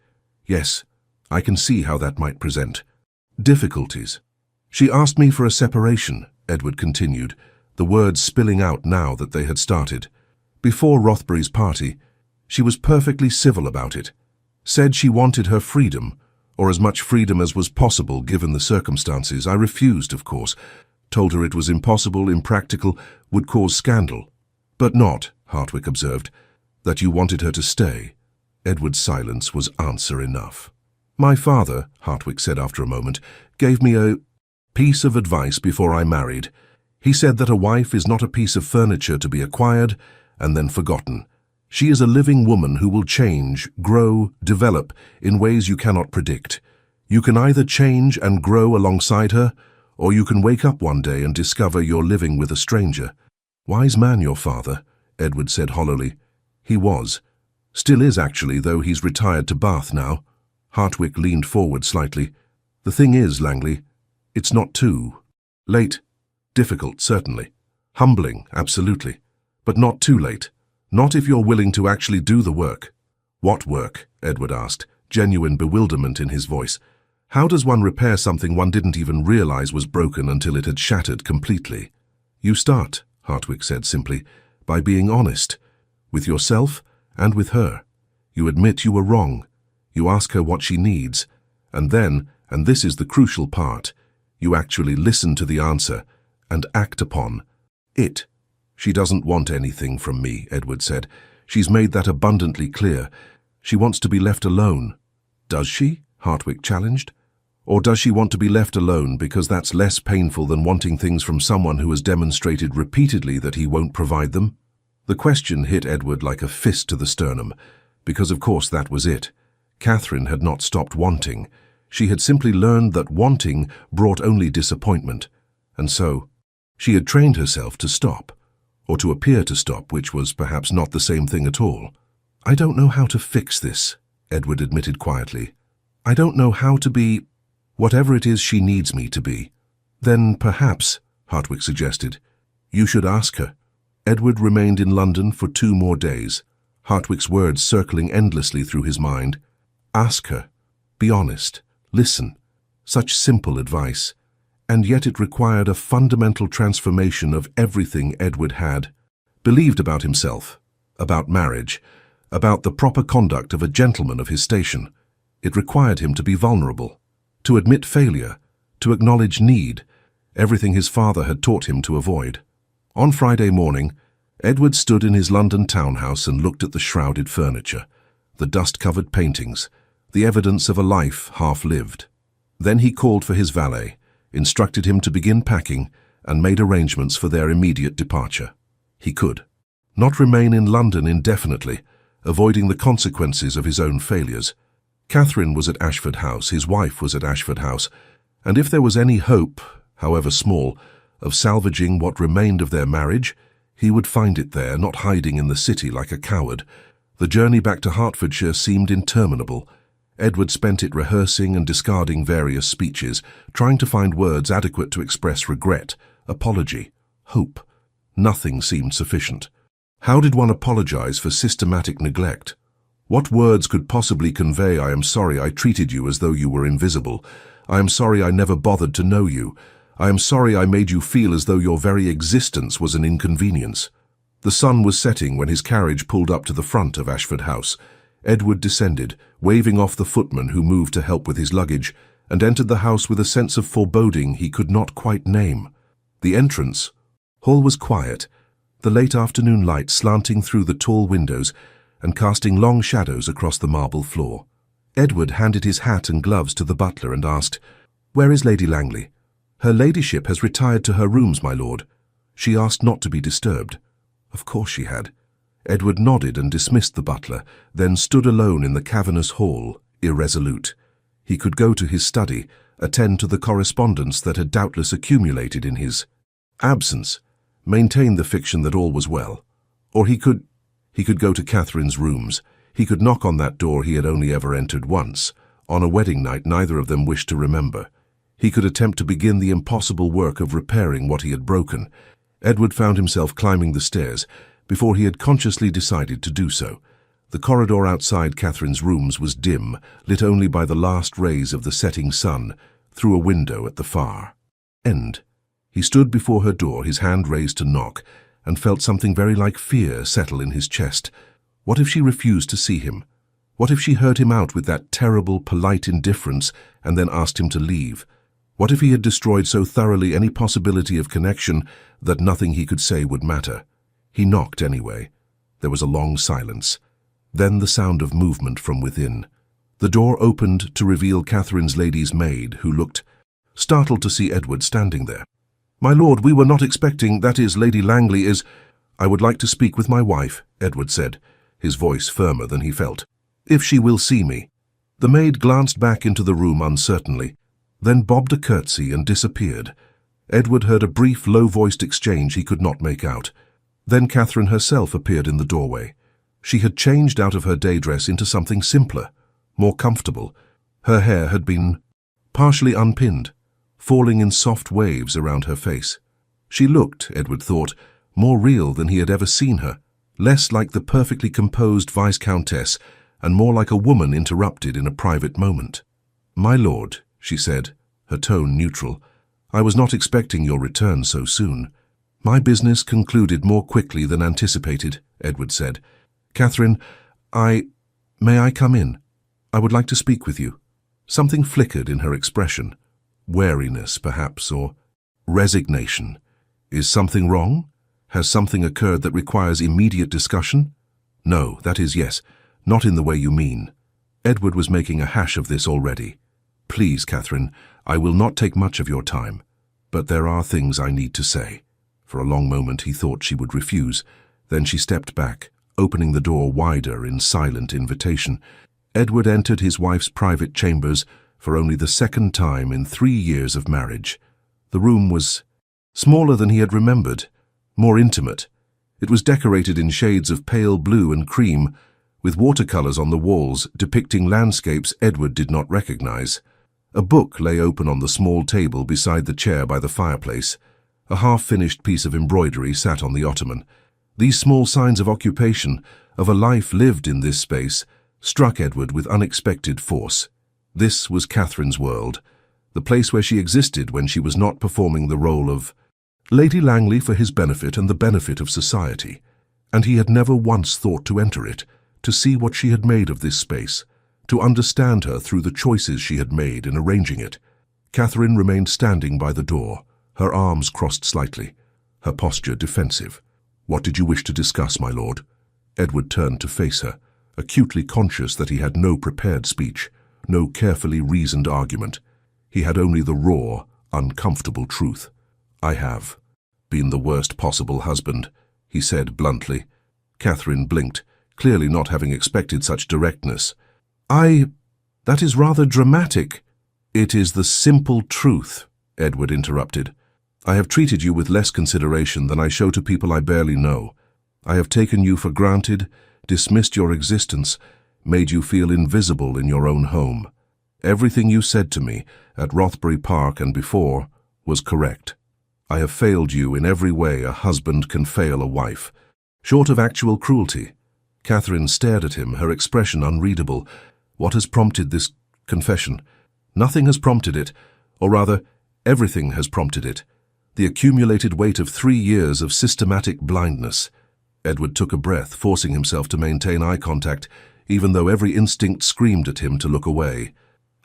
"Yes, I can see how that might present difficulties." "She asked me for a separation," Edward continued, the words spilling out now that they had started. "Before Rothbury's party, she was perfectly civil about it. Said she wanted her freedom, or as much freedom as was possible given the circumstances. I refused, of course. Told her it was impossible, impractical, would cause scandal." "But not," Hartwick observed, "that you wanted her to stay." Edward's silence was answer enough. "My father," Hartwick said after a moment, "gave me a piece of advice before I married. He said that a wife is not a piece of furniture to be acquired and then forgotten. She is a living woman who will change, grow, develop in ways you cannot predict. You can either change and grow alongside her, or you can wake up one day and discover you're living with a stranger." "Wise man, your father," Edward said hollowly. "He was. Still is, actually, though he's retired to Bath now." Hartwick leaned forward slightly. "The thing is, Langley, it's not too late. Difficult, certainly. Humbling, absolutely. But not too late. Not if you're willing to actually do the work. What work? Edward asked, genuine bewilderment in his voice. How does one repair something one didn't even realize was broken until it had shattered completely? You start, Hartwig said simply, by being honest. With yourself and with her. You admit you were wrong. You ask her what she needs. And then, and this is the crucial part, you actually listen to the answer and act upon it. She doesn't want anything from me, Edward said. She's made that abundantly clear. She wants to be left alone. Does she? Hartwig challenged. Or does she want to be left alone because that's less painful than wanting things from someone who has demonstrated repeatedly that he won't provide them? The question hit Edward like a fist to the sternum, because of course that was it. Catherine had not stopped wanting. She had simply learned that wanting brought only disappointment. And so, she had trained herself to stop, or to appear to stop, which was perhaps not the same thing at all. I don't know how to fix this, Edward admitted quietly. I don't know how to be whatever it is she needs me to be. Then perhaps, Hartwig suggested, you should ask her. Edward remained in London for 2 more days, Hartwig's words circling endlessly through his mind. Ask her. Be honest. Listen. Such simple advice. And yet it required a fundamental transformation of everything Edward had believed about himself, about marriage, about the proper conduct of a gentleman of his station. It required him to be vulnerable, to admit failure, to acknowledge need, everything his father had taught him to avoid. On Friday morning, Edward stood in his London townhouse and looked at the shrouded furniture, the dust-covered paintings, the evidence of a life half-lived. Then he called for his valet, instructed him to begin packing, and made arrangements for their immediate departure. He could not remain in London indefinitely, avoiding the consequences of his own failures. Catherine was at Ashford House, his wife was at Ashford House, and if there was any hope, however small, of salvaging what remained of their marriage, he would find it there, not hiding in the city like a coward. The journey back to Hertfordshire seemed interminable. Edward spent it rehearsing and discarding various speeches, trying to find words adequate to express regret, apology, hope. Nothing seemed sufficient. How did one apologize for systematic neglect? What words could possibly convey, I am sorry I treated you as though you were invisible. I am sorry I never bothered to know you. I am sorry I made you feel as though your very existence was an inconvenience. The sun was setting when his carriage pulled up to the front of Ashford House. Edward descended, waving off the footman who moved to help with his luggage, and entered the house with a sense of foreboding he could not quite name. The entrance hall was quiet, the late afternoon light slanting through the tall windows and casting long shadows across the marble floor. Edward handed his hat and gloves to the butler and asked, "Where is Lady Langley?" "Her ladyship has retired to her rooms, my lord. She asked not to be disturbed." Of course she had. Edward nodded and dismissed the butler, then stood alone in the cavernous hall, irresolute. He could go to his study, attend to the correspondence that had doubtless accumulated in his absence, maintain the fiction that all was well. Or he could go to Catherine's rooms. He could knock on that door he had only ever entered once, on a wedding night neither of them wished to remember. He could attempt to begin the impossible work of repairing what he had broken. Edward found himself climbing the stairs before he had consciously decided to do so. The corridor outside Catherine's rooms was dim, lit only by the last rays of the setting sun through a window at the far end. He stood before her door, his hand raised to knock, and felt something very like fear settle in his chest. What if she refused to see him? What if she heard him out with that terrible, polite indifference and then asked him to leave? What if he had destroyed so thoroughly any possibility of connection that nothing he could say would matter? He knocked anyway. There was a long silence. Then the sound of movement from within. The door opened to reveal Catherine's lady's maid, who looked startled to see Edward standing there. "My lord, we were not expecting, that is, Lady Langley is—" "I would like to speak with my wife," Edward said, his voice firmer than he felt. "If she will see me." The maid glanced back into the room uncertainly, then bobbed a curtsy and disappeared. Edward heard a brief, low-voiced exchange he could not make out. Then Catherine herself appeared in the doorway. She had changed out of her day dress into something simpler, more comfortable. Her hair had been partially unpinned, falling in soft waves around her face. She looked, Edward thought, more real than he had ever seen her, less like the perfectly composed Viscountess, and more like a woman interrupted in a private moment. "My lord," she said, her tone neutral, "I was not expecting your return so soon." "My business concluded more quickly than anticipated," Edward said. "Catherine, may I come in? I would like to speak with you." Something flickered in her expression. Wariness, perhaps, or resignation. "Is something wrong? Has something occurred that requires immediate discussion?" "No, that is yes, not in the way you mean." Edward was making a hash of this already. "Please, Catherine, I will not take much of your time, but there are things I need to say." For a long moment he thought she would refuse. Then she stepped back, opening the door wider in silent invitation. Edward entered his wife's private chambers for only the second time in 3 years of marriage. The room was smaller than he had remembered, more intimate. It was decorated in shades of pale blue and cream, with watercolors on the walls depicting landscapes Edward did not recognize. A book lay open on the small table beside the chair by the fireplace. A half-finished piece of embroidery sat on the ottoman. These small signs of occupation, of a life lived in this space, struck Edward with unexpected force. This was Catherine's world, the place where she existed when she was not performing the role of Lady Langley for his benefit and the benefit of society. And he had never once thought to enter it, to see what she had made of this space, to understand her through the choices she had made in arranging it. Catherine remained standing by the door, her arms crossed slightly, her posture defensive. "What did you wish to discuss, my lord?" Edward turned to face her, acutely conscious that he had no prepared speech, no carefully reasoned argument. He had only the raw, uncomfortable truth. "I have been the worst possible husband," he said bluntly. Catherine blinked, clearly not having expected such directness. That is rather dramatic." "It is the simple truth," Edward interrupted. "I have treated you with less consideration than I show to people I barely know. I have taken you for granted, dismissed your existence, made you feel invisible in your own home. Everything you said to me, at Rothbury Park and before, was correct. I have failed you in every way a husband can fail a wife, short of actual cruelty." Catherine stared at him, her expression unreadable. "What has prompted this confession?" "Nothing has prompted it, or rather, everything has prompted it. The accumulated weight of 3 years of systematic blindness." Edward took a breath, forcing himself to maintain eye contact, even though every instinct screamed at him to look away.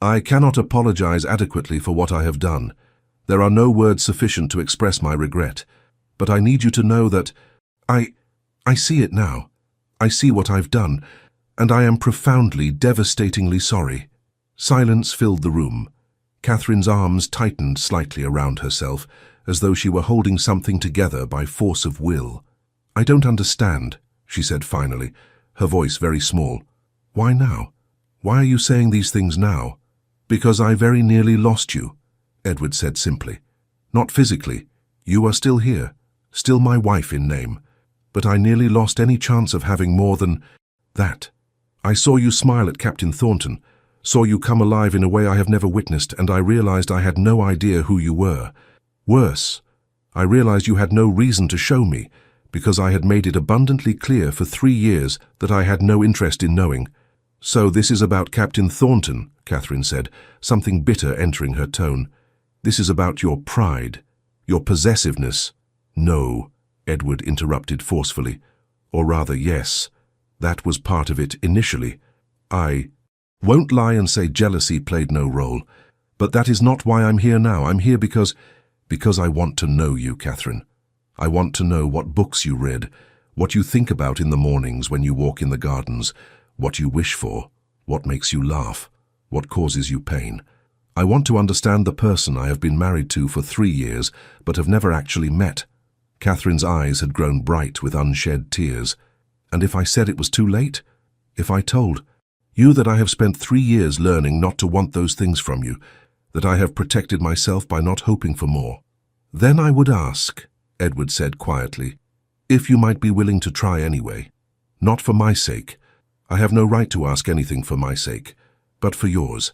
"I cannot apologize adequately for what I have done. There are no words sufficient to express my regret. But I need you to know that I see it now. I see what I've done, and I am profoundly, devastatingly sorry." Silence filled the room. Catherine's arms tightened slightly around herself, as though she were holding something together by force of will. "I don't understand," she said finally, her voice very small. "Why now? Why are you saying these things now?" "Because I very nearly lost you," Edward said simply. "Not physically. You are still here, still my wife in name. But I nearly lost any chance of having more than that. I saw you smile at Captain Thornton, saw you come alive in a way I have never witnessed, and I realized I had no idea who you were. Worse, I realized you had no reason to show me, because I had made it abundantly clear for 3 years that I had no interest in knowing." "So this is about Captain Thornton," Catherine said, something bitter entering her tone. "This is about your pride, your possessiveness." "No," Edward interrupted forcefully. "Or rather, yes. That was part of it initially. I won't lie and say jealousy played no role. But that is not why I'm here now. I'm here because I want to know you, Catherine. I want to know what books you read, what you think about in the mornings when you walk in the gardens, what you wish for, what makes you laugh, what causes you pain. I want to understand the person I have been married to for 3 years, but have never actually met." Catherine's eyes had grown bright with unshed tears. "And if I said it was too late? If I told you that I have spent 3 years learning not to want those things from you, that I have protected myself by not hoping for more? Then I would ask," Edward said quietly, "if you might be willing to try anyway. Not for my sake. I have no right to ask anything for my sake, but for yours,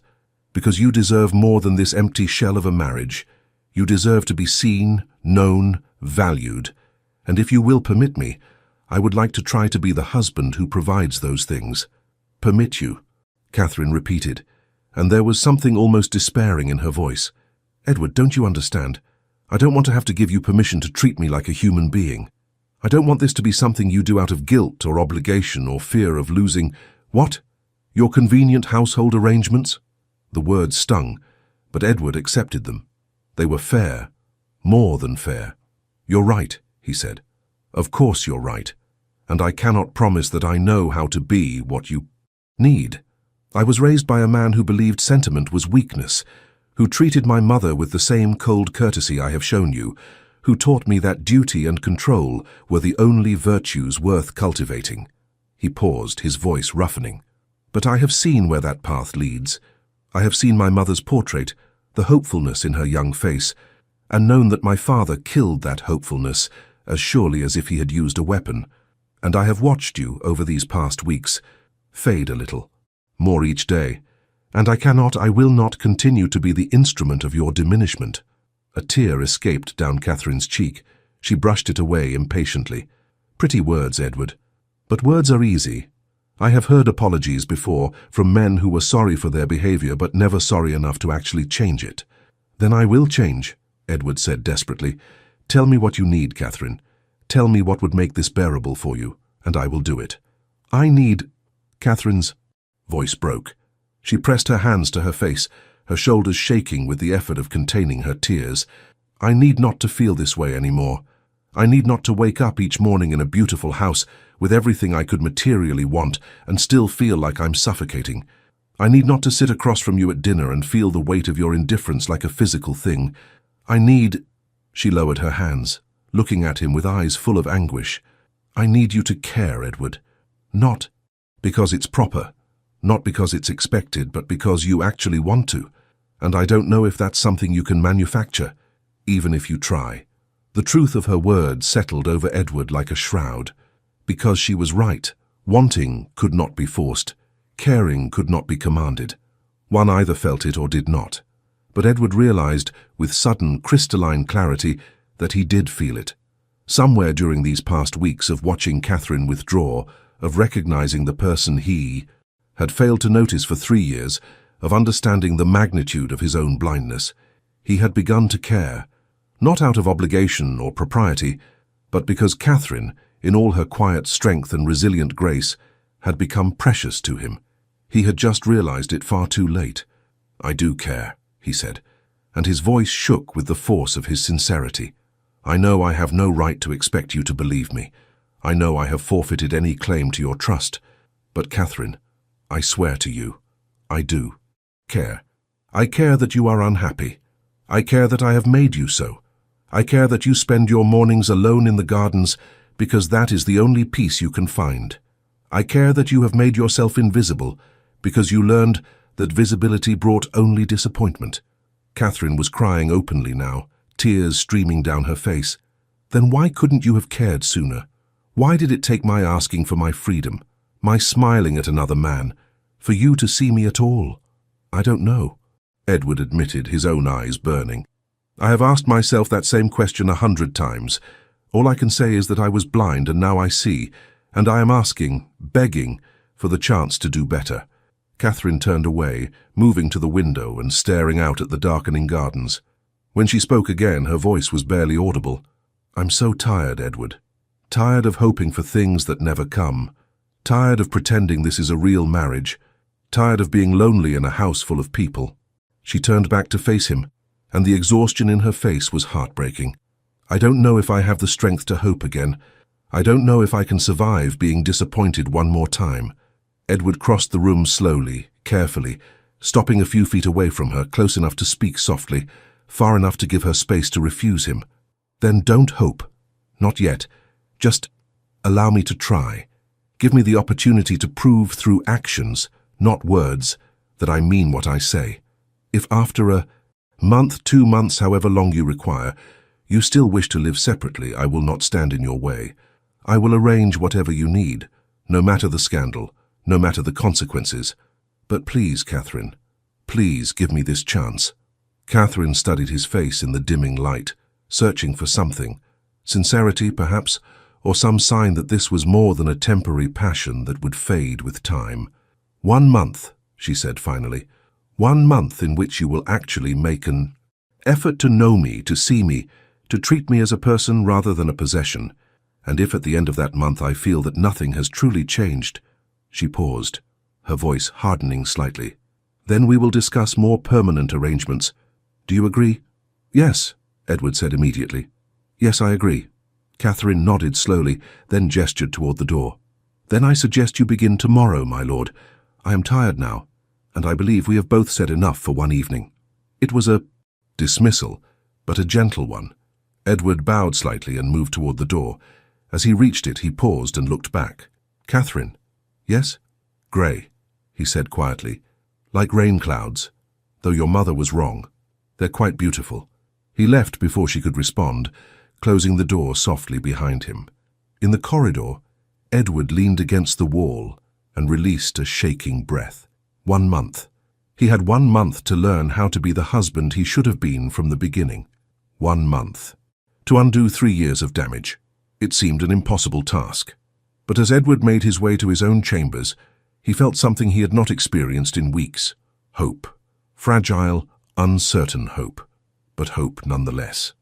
because you deserve more than this empty shell of a marriage. You deserve to be seen, known, valued, and if you will permit me, I would like to try to be the husband who provides those things. Permit you, Catherine repeated, and there was something almost despairing in her voice. Edward, don't you understand? I don't want to have to give you permission to treat me like a human being. I don't want this to be something you do out of guilt or obligation or fear of losing— What? Your convenient household arrangements? The words stung, but Edward accepted them. They were fair, more than fair. You're right, he said. Of course you're right, and I cannot promise that I know how to be what you need. I was raised by a man who believed sentiment was weakness, who treated my mother with the same cold courtesy I have shown you, who taught me that duty and control were the only virtues worth cultivating. He paused, his voice roughening. But I have seen where that path leads. I have seen my mother's portrait, the hopefulness in her young face, and known that my father killed that hopefulness as surely as if he had used a weapon. And I have watched you, over these past weeks, fade a little, more each day, and I will not continue to be the instrument of your diminishment. A tear escaped down Catherine's cheek. She brushed it away impatiently. Pretty words, Edward. But words are easy. I have heard apologies before from men who were sorry for their behavior but never sorry enough to actually change it. Then I will change, Edward said desperately. Tell me what you need, Catherine. Tell me what would make this bearable for you, and I will do it. I need— Catherine's voice broke. She pressed her hands to her face, her shoulders shaking with the effort of containing her tears. I need not to feel this way anymore. I need not to wake up each morning in a beautiful house with everything I could materially want and still feel like I'm suffocating. I need not to sit across from you at dinner and feel the weight of your indifference like a physical thing. I need— She lowered her hands, looking at him with eyes full of anguish. I need you to care, Edward. Not because it's proper, not because it's expected, but because you actually want to. And I don't know if that's something you can manufacture, even if you try. The truth of her words settled over Edward like a shroud. Because she was right, wanting could not be forced, caring could not be commanded. One either felt it or did not. But Edward realized, with sudden, crystalline clarity, that he did feel it. Somewhere during these past weeks of watching Catherine withdraw, of recognizing the person he had failed to notice for 3 years, of understanding the magnitude of his own blindness, he had begun to care, not out of obligation or propriety, but because Catherine, in all her quiet strength and resilient grace, had become precious to him. He had just realized it far too late. I do care, he said, and his voice shook with the force of his sincerity. I know I have no right to expect you to believe me. I know I have forfeited any claim to your trust. But Catherine, I swear to you, I do care. I care that you are unhappy. I care that I have made you so. I care that you spend your mornings alone in the gardens because that is the only peace you can find. I care that you have made yourself invisible because you learned that visibility brought only disappointment. Catherine was crying openly now, tears streaming down her face. Then why couldn't you have cared sooner? Why did it take my asking for my freedom, my smiling at another man, for you to see me at all? I don't know, Edward admitted, his own eyes burning. I have asked myself that same question 100 times. All I can say is that I was blind and now I see, and I am asking, begging, for the chance to do better. Catherine turned away, moving to the window and staring out at the darkening gardens. When she spoke again, her voice was barely audible. I'm so tired, Edward. Tired of hoping for things that never come. Tired of pretending this is a real marriage. Tired of being lonely in a house full of people. She turned back to face him, and the exhaustion in her face was heartbreaking. I don't know if I have the strength to hope again. I don't know if I can survive being disappointed one more time. Edward crossed the room slowly, carefully, stopping a few feet away from her, close enough to speak softly, far enough to give her space to refuse him. Then don't hope. Not yet. Just allow me to try. Give me the opportunity to prove through actions, not words, that I mean what I say. If after a month, 2 months, however long you require, you still wish to live separately, I will not stand in your way. I will arrange whatever you need, no matter the scandal, no matter the consequences. But please, Catherine, please give me this chance. Catherine studied his face in the dimming light, searching for something, Sincerity, perhaps, or some sign that this was more than a temporary passion that would fade with time. 1 month, she said finally. 1 month in which you will actually make an effort to know me, to see me, to treat me as a person rather than a possession. And if at the end of that month I feel that nothing has truly changed—" She paused, her voice hardening slightly. "Then we will discuss more permanent arrangements. Do you agree?" "Yes," Edward said immediately. "Yes, I agree." Catherine nodded slowly, then gestured toward the door. "Then I suggest you begin tomorrow, my lord. I am tired now, and I believe we have both said enough for one evening." It was a dismissal, but a gentle one. Edward bowed slightly and moved toward the door. As he reached it, he paused and looked back. "Catherine?" "Yes?" "Grey," he said quietly. "Like rain clouds, though your mother was wrong. They're quite beautiful." He left before she could respond, closing the door softly behind him. In the corridor, Edward leaned against the wall and released a shaking breath. 1 month. He had 1 month to learn how to be the husband he should have been from the beginning. 1 month. To undo 3 years of damage. It seemed an impossible task. But as Edward made his way to his own chambers, he felt something he had not experienced in weeks. Hope. Fragile, uncertain hope. But hope nonetheless.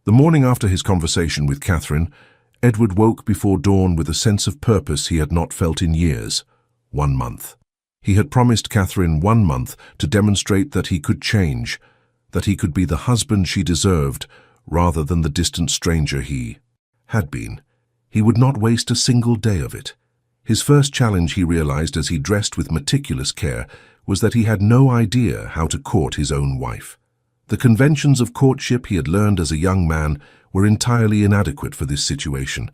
The morning after his conversation with Catherine, Edward woke before dawn with a sense of purpose he had not felt in years. 1 month. He had promised Catherine 1 month to demonstrate that he could change, that he could be the husband she deserved, rather than the distant stranger he had been. He would not waste a single day of it. His first challenge, he realized as he dressed with meticulous care, was that he had no idea how to court his own wife. The conventions of courtship he had learned as a young man were entirely inadequate for this situation.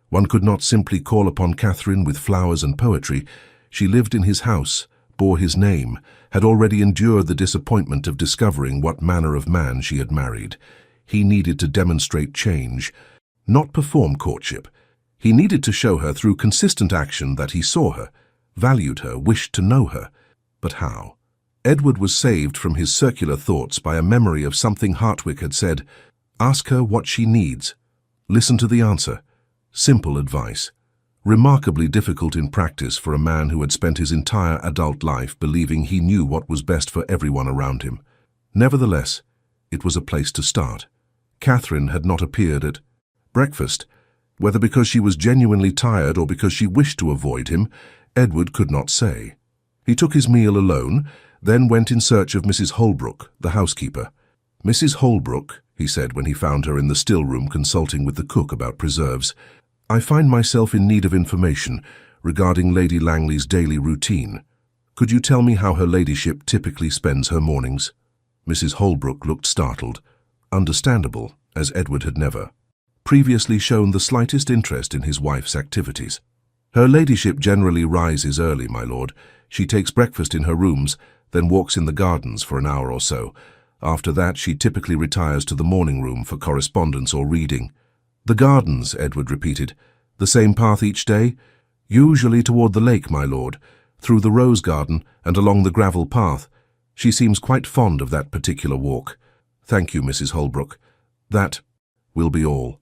One could not simply call upon Catherine with flowers and poetry. She lived in his house, bore his name, had already endured the disappointment of discovering what manner of man she had married. He needed to demonstrate change, not perform courtship. He needed to show her through consistent action that he saw her, valued her, wished to know her. But how? Edward was saved from his circular thoughts by a memory of something Hartwick had said. Ask her what she needs. Listen to the answer. Simple advice. Remarkably difficult in practice for a man who had spent his entire adult life believing he knew what was best for everyone around him. Nevertheless, it was a place to start. Catherine had not appeared at breakfast. Whether because she was genuinely tired or because she wished to avoid him, Edward could not say. He took his meal alone, then went in search of Mrs. Holbrook, the housekeeper. "Mrs. Holbrook," he said when he found her in the still room consulting with the cook about preserves, "I find myself in need of information regarding Lady Langley's daily routine. Could you tell me how her ladyship typically spends her mornings?" Mrs. Holbrook looked startled. Understandable, as Edward had never previously shown the slightest interest in his wife's activities. "Her ladyship generally rises early, my lord. She takes breakfast in her rooms, then walks in the gardens for an hour or so. After that, she typically retires to the morning room for correspondence or reading." "The gardens," Edward repeated. "The same path each day?" "Usually toward the lake, my lord, through the rose garden and along the gravel path. She seems quite fond of that particular walk." "Thank you, Mrs. Holbrook. That will be all."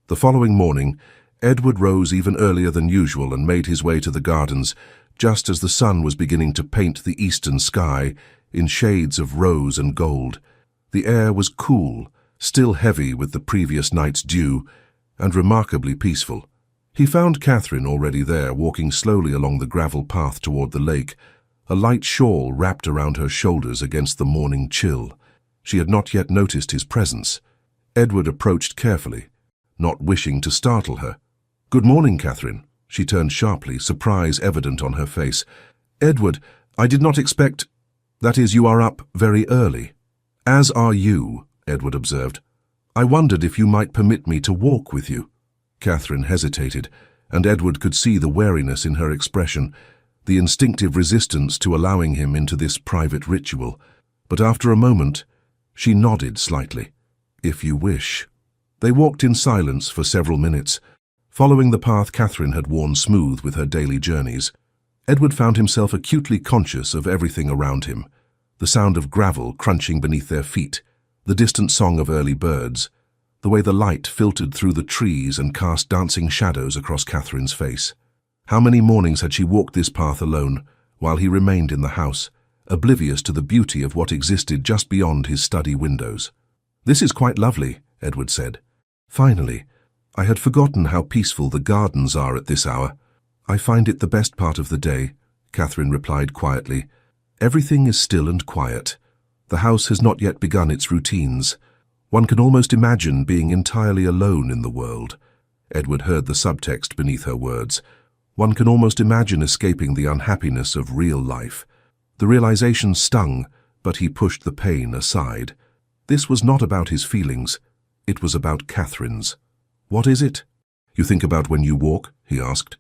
The following morning, Edward rose even earlier than usual and made his way to the gardens, just as the sun was beginning to paint the eastern sky in shades of rose and gold. The air was cool, still heavy with the previous night's dew, and remarkably peaceful. He found Catherine already there, walking slowly along the gravel path toward the lake, a light shawl wrapped around her shoulders against the morning chill. She had not yet noticed his presence. Edward approached carefully, not wishing to startle her. "Good morning, Catherine." She turned sharply, surprise evident on her face. "Edward, I did not expect— That is, you are up very early." "As are you," Edward observed. "I wondered if you might permit me to walk with you." Catherine hesitated, and Edward could see the wariness in her expression, the instinctive resistance to allowing him into this private ritual. But after a moment, she nodded slightly. "If you wish." They walked in silence for several minutes, following the path Catherine had worn smooth with her daily journeys. Edward found himself acutely conscious of everything around him, the sound of gravel crunching beneath their feet, the distant song of early birds, the way the light filtered through the trees and cast dancing shadows across Catherine's face. How many mornings had she walked this path alone, while he remained in the house, oblivious to the beauty of what existed just beyond his study windows? "This is quite lovely," Edward said. "Finally, I had forgotten how peaceful the gardens are at this hour." "I find it the best part of the day," Catherine replied quietly. "Everything is still and quiet. The house has not yet begun its routines. One can almost imagine being entirely alone in the world." Edward heard the subtext beneath her words. One can almost imagine escaping the unhappiness of real life. The realization stung, but he pushed the pain aside. This was not about his feelings. It was about Catherine's. "What is it you think about when you walk?" he asked.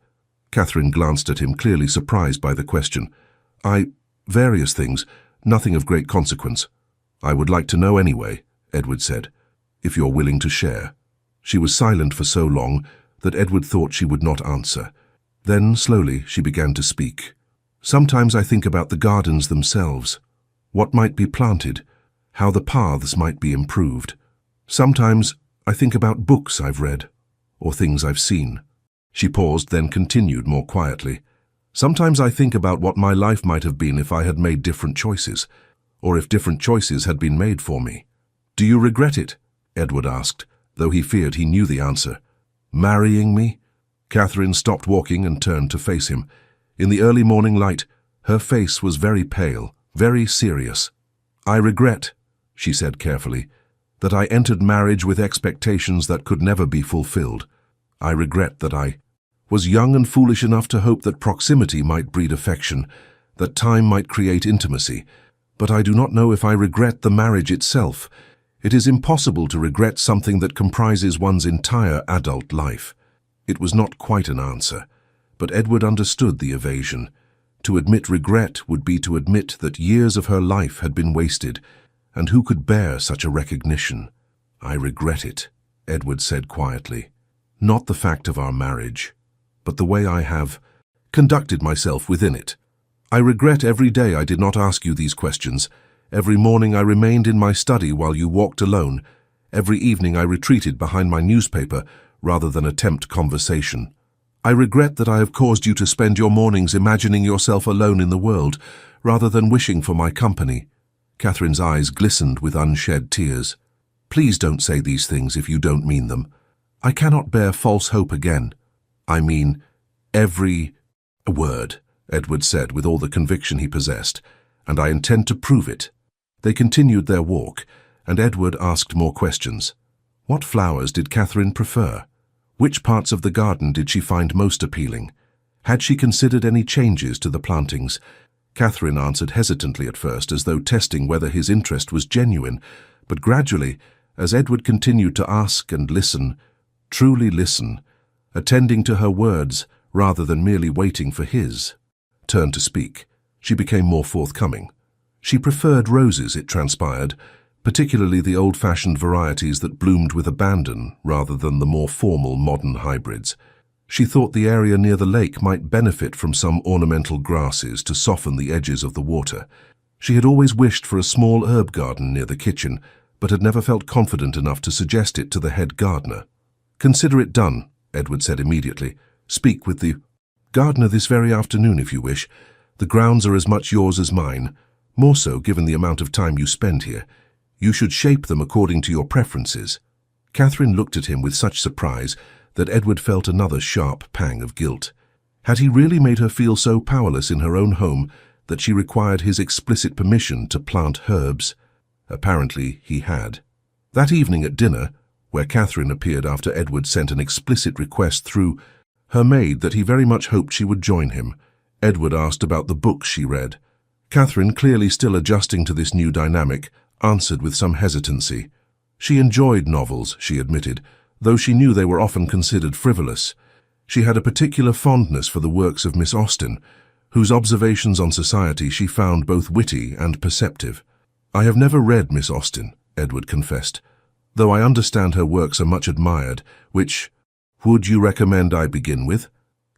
Catherine glanced at him, clearly surprised by the question. Various things, nothing of great consequence." "I would like to know anyway," Edward said, "if you're willing to share." She was silent for so long that Edward thought she would not answer. Then, slowly, she began to speak. "Sometimes I think about the gardens themselves, what might be planted, how the paths might be improved. Sometimes I think about books I've read, or things I've seen." She paused, then continued more quietly. "Sometimes I think about what my life might have been if I had made different choices, or if different choices had been made for me." "Do you regret it?" Edward asked, though he feared he knew the answer. "Marrying me?" Catherine stopped walking and turned to face him. In the early morning light, her face was very pale, very serious. "I regret," she said carefully, "that I entered marriage with expectations that could never be fulfilled. I regret that I was young and foolish enough to hope that proximity might breed affection, that time might create intimacy. But I do not know if I regret the marriage itself. It is impossible to regret something that comprises one's entire adult life." It was not quite an answer, but Edward understood the evasion. To admit regret would be to admit that years of her life had been wasted, and who could bear such a recognition? "I regret it," Edward said quietly. "Not the fact of our marriage, but the way I have conducted myself within it. I regret every day I did not ask you these questions. Every morning I remained in my study while you walked alone. Every evening I retreated behind my newspaper rather than attempt conversation. I regret that I have caused you to spend your mornings imagining yourself alone in the world, rather than wishing for my company." Catherine's eyes glistened with unshed tears. "Please don't say these things if you don't mean them. I cannot bear false hope again." "I mean every word," Edward said with all the conviction he possessed, "and I intend to prove it." They continued their walk, and Edward asked more questions. What flowers did Catherine prefer? Which parts of the garden did she find most appealing? Had she considered any changes to the plantings? Catherine answered hesitantly at first, as though testing whether his interest was genuine, but gradually, as Edward continued to ask and listen, truly listen, attending to her words rather than merely waiting for his turn to speak, she became more forthcoming. She preferred roses, it transpired, particularly the old-fashioned varieties that bloomed with abandon rather than the more formal modern hybrids. She thought the area near the lake might benefit from some ornamental grasses to soften the edges of the water. She had always wished for a small herb garden near the kitchen, but had never felt confident enough to suggest it to the head gardener. "Consider it done," Edward said immediately. "Speak with the gardener this very afternoon if you wish. The grounds are as much yours as mine, more so given the amount of time you spend here. You should shape them according to your preferences." Catherine looked at him with such surprise that Edward felt another sharp pang of guilt. Had he really made her feel so powerless in her own home that she required his explicit permission to plant herbs? Apparently he had. That evening at dinner, where Catherine appeared after Edward sent an explicit request through her maid that he very much hoped she would join him, Edward asked about the books she read. Catherine, clearly still adjusting to this new dynamic, answered with some hesitancy. She enjoyed novels, she admitted, though she knew they were often considered frivolous. She had a particular fondness for the works of Miss Austen, whose observations on society she found both witty and perceptive. "I have never read Miss Austen," Edward confessed, "though I understand her works are much admired. Which would you recommend I begin with?"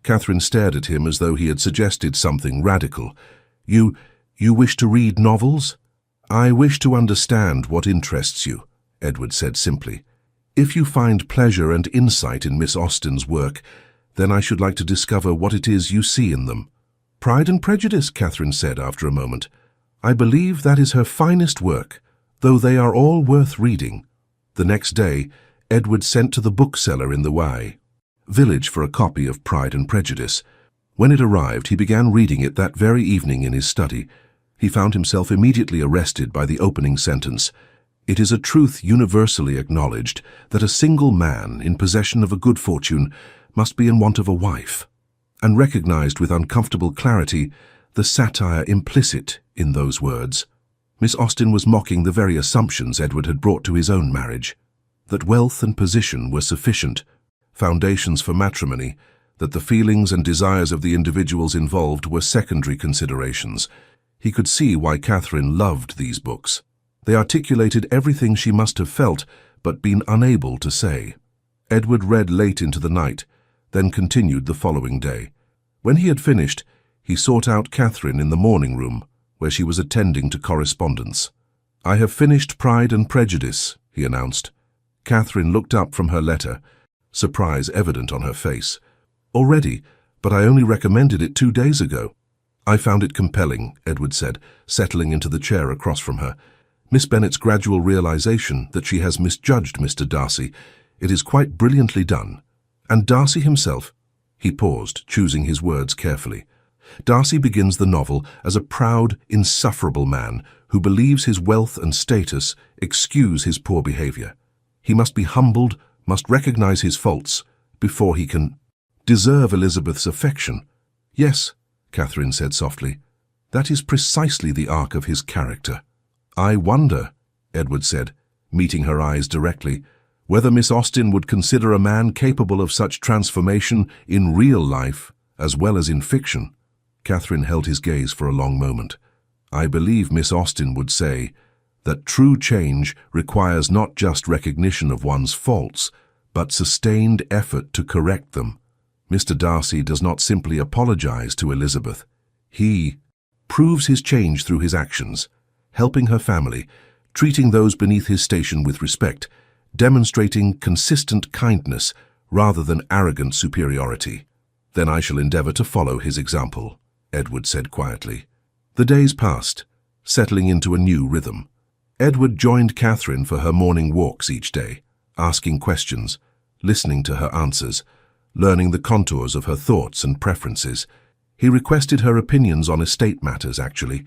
Catherine stared at him as though he had suggested something radical. You wish to read novels?" "I wish to understand what interests you," Edward said simply. If you find pleasure and insight in Miss Austen's work, then I should like to discover what it is you see in them." "Pride and Prejudice," Catherine said after a moment. "I believe that is her finest work, though they are all worth reading." The next day, Edward sent to the bookseller in the Y village for a copy of Pride and Prejudice. When it arrived, he began reading it that very evening in his study. He found himself immediately arrested by the opening sentence. "It is a truth universally acknowledged that a single man in possession of a good fortune must be in want of a wife," and recognized with uncomfortable clarity the satire implicit in those words. Miss Austen was mocking the very assumptions Edward had brought to his own marriage, that wealth and position were sufficient foundations for matrimony, that the feelings and desires of the individuals involved were secondary considerations. He could see why Catherine loved these books. They articulated everything she must have felt but been unable to say. Edward read late into the night, then continued the following day. When he had finished, he sought out Catherine in the morning room, where she was attending to correspondence. "I have finished Pride and Prejudice," he announced. Catherine looked up from her letter, surprise evident on her face. "Already, but I only recommended it 2 days ago." "I found it compelling," Edward said, settling into the chair across from her. "Miss Bennet's gradual realization that she has misjudged Mr. Darcy. It is quite brilliantly done. And Darcy himself." He paused, choosing his words carefully. "Darcy begins the novel as a proud, insufferable man who believes his wealth and status excuse his poor behavior. He must be humbled, must recognize his faults, before he can deserve Elizabeth's affection." "Yes," Catherine said softly, "that is precisely the arc of his character." "I wonder," Edward said, meeting her eyes directly, "whether Miss Austen would consider a man capable of such transformation in real life as well as in fiction." Catherine held his gaze for a long moment. "I believe Miss Austen would say that true change requires not just recognition of one's faults, but sustained effort to correct them. Mr. Darcy does not simply apologize to Elizabeth. He proves his change through his actions, helping her family, treating those beneath his station with respect, demonstrating consistent kindness rather than arrogant superiority." "Then I shall endeavor to follow his example," Edward said quietly. The days passed, settling into a new rhythm. Edward joined Catherine for her morning walks each day, asking questions, listening to her answers, learning the contours of her thoughts and preferences. He requested her opinions on estate matters, actually,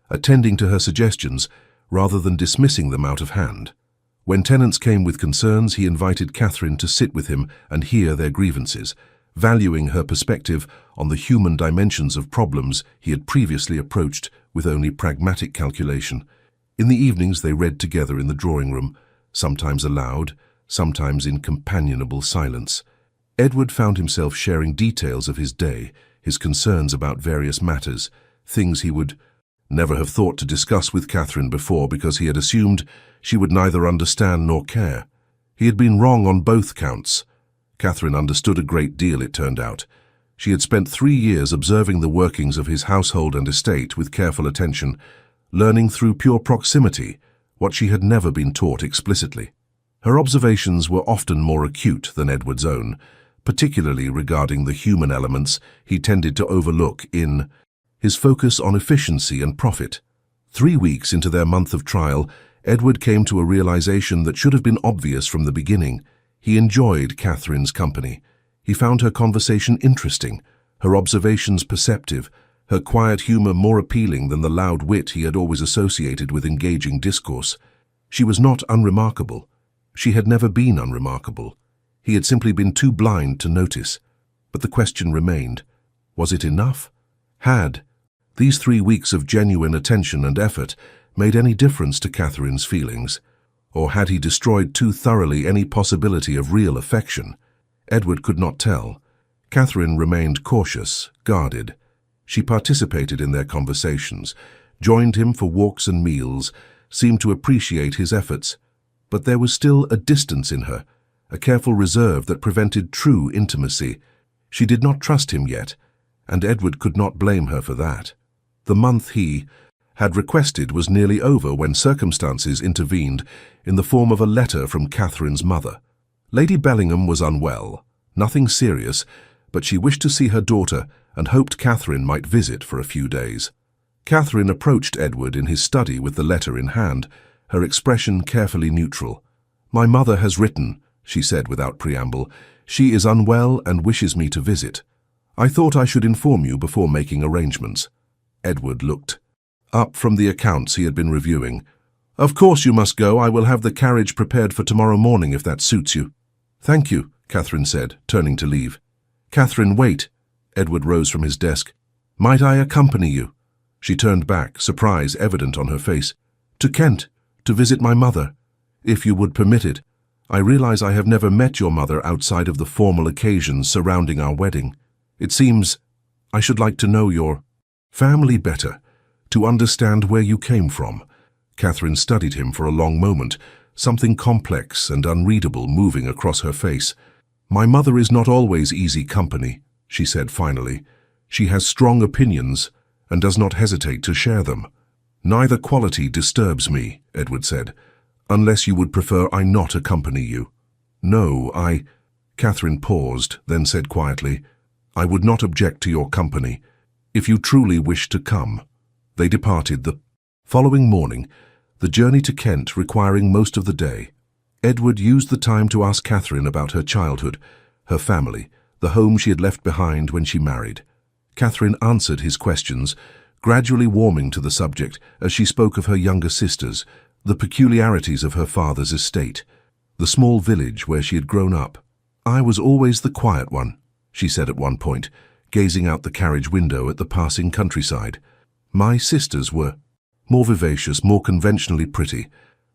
attending to her suggestions rather than dismissing them out of hand. When tenants came with concerns, he invited Catherine to sit with him and hear their grievances, valuing her perspective on the human dimensions of problems he had previously approached with only pragmatic calculation. In the evenings they read together in the drawing room, sometimes aloud, sometimes in companionable silence. Edward found himself sharing details of his day, his concerns about various matters, things he would never have thought to discuss with Catherine before because he had assumed she would neither understand nor care. He had been wrong on both counts. Catherine understood a great deal, it turned out. She had spent 3 years observing the workings of his household and estate with careful attention, learning through pure proximity what she had never been taught explicitly. Her observations were often more acute than Edward's own, particularly regarding the human elements he tended to overlook in his focus on efficiency and profit. 3 weeks into their month of trial, Edward came to a realization that should have been obvious from the beginning. He enjoyed Catherine's company. He found her conversation interesting, her observations perceptive, her quiet humor more appealing than the loud wit he had always associated with engaging discourse. She was not unremarkable. She had never been unremarkable. He had simply been too blind to notice. But the question remained, was it enough? Had these 3 weeks of genuine attention and effort made any difference to Catherine's feelings? Or had he destroyed too thoroughly any possibility of real affection? Edward could not tell. Catherine remained cautious, guarded. She participated in their conversations, joined him for walks and meals, seemed to appreciate his efforts. But there was still a distance in her, a careful reserve that prevented true intimacy. She did not trust him yet, and Edward could not blame her for that. The month he had requested was nearly over when circumstances intervened in the form of a letter from Catherine's mother. Lady Bellingham was unwell, nothing serious, but she wished to see her daughter and hoped Catherine might visit for a few days. Catherine approached Edward in his study with the letter in hand, her expression carefully neutral. "My mother has written," she said without preamble. "She is unwell and wishes me to visit. I thought I should inform you before making arrangements." Edward looked up from the accounts he had been reviewing. "Of course you must go. I will have the carriage prepared for tomorrow morning if that suits you." "Thank you," Catherine said, turning to leave. "Catherine, wait." Edward rose from his desk. "Might I accompany you?" She turned back, surprise evident on her face. "To Kent, to visit my mother, if you would permit it. I realize I have never met your mother outside of the formal occasions surrounding our wedding. It seems I should like to know your family better, to understand where you came from." Catherine studied him for a long moment, something complex and unreadable moving across her face. "My mother is not always easy company," she said finally. "She has strong opinions and does not hesitate to share them." "Neither quality disturbs me," Edward said, "unless you would prefer I not accompany you." "No, Catherine paused, then said quietly, "I would not object to your company, if you truly wish to come." They departed the following morning, the journey to Kent requiring most of the day. Edward used the time to ask Catherine about her childhood, her family, the home she had left behind when she married. Catherine answered his questions, gradually warming to the subject as she spoke of her younger sisters, the peculiarities of her father's estate, the small village where she had grown up. "I was always the quiet one," she said at one point, gazing out the carriage window at the passing countryside. "My sisters were more vivacious, more conventionally pretty.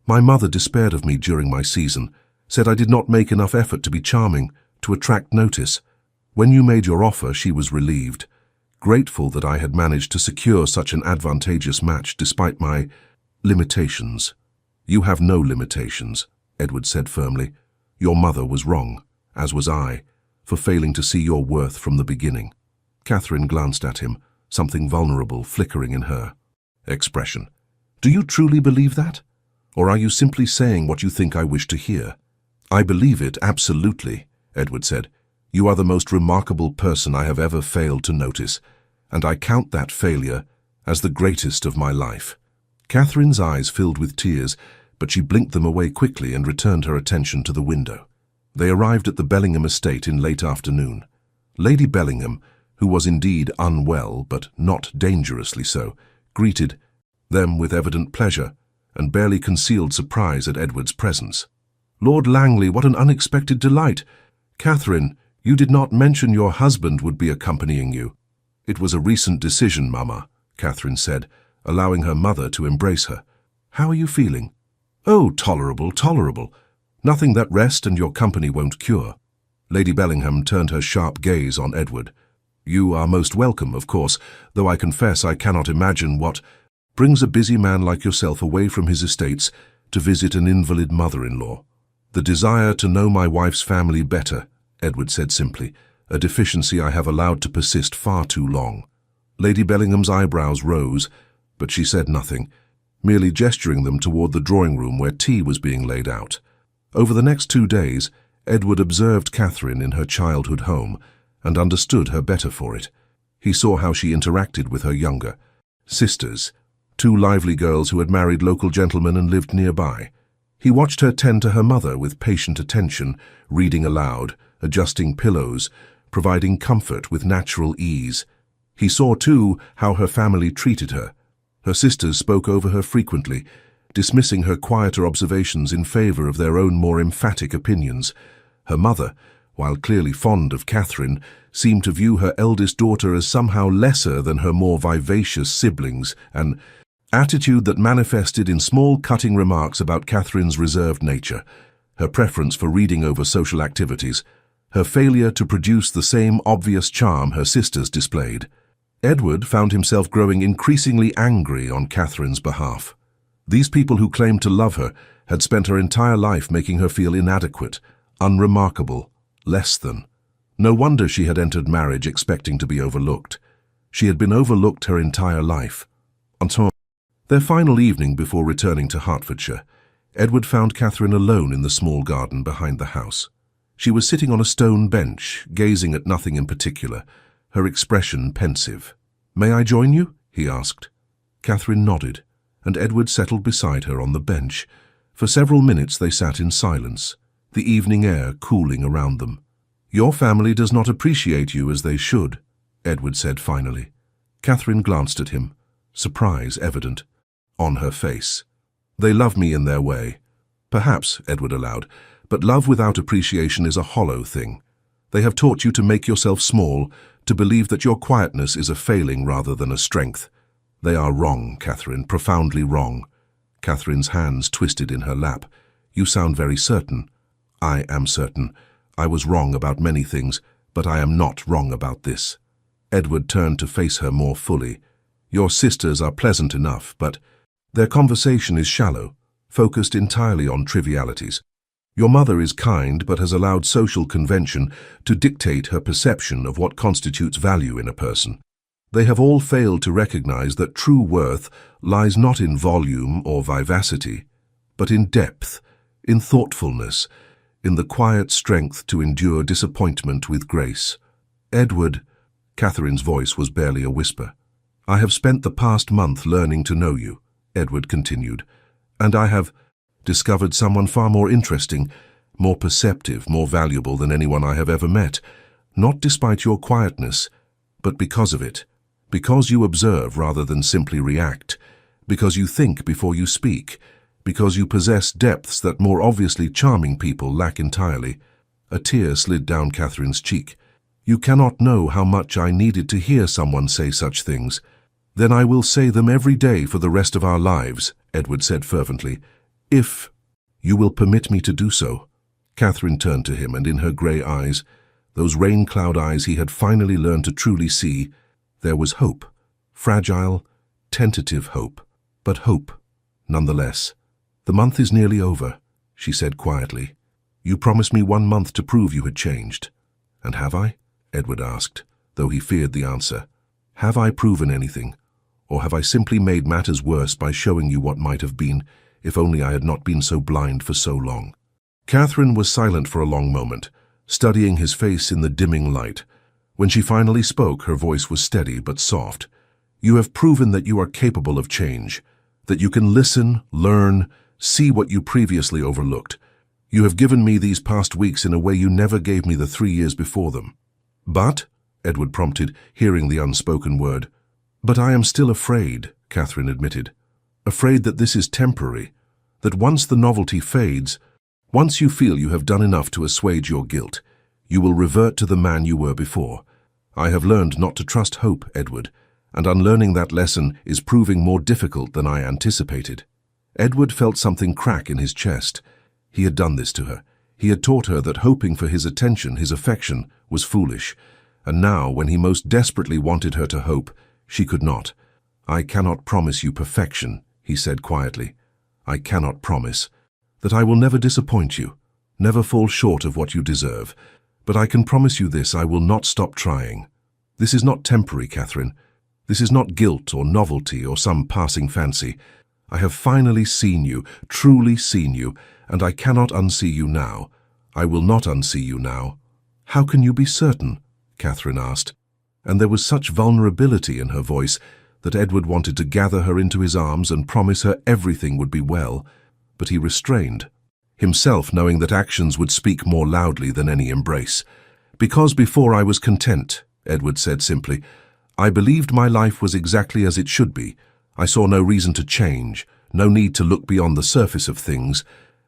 My mother despaired of me during my season, said I did not make enough effort to be charming, to attract notice. When you made your offer, she was relieved, grateful that I had managed to secure such an advantageous match despite my limitations." "You have no limitations," Edward said firmly. "Your mother was wrong, as was I, for failing to see your worth from the beginning." Catherine glanced at him, something vulnerable flickering in her expression. "Do you truly believe that? Or are you simply saying what you think I wish to hear?" "I believe it, absolutely," Edward said. "You are the most remarkable person I have ever failed to notice, and I count that failure as the greatest of my life." Catherine's eyes filled with tears, but she blinked them away quickly and returned her attention to the window. They arrived at the Bellingham estate in late afternoon. Lady Bellingham, who was indeed unwell, but not dangerously so, greeted them with evident pleasure and barely concealed surprise at Edward's presence. "Lord Langley, what an unexpected delight! Catherine, you did not mention your husband would be accompanying you." "It was a recent decision, Mamma," Catherine said, allowing her mother to embrace her. "How are you feeling?" "Oh, tolerable, tolerable. Nothing that rest and your company won't cure." Lady Bellingham turned her sharp gaze on Edward. "You are most welcome, of course, though I confess I cannot imagine what brings a busy man like yourself away from his estates to visit an invalid mother-in-law." "The desire to know my wife's family better," Edward said simply, "a deficiency I have allowed to persist far too long." Lady Bellingham's eyebrows rose, but she said nothing, merely gesturing them toward the drawing-room where tea was being laid out. Over the next 2 days, Edward observed Catherine in her childhood home and understood her better for it. He saw how she interacted with her younger sisters, 2 lively girls who had married local gentlemen and lived nearby. He watched her tend to her mother with patient attention, reading aloud, adjusting pillows, providing comfort with natural ease. He saw, too, how her family treated her. Her sisters spoke over her frequently, dismissing her quieter observations in favor of their own more emphatic opinions. Her mother, while clearly fond of Catherine, seemed to view her eldest daughter as somehow lesser than her more vivacious siblings, an attitude that manifested in small cutting remarks about Catherine's reserved nature, her preference for reading over social activities, her failure to produce the same obvious charm her sisters displayed. Edward found himself growing increasingly angry on Catherine's behalf. These people who claimed to love her had spent her entire life making her feel inadequate, unremarkable, less than. No wonder she had entered marriage expecting to be overlooked. She had been overlooked her entire life. Until their final evening before returning to Hertfordshire, Edward found Catherine alone in the small garden behind the house. She was sitting on a stone bench, gazing at nothing in particular, her expression pensive. "May I join you?" he asked. Catherine nodded, and Edward settled beside her on the bench. For several minutes they sat in silence, the evening air cooling around them. "Your family does not appreciate you as they should," Edward said finally. Catherine glanced at him, surprise evident on her face. "They love me in their way." "Perhaps," Edward allowed, "but love without appreciation is a hollow thing. They have taught you to make yourself small, to believe that your quietness is a failing rather than a strength. They are wrong, Catherine, profoundly wrong." Catherine's hands twisted in her lap. "You sound very certain." "I am certain. I was wrong about many things, but I am not wrong about this." Edward turned to face her more fully. "Your sisters are pleasant enough, but their conversation is shallow, focused entirely on trivialities. Your mother is kind but has allowed social convention to dictate her perception of what constitutes value in a person. They have all failed to recognize that true worth lies not in volume or vivacity, but in depth, in thoughtfulness, in the quiet strength to endure disappointment with grace." "Edward," Catherine's voice was barely a whisper, "I have spent the past month learning to know you," Edward continued, "and I have discovered someone far more interesting, more perceptive, more valuable than anyone I have ever met, not despite your quietness, but because of it. Because you observe rather than simply react, because you think before you speak, because you possess depths that more obviously charming people lack entirely." A tear slid down Catherine's cheek. "You cannot know how much I needed to hear someone say such things." "Then I will say them every day for the rest of our lives," Edward said fervently, "if you will permit me to do so." Catherine turned to him, and in her grey eyes, those rain-cloud eyes he had finally learned to truly see, there was hope, fragile, tentative hope, but hope, nonetheless. "The month is nearly over," she said quietly. "You promised me 1 month to prove you had changed." "And have I?" Edward asked, though he feared the answer. "Have I proven anything, or have I simply made matters worse by showing you what might have been, if only I had not been so blind for so long?" Catherine was silent for a long moment, studying his face in the dimming light. When she finally spoke, her voice was steady but soft. "You have proven that you are capable of change, that you can listen, learn, see what you previously overlooked. You have given me these past weeks in a way you never gave me the 3 years before them." "But," Edward prompted, hearing the unspoken word. "But I am still afraid," Catherine admitted. "Afraid that this is temporary, that once the novelty fades, once you feel you have done enough to assuage your guilt, you will revert to the man you were before. I have learned not to trust hope, Edward, and unlearning that lesson is proving more difficult than I anticipated." Edward felt something crack in his chest. He had done this to her. He had taught her that hoping for his attention, his affection, was foolish. And now, when he most desperately wanted her to hope, she could not. "I cannot promise you perfection," he said quietly. "I cannot promise that I will never disappoint you, never fall short of what you deserve. But I can promise you this, I will not stop trying. This is not temporary, Catherine. This is not guilt or novelty or some passing fancy. I have finally seen you, truly seen you, and I cannot unsee you now. I will not unsee you now." "How can you be certain?" Catherine asked, and there was such vulnerability in her voice that Edward wanted to gather her into his arms and promise her everything would be well, but he restrained himself, knowing that actions would speak more loudly than any embrace. "Because before I was content," Edward said simply. "I believed my life was exactly as it should be. I saw no reason to change, no need to look beyond the surface of things.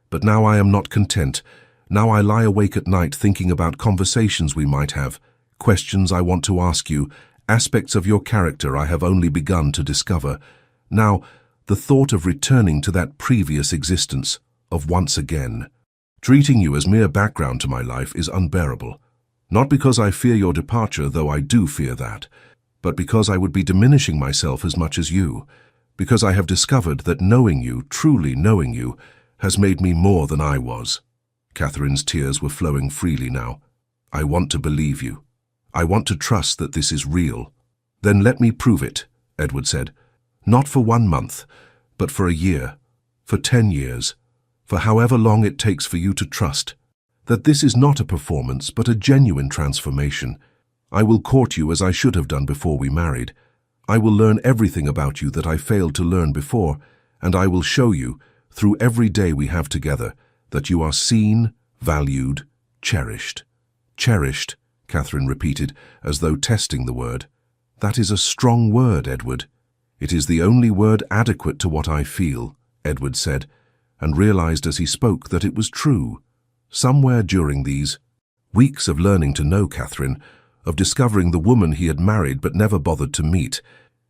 But now I am not content. Now I lie awake at night thinking about conversations we might have, questions I want to ask you, aspects of your character I have only begun to discover. Now, the thought of returning to that previous existence, of once again, treating you as mere background to my life is unbearable. Not because I fear your departure, though I do fear that, but because I would be diminishing myself as much as you, because I have discovered that knowing you, truly knowing you, has made me more than I was." Catherine's tears were flowing freely now. "I want to believe you. I want to trust that this is real." "Then let me prove it," Edward said. "Not for 1 month, but for a year, for 10 years, for however long it takes for you to trust. that this is not a performance but a genuine transformation. I will court you as I should have done before we married. I will learn everything about you that I failed to learn before, and I will show you, through every day we have together, that you are seen, valued, cherished. Cherished, Catherine repeated, as though testing the word. That is a strong word, Edward. It is the only word adequate to what I feel, Edward said, and realized as he spoke that it was true. Somewhere during these weeks of learning to know Catherine, of discovering the woman he had married but never bothered to meet,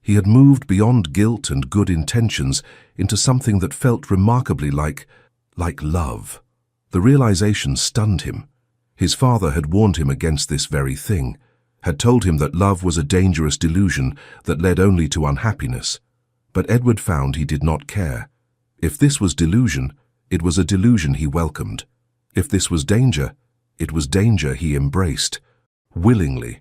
he had moved beyond guilt and good intentions into something that felt remarkably like love. The realization stunned him. His father had warned him against this very thing, had told him that love was a dangerous delusion that led only to unhappiness. But Edward found he did not care. If this was delusion, it was a delusion he welcomed. If this was danger, it was danger he embraced. Willingly.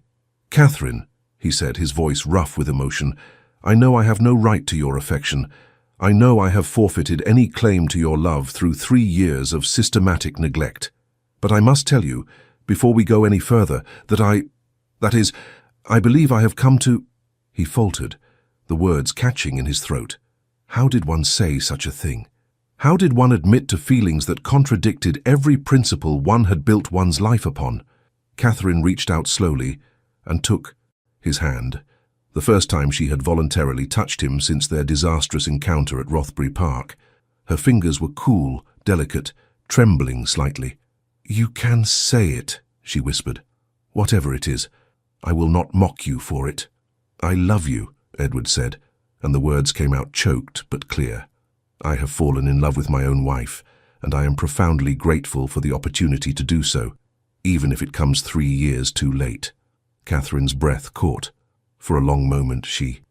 Catherine, he said, his voice rough with emotion, I know I have no right to your affection. I know I have forfeited any claim to your love through 3 years of systematic neglect. But I must tell you, before we go any further, that I believe I have come to... He faltered, the words catching in his throat. How did one say such a thing? How did one admit to feelings that contradicted every principle one had built one's life upon? Catherine reached out slowly and took his hand, the first time she had voluntarily touched him since their disastrous encounter at Rothbury Park. Her fingers were cool, delicate, trembling slightly. You can say it, she whispered. Whatever it is, I will not mock you for it. I love you, Edward said, and the words came out choked but clear. I have fallen in love with my own wife, and I am profoundly grateful for the opportunity to do so, even if it comes 3 years too late. Catherine's breath caught. For a long moment she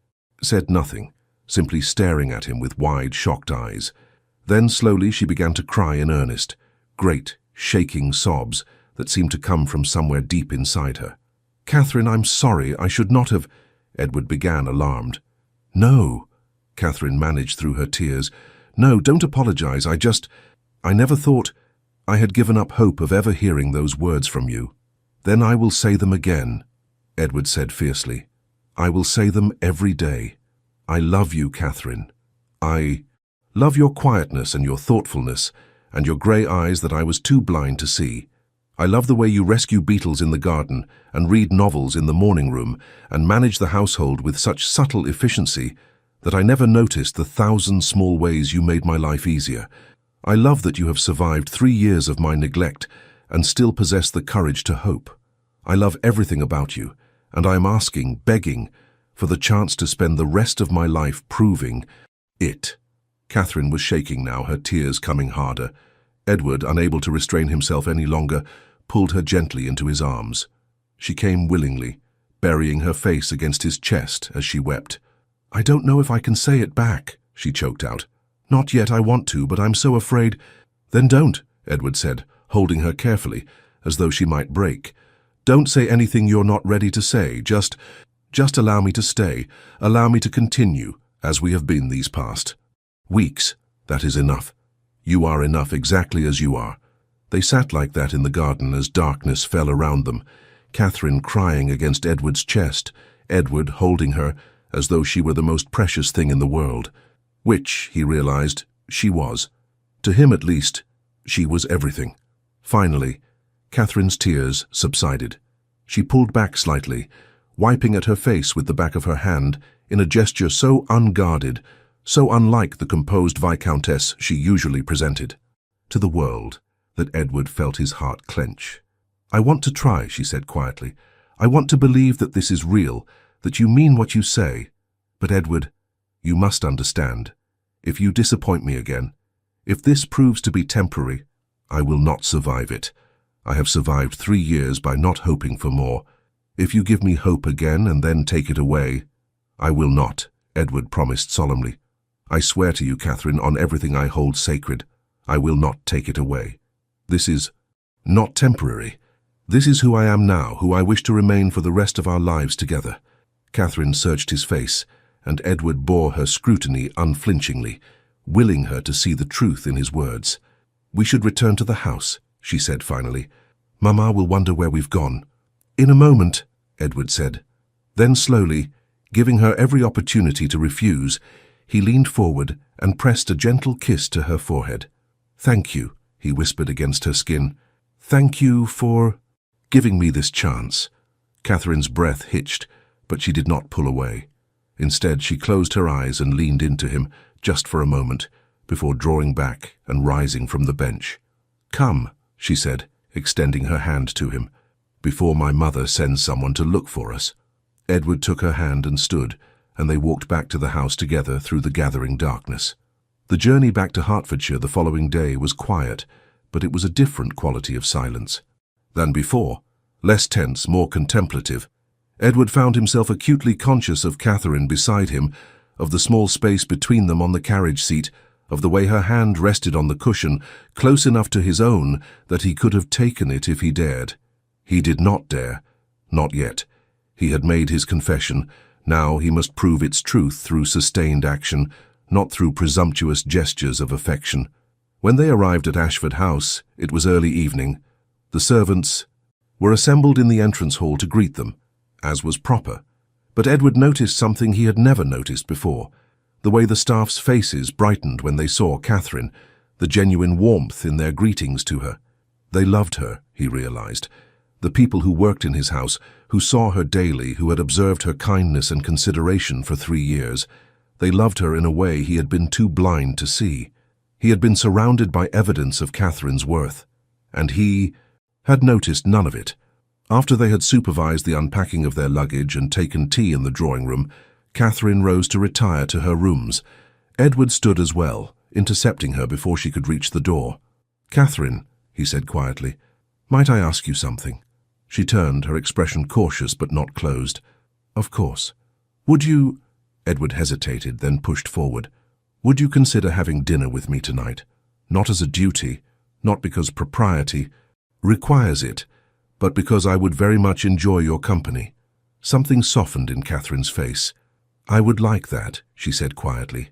said nothing, simply staring at him with wide, shocked eyes. Then slowly she began to cry in earnest, great, shaking sobs that seemed to come from somewhere deep inside her. Catherine, I'm sorry, I should not have... Edward began, alarmed. No, Catherine managed through her tears. No, don't apologize, I never thought... I had given up hope of ever hearing those words from you. Then I will say them again, Edward said fiercely. I will say them every day. I love you, Catherine. I love your quietness and your thoughtfulness, and your grey eyes that I was too blind to see. I love the way you rescue beetles in the garden, and read novels in the morning room, and manage the household with such subtle efficiency that I never noticed the 1,000 small ways you made my life easier. I love that you have survived 3 years of my neglect and still possess the courage to hope. I love everything about you, and I am asking, begging, for the chance to spend the rest of my life proving it. Catherine was shaking now, her tears coming harder. Edward, unable to restrain himself any longer, pulled her gently into his arms. She came willingly, burying her face against his chest as she wept. I don't know if I can say it back, she choked out. Not yet, I want to, but I'm so afraid. Then don't, Edward said, holding her carefully, as though she might break. Don't say anything you're not ready to say. Just allow me to stay. Allow me to continue, as we have been these past weeks. That is enough. You are enough exactly as you are. They sat like that in the garden as darkness fell around them, Catherine crying against Edward's chest, Edward holding her as though she were the most precious thing in the world. Which, he realized, she was. To him at least, she was everything. Finally, Catherine's tears subsided. She pulled back slightly, wiping at her face with the back of her hand in a gesture so unguarded, so unlike the composed viscountess she usually presented to the world, that Edward felt his heart clench. I want to try, she said quietly. I want to believe that this is real, that you mean what you say. But Edward, you must understand. If you disappoint me again, if this proves to be temporary, I will not survive it. I have survived 3 years by not hoping for more. If you give me hope again and then take it away, I will not, Edward promised solemnly. I swear to you, Catherine, on everything I hold sacred, I will not take it away. This is not temporary. This is who I am now, who I wish to remain for the rest of our lives together. Catherine searched his face, and Edward bore her scrutiny unflinchingly, willing her to see the truth in his words. We should return to the house, she said finally. "Mama will wonder where we've gone." "In a moment," Edward said. Then slowly, giving her every opportunity to refuse, he leaned forward and pressed a gentle kiss to her forehead. "Thank you," he whispered against her skin. "Thank you for giving me this chance." Catherine's breath hitched, but she did not pull away. Instead, she closed her eyes and leaned into him, just for a moment, before drawing back and rising from the bench. "Come," she said, extending her hand to him, "before my mother sends someone to look for us." Edward took her hand and stood, and they walked back to the house together through the gathering darkness. The journey back to Hertfordshire the following day was quiet, but it was a different quality of silence than before, less tense, more contemplative. Edward found himself acutely conscious of Catherine beside him, of the small space between them on the carriage seat, of the way her hand rested on the cushion, close enough to his own that he could have taken it if he dared. He did not dare, not yet. He had made his confession. Now he must prove its truth through sustained action, not through presumptuous gestures of affection. When they arrived at Ashford House, it was early evening. The servants were assembled in the entrance hall to greet them, as was proper. But Edward noticed something he had never noticed before, the way the staff's faces brightened when they saw Catherine, the genuine warmth in their greetings to her. They loved her, he realized. The people who worked in his house, who saw her daily, who had observed her kindness and consideration for 3 years, they loved her in a way he had been too blind to see. He had been surrounded by evidence of Catherine's worth, and he had noticed none of it. After they had supervised the unpacking of their luggage and taken tea in the drawing room, Catherine rose to retire to her rooms. Edward stood as well, intercepting her before she could reach the door. "Catherine," he said quietly, "might I ask you something?" She turned, her expression cautious but not closed. "Of course. Would you—" Edward hesitated, then pushed forward. "Would you consider having dinner with me tonight? Not as a duty, not because propriety requires it, but because I would very much enjoy your company." Something softened in Catherine's face. "I would like that," she said quietly.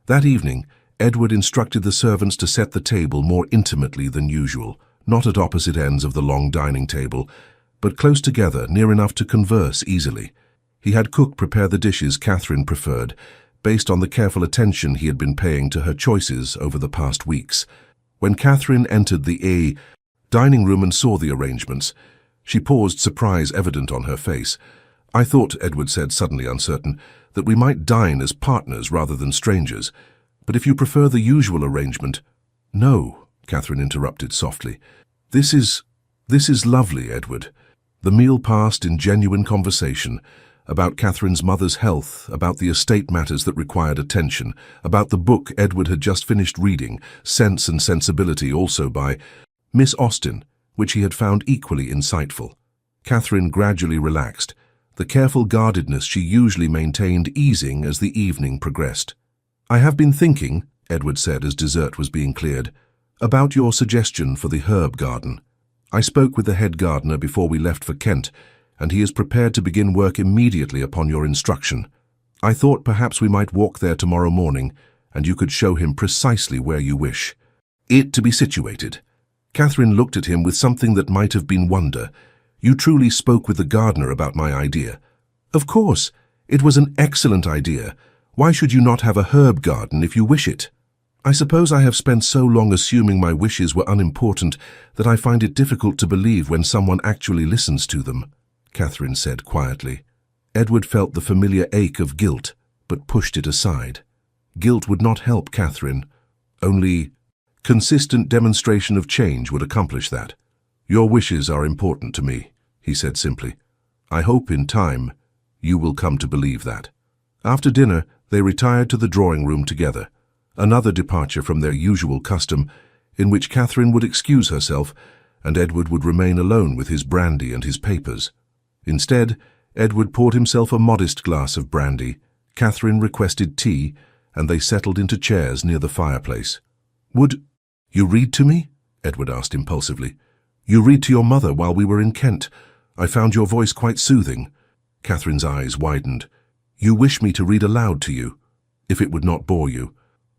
That evening, Edward instructed the servants to set the table more intimately than usual, not at opposite ends of the long dining table, but close together, near enough to converse easily. He had cook prepare the dishes Catherine preferred, based on the careful attention he had been paying to her choices over the past weeks. When Catherine entered the dining room and saw the arrangements, she paused, surprise evident on her face. "I thought," Edward said, suddenly uncertain, "that we might dine as partners rather than strangers. But if you prefer the usual arrangement—" "No," Catherine interrupted softly. This is lovely, Edward." The meal passed in genuine conversation, about Catherine's mother's health, about the estate matters that required attention, about the book Edward had just finished reading, Sense and Sensibility, also by Miss Austen, which he had found equally insightful. Catherine gradually relaxed, the careful guardedness she usually maintained easing as the evening progressed. "I have been thinking," Edward said as dessert was being cleared, "about your suggestion for the herb garden. I spoke with the head gardener before we left for Kent, and he is prepared to begin work immediately upon your instruction. I thought perhaps we might walk there tomorrow morning, and you could show him precisely where you wish it to be situated." Catherine looked at him with something that might have been wonder. "You truly spoke with the gardener about my idea?" "Of course. It was an excellent idea. Why should you not have a herb garden if you wish it?" "I suppose I have spent so long assuming my wishes were unimportant that I find it difficult to believe when someone actually listens to them," Catherine said quietly. Edward felt the familiar ache of guilt, but pushed it aside. Guilt would not help Catherine. Only consistent demonstration of change would accomplish that. "Your wishes are important to me," he said simply. "I hope in time you will come to believe that." After dinner, they retired to the drawing room together, another departure from their usual custom, in which Catherine would excuse herself and Edward would remain alone with his brandy and his papers. Instead, Edward poured himself a modest glass of brandy, Catherine requested tea, and they settled into chairs near the fireplace. "Would you read to me?" Edward asked impulsively. "You read to your mother while we were in Kent. I found your voice quite soothing." Catherine's eyes widened. "You wish me to read aloud to you, if it would not bore you?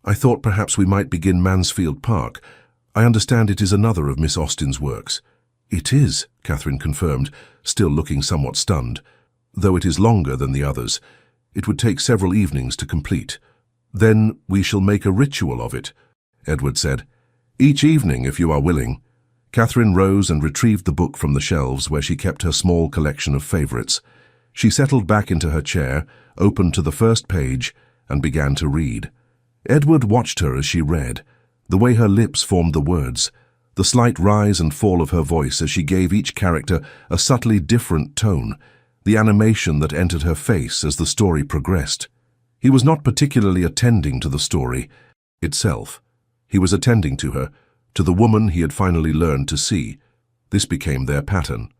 I thought perhaps we might begin Mansfield Park. I understand it is another of Miss Austen's works. It is, Catherine confirmed, still looking somewhat stunned. Though it is longer than the others, it would take several evenings to complete. Then we shall make a ritual of it, Edward said. Each evening, if you are willing. Catherine rose and retrieved the book from the shelves where she kept her small collection of favourites. She settled back into her chair, opened to the first page, and began to read. Edward watched her as she read, the way her lips formed the words, the slight rise and fall of her voice as she gave each character a subtly different tone, the animation that entered her face as the story progressed. He was not particularly attending to the story itself. He was attending to her, to the woman he had finally learned to see. This became their pattern.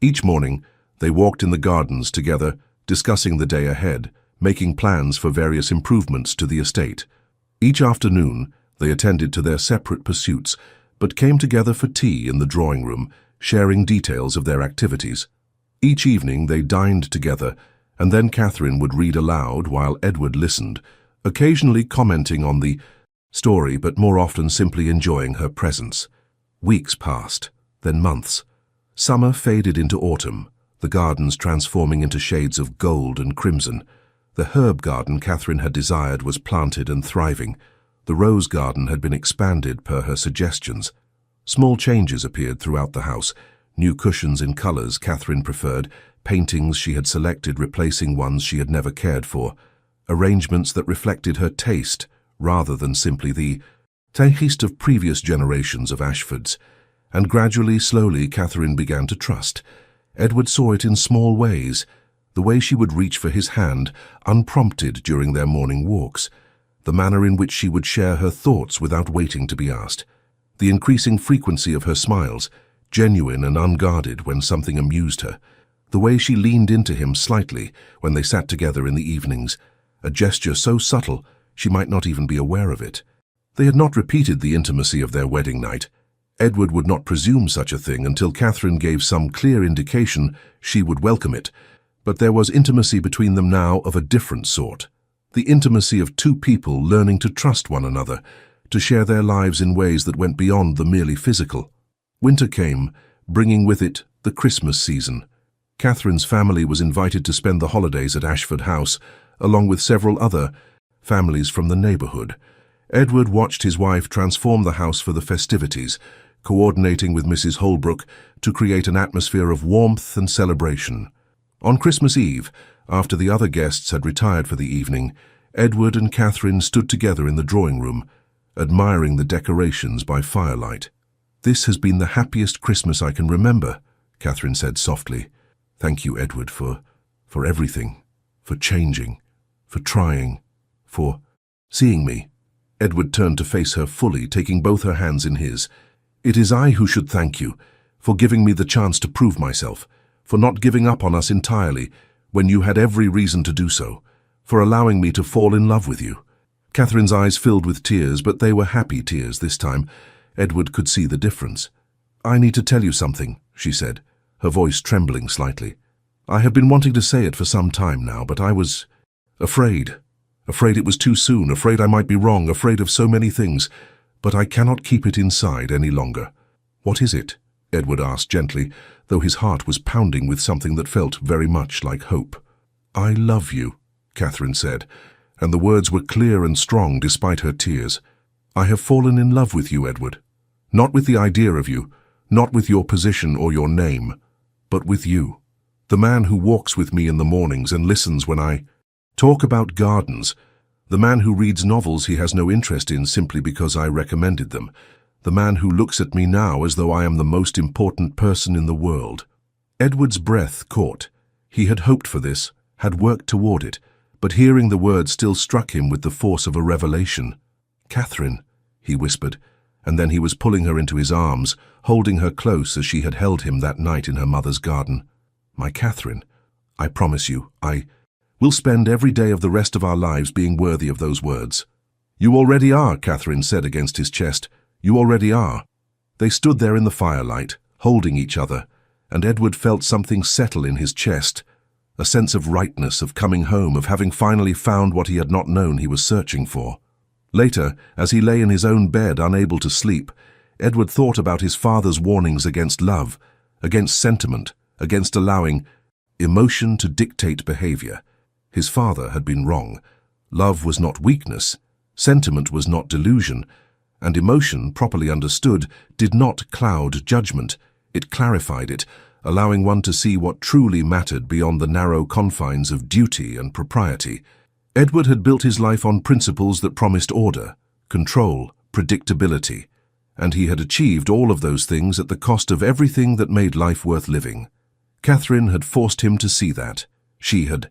Each morning, they walked in the gardens together, discussing the day ahead, making plans for various improvements to the estate. Each afternoon, they attended to their separate pursuits, but came together for tea in the drawing room, sharing details of their activities. Each evening they dined together, and then Catherine would read aloud while Edward listened, occasionally commenting on the story but more often simply enjoying her presence. Weeks passed, then months. Summer faded into autumn, the gardens transforming into shades of gold and crimson. The herb garden Catherine had desired was planted and thriving. The rose garden had been expanded per her suggestions. Small changes appeared throughout the house, new cushions in colours Catherine preferred, paintings she had selected replacing ones she had never cared for, arrangements that reflected her taste rather than simply the taste of previous generations of Ashfords. And gradually, slowly, Catherine began to trust. Edward saw it in small ways, the way she would reach for his hand, unprompted during their morning walks, the manner in which she would share her thoughts without waiting to be asked, the increasing frequency of her smiles, genuine and unguarded when something amused her, the way she leaned into him slightly when they sat together in the evenings, a gesture so subtle she might not even be aware of it. They had not repeated the intimacy of their wedding night. Edward would not presume such a thing until Catherine gave some clear indication she would welcome it, but there was intimacy between them now of a different sort. The intimacy of two people learning to trust one another, to share their lives in ways that went beyond the merely physical. Winter came, bringing with it the Christmas season. Catherine's family was invited to spend the holidays at Ashford House, along with several other families from the neighbourhood. Edward watched his wife transform the house for the festivities, coordinating with Mrs. Holbrook to create an atmosphere of warmth and celebration. On Christmas Eve, after the other guests had retired for the evening, Edward and Catherine stood together in the drawing room, admiring the decorations by firelight. "This has been the happiest Christmas I can remember," Catherine said softly. "Thank you, Edward, for everything, for changing, for trying, for seeing me." Edward turned to face her fully, taking both her hands in his. "It is I who should thank you, for giving me the chance to prove myself, for not giving up on us entirely when you had every reason to do so, for allowing me to fall in love with you." Catherine's eyes filled with tears, but they were happy tears this time. Edward could see the difference. "I need to tell you something," she said, her voice trembling slightly. "I have been wanting to say it for some time now, but I was afraid. Afraid it was too soon, afraid I might be wrong, afraid of so many things. But I cannot keep it inside any longer." "What is it?" Edward asked gently, though his heart was pounding with something that felt very much like hope. "I love you," Catherine said, and the words were clear and strong despite her tears. "I have fallen in love with you, Edward. Not with the idea of you, not with your position or your name, but with you. The man who walks with me in the mornings and listens when I talk about gardens. The man who reads novels he has no interest in simply because I recommended them. The man who looks at me now as though I am the most important person in the world." Edward's breath caught. He had hoped for this, had worked toward it, but hearing the words still struck him with the force of a revelation. "Catherine," he whispered, and then he was pulling her into his arms, holding her close as she had held him that night in her mother's garden. "My Catherine, I promise you, we'll spend every day of the rest of our lives being worthy of those words." "You already are," Catherine said against his chest. "You already are." They stood there in the firelight, holding each other, and Edward felt something settle in his chest, a sense of rightness, of coming home, of having finally found what he had not known he was searching for. Later, as he lay in his own bed unable to sleep, Edward thought about his father's warnings against love, against sentiment, against allowing emotion to dictate behavior. His father had been wrong. Love was not weakness, sentiment was not delusion, and emotion, properly understood, did not cloud judgment. It clarified it, allowing one to see what truly mattered beyond the narrow confines of duty and propriety. Edward had built his life on principles that promised order, control, predictability, and he had achieved all of those things at the cost of everything that made life worth living. Catherine had forced him to see that. She had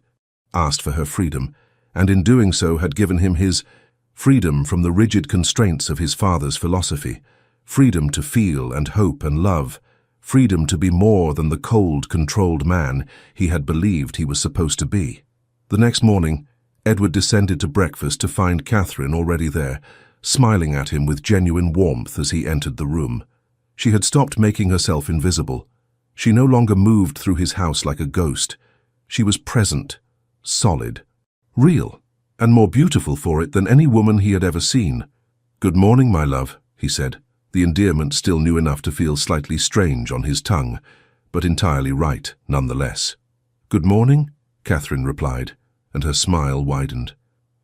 asked for her freedom, and in doing so had given him his freedom from the rigid constraints of his father's philosophy, freedom to feel and hope and love, freedom to be more than the cold, controlled man he had believed he was supposed to be. The next morning, Edward descended to breakfast to find Catherine already there, smiling at him with genuine warmth as he entered the room. She had stopped making herself invisible. She no longer moved through his house like a ghost. She was present, solid, real, and more beautiful for it than any woman he had ever seen. "Good morning, my love," he said, the endearment still new enough to feel slightly strange on his tongue, but entirely right nonetheless. "Good morning," Catherine replied, and her smile widened.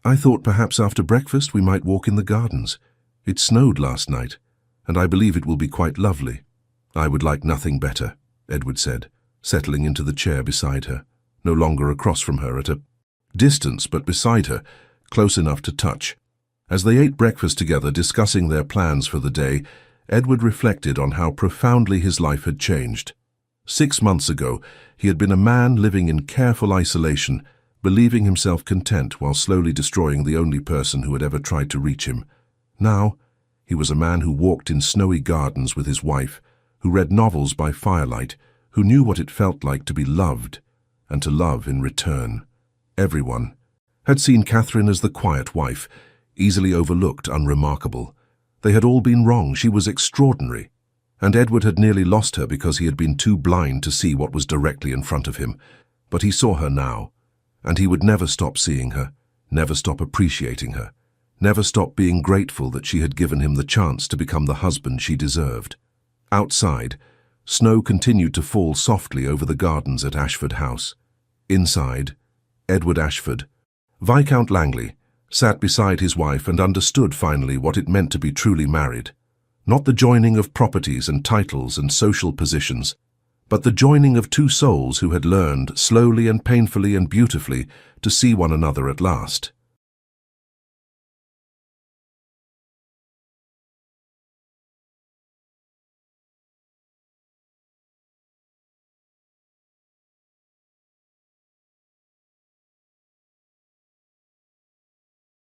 "I thought perhaps after breakfast we might walk in the gardens. It snowed last night, and I believe it will be quite lovely." "I would like nothing better," Edward said, settling into the chair beside her, no longer across from her at a distance, but beside her, close enough to touch. As they ate breakfast together, discussing their plans for the day, Edward reflected on how profoundly his life had changed. 6 months ago, he had been a man living in careful isolation, believing himself content while slowly destroying the only person who had ever tried to reach him. Now, he was a man who walked in snowy gardens with his wife, who read novels by firelight, who knew what it felt like to be loved and to love in return. Everyone had seen Catherine as the quiet wife, easily overlooked, unremarkable. They had all been wrong. She was extraordinary. And Edward had nearly lost her because he had been too blind to see what was directly in front of him. But he saw her now, and he would never stop seeing her, never stop appreciating her, never stop being grateful that she had given him the chance to become the husband she deserved. Outside, snow continued to fall softly over the gardens at Ashford House. Inside, Edward Ashford, Viscount Langley, sat beside his wife and understood finally what it meant to be truly married. Not the joining of properties and titles and social positions, but the joining of two souls who had learned, slowly and painfully and beautifully, to see one another at last.